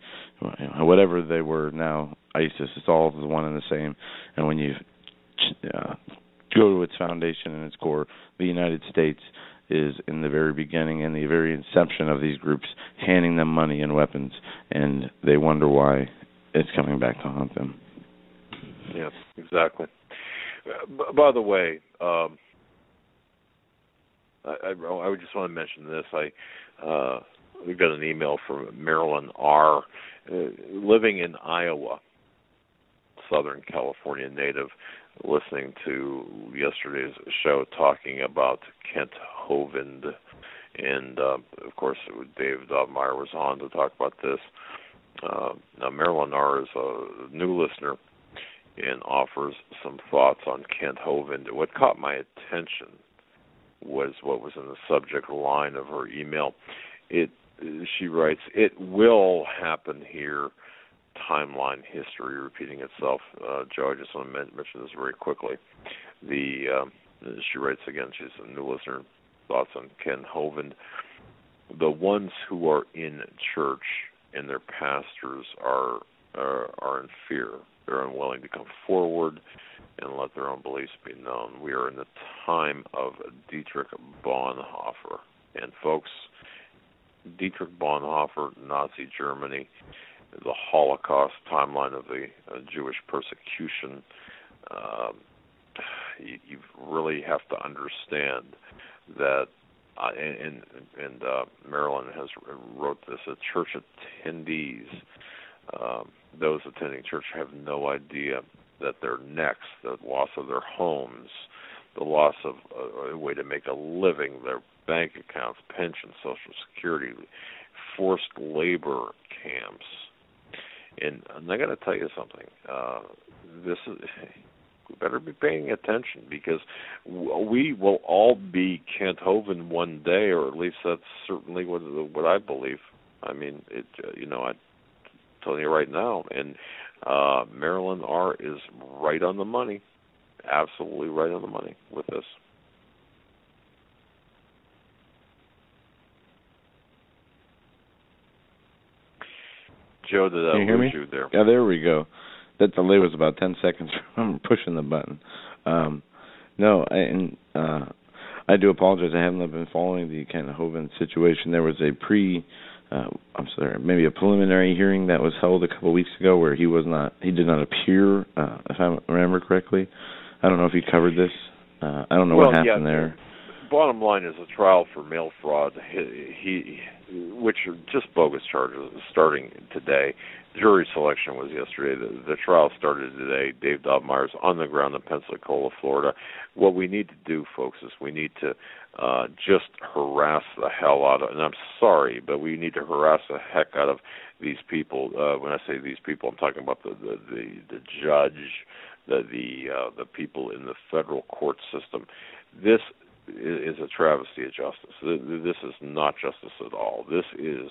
whatever they were now, ISIS. It's all the one and the same. And when you go to its foundation and its core, the United States is in the very beginning and the very inception of these groups, handing them money and weapons, and they wonder why it's coming back to haunt them. Yes, exactly. By the way, I would just want to mention this. We got an email from Marilyn R., living in Iowa, Southern California native, listening to yesterday's show talking about Kent Hovind. And, of course, Dave Dobmeyer was on to talk about this. Now, Marilyn R. is a new listener and offers some thoughts on Kent Hovind. What caught my attention was what was in the subject line of her email. She writes, "It will happen here. Timeline history repeating itself." Joe, I just want to mention this very quickly. She writes again, she's a new listener, thoughts on Ken Hovind. "The ones who are in church and their pastors are are in fear. They're unwilling to come forward and let their own beliefs be known. We are in the time of Dietrich Bonhoeffer. And folks, Dietrich Bonhoeffer, Nazi Germany, the Holocaust timeline of the Jewish persecution, you really have to understand that, and Marilyn has wrote this, that church attendees, those attending church have no idea that they're next, the loss of their homes, the loss of a way to make a living, their bank accounts, pensions, Social Security, forced labor camps. And I got to tell you something. We better be paying attention, because we will all be Kent Hovind one day, or at least that's certainly what I believe. I mean, I'm telling you right now, and Marilyn R. is right on the money, absolutely right on the money with this. Joe, did I lose you there? Yeah, there we go. That delay was about 10 seconds from pushing the button. I do apologize. I haven't been following the Kent Hovind situation. There was maybe a preliminary hearing that was held a couple of weeks ago where he did not appear, if I remember correctly. I don't know if you covered this. I don't know what happened there. Bottom line is a trial for mail fraud, which are just bogus charges, starting today. Jury selection was yesterday. The trial started today. Dave Dobmeyer's on the ground in Pensacola, Florida. What we need to do, folks, is we need to just harass the hell out of, and I'm sorry, but we need to harass the heck out of these people. When I say these people, I'm talking about the judge, the people in the federal court system. This is a travesty of justice. This is not justice at all. This is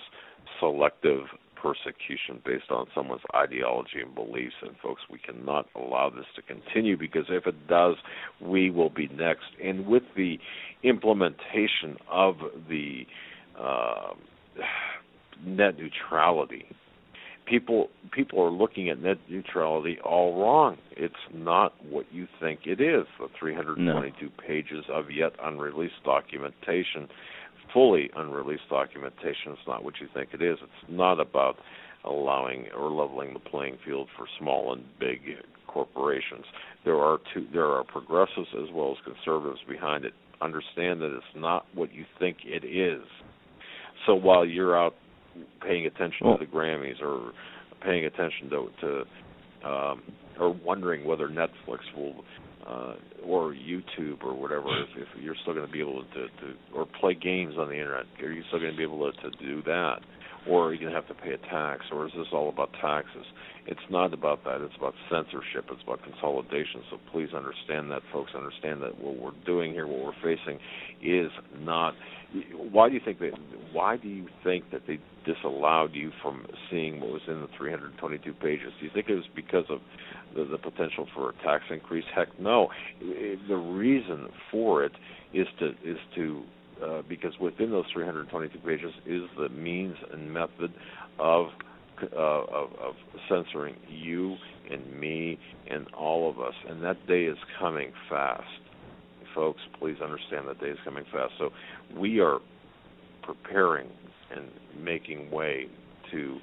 selective persecution based on someone's ideology and beliefs. And folks, we cannot allow this to continue, because if it does, we will be next. And with the implementation of the net neutrality, people are looking at net neutrality all wrong. It's not what you think it is. The 322 pages of yet unreleased documentation, fully unreleased documentation, is not what you think it is. It's not about allowing or leveling the playing field for small and big corporations. There are progressives as well as conservatives behind it. Understand that it's not what you think it is. So while you're out paying attention to the Grammys, or paying attention to or wondering whether Netflix will or YouTube or whatever, if you're still going to be able to or play games on the internet, are you still going to be able to do that? Or are you going to have to pay a tax? Or is this all about taxes? It's not about that. It's about censorship. It's about consolidation. So please understand that, folks. Understand that what we're doing here, what we're facing, is not. Why do you think that they disallowed you from seeing what was in the 322 pages? Do you think it was because of the potential for a tax increase? Heck, no. The reason for it is to because within those 322 pages is the means and method of censoring you and me and all of us, and that day is coming fast. Folks, please understand that day is coming fast. So we are preparing and making way to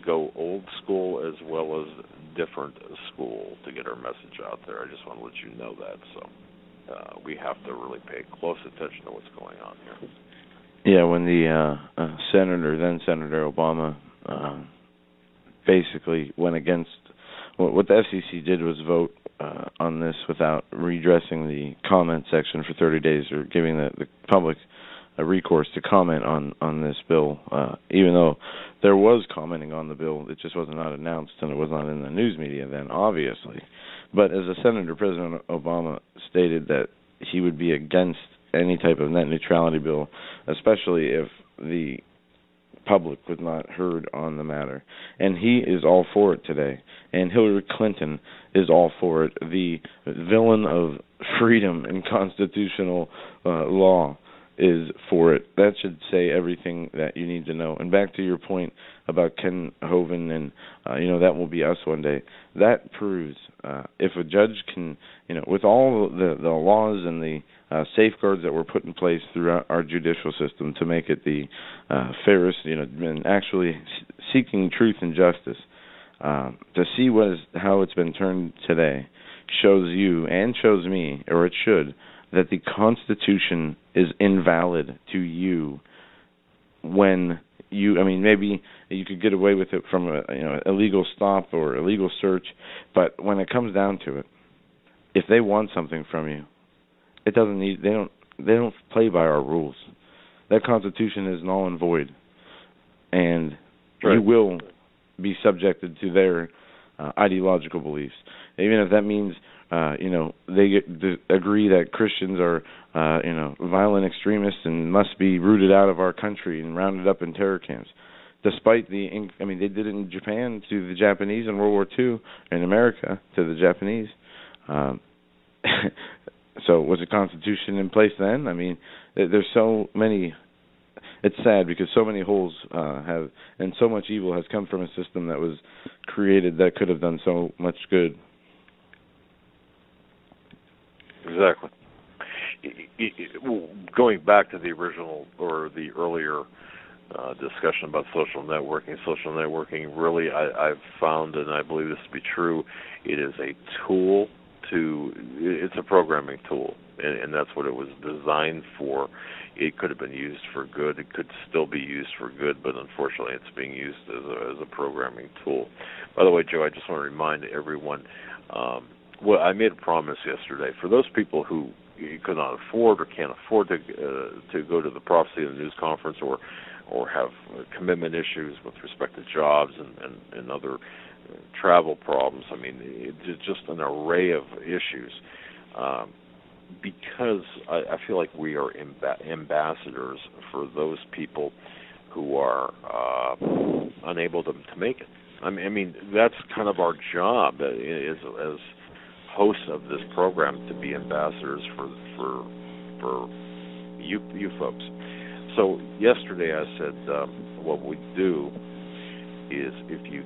go old school as well as different school to get our message out there. I just want to let you know that. So we have to really pay close attention to what's going on here. Yeah, when the then Senator Obama basically went against, what the FCC did was vote on this without redressing the comment section for 30 days, or giving the public a recourse to comment on this bill, even though there was commenting on the bill. It just was not announced, and it was not in the news media then, obviously. But as a senator, President Obama stated that he would be against any type of net neutrality bill, especially if the public was not heard on the matter. And he is all for it today. And Hillary Clinton is all for it. The villain of freedom and constitutional law is for it. That should say everything that you need to know. And back to your point about Ken Hovind and, that will be us one day. That proves if a judge can, with all the laws and the safeguards that were put in place throughout our judicial system to make it the fairest, and actually seeking truth and justice, to see how it's been turned today shows you and shows me, or it should, that the Constitution is invalid to you when maybe you could get away with it from a legal stop or a legal search, but when it comes down to it, if they want something from you, they don't play by our rules. That Constitution is null and void, and right. You will be subjected to their ideological beliefs, even if that means they agree that Christians are violent extremists and must be rooted out of our country and rounded up in terror camps. Despite they did it in Japan to the Japanese in World War II, in America to the Japanese. So was the Constitution in place then? There's so many. It's sad because so many holes and so much evil has come from a system that was created that could have done so much good. Exactly. Going back to the original or the earlier discussion about social networking really, I've found, and I believe this to be true, it is a tool it's a programming tool, and that's what it was designed for. It could have been used for good. It could still be used for good, but unfortunately it's being used as a programming tool. By the way, Joe, I just want to remind everyone, I made a promise yesterday. For those people who could not afford or can't afford to go to the Prophecy of the News Conference or have commitment issues with respect to jobs and other travel problems, it's just an array of issues. Because I feel like we are ambassadors for those people who are unable to make it. That's kind of our job as hosts of this program, to be ambassadors for you folks. So yesterday I said what we do is if you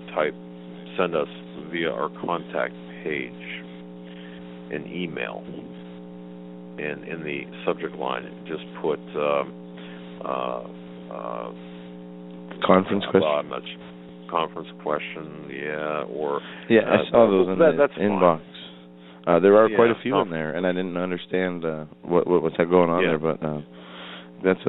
send us via our contact page an email, and in the subject line just put conference question. Conference question, I saw those in the inbox. There are quite a few in there, and I didn't understand what's going on there, but that's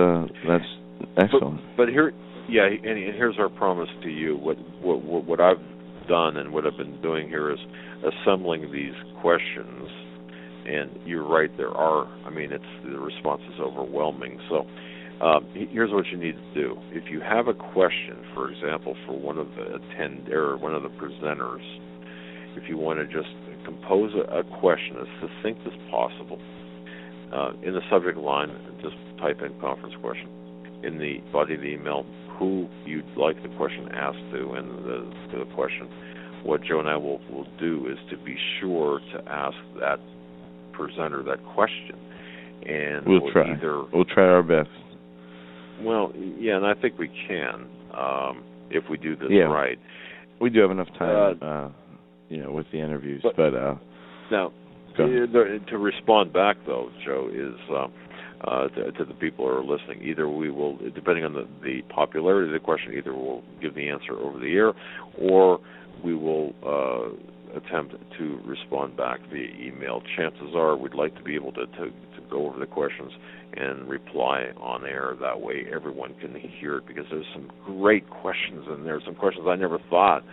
excellent. But here's our promise to you. What I've done and what I've been doing here is assembling these questions. And you're right, there are. The response is overwhelming. So here's what you need to do. If you have a question, for example, for one of the presenters, if you want to just compose a question as succinct as possible, in the subject line, just type in conference question. In the body of the email, who you'd like the question asked to, and the question. What Joe and I will do is to be sure to ask that presenter that question, and we'll try our best. Well, and I think we can if we do this right. We do have enough time, with the interviews. But now, to respond back though, Joe, is to the people who are listening. Either we will, depending on the popularity of the question, either we'll give the answer over the air, or we will attempt to respond back via email. Chances are we'd like to be able to go over the questions and reply on air. That way everyone can hear it, because there's some great questions in there, some questions I never thought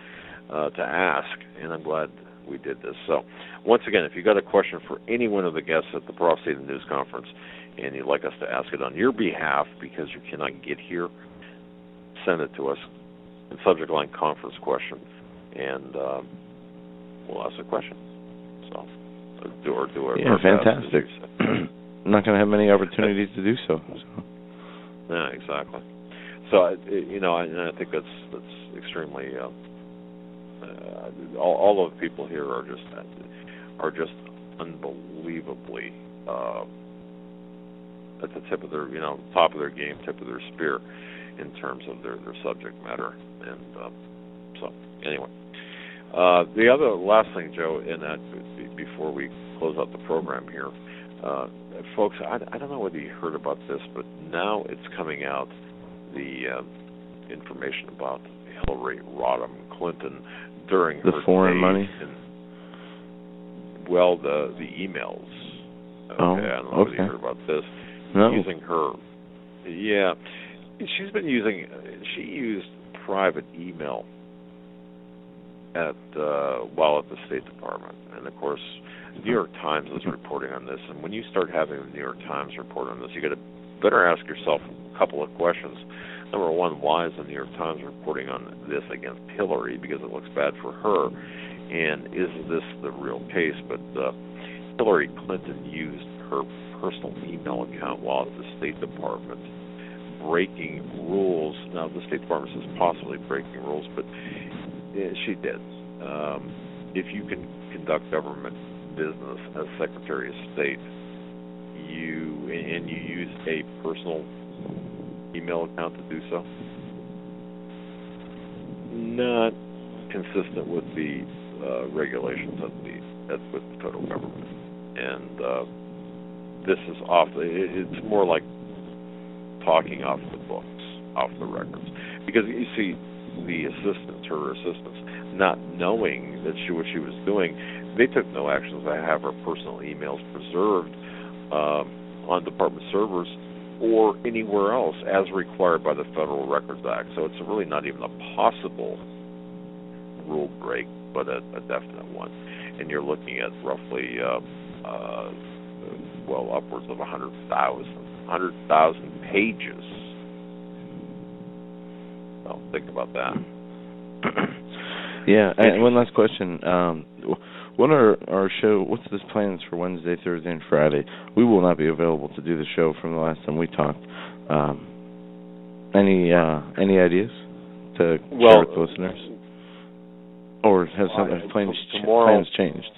to ask, and I'm glad we did this. So once again, if you've got a question for any one of the guests at the Prophecy of the News Conference and you'd like us to ask it on your behalf because you cannot get here, send it to us in subject line conference question, and we'll ask a question. So, do our fantastic. I'm not going to have many opportunities to do so. Yeah, exactly. So, I think that's extremely. All of the people here are just unbelievably at the tip of their, top of their game, tip of their spear, in terms of their subject matter. And so, anyway, the last thing, Joe, in that before we close out the program here, folks, I don't know whether you heard about this, but now it's coming out, the information about Hillary Rodham Clinton during the her foreign days money. The emails. Okay, I don't know whether you heard about this. No. Using her, she used private email while at the State Department, and of course, the New York Times is reporting on this. And when you start having the New York Times report on this, you got to better ask yourself a couple of questions. Number one, why is the New York Times reporting on this against Hillary? Because it looks bad for her. And is this the real case? But Hillary Clinton used her personal email account while at the State Department, breaking rules. Now, the State Department says possibly breaking rules, but she did. If you can conduct government business as Secretary of State, you use a personal email account to do so, not consistent with the regulations with the federal government. And this is it's more like talking off the books, off the records. Because you see, her assistants, not knowing that what she was doing, they took no actions to have her personal emails preserved on department servers or anywhere else as required by the Federal Records Act. So it's really not even a possible rule break, but a definite one. And you're looking at roughly, upwards of 100,000 pages. Well, think about that. Yeah, and one last question. What are our show? What's the plans for Wednesday, Thursday, and Friday? We will not be available to do the show from the last time we talked. Any ideas to share with the listeners, or has plans changed?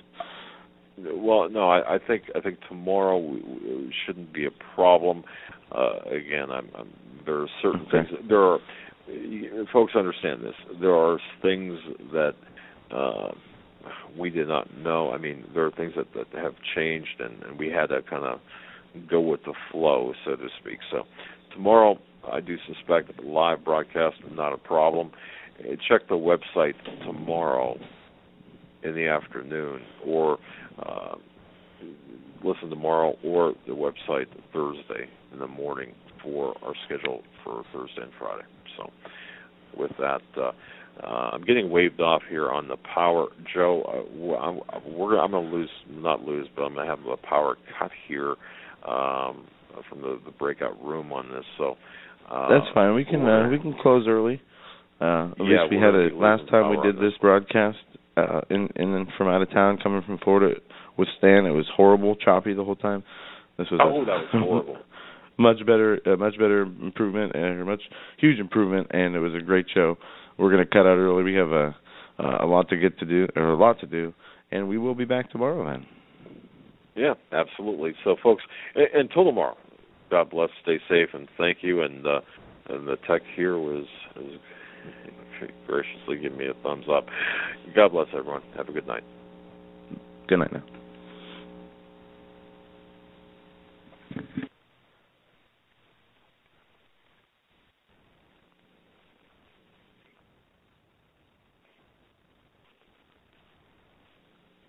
Well, no, I think tomorrow shouldn't be a problem. Again, there are certain things. There are. Folks understand this. There are things that we did not know. I mean, there are things that have changed, and we had to kind of go with the flow, so to speak. So tomorrow, I do suspect that the live broadcast is not a problem. Check the website tomorrow in the afternoon, or listen tomorrow, or the website Thursday in the morning for our schedule for Thursday and Friday. So with that, I'm getting waved off here on the power. Joe, I'm going to I'm going to have a power cut here from the breakout room on this. So that's fine. We can close early. At least we had it last time we did this broadcast from out of town, coming from Florida with Stan. It was horrible, choppy the whole time. That was horrible. much better improvement, and huge improvement, and it was a great show. We're going to cut out early. We have a lot to do, and we will be back tomorrow then. Yeah, absolutely. So, folks, until tomorrow, God bless, stay safe, and thank you. And the tech here was graciously giving me a thumbs up. God bless everyone. Have a good night. Good night now.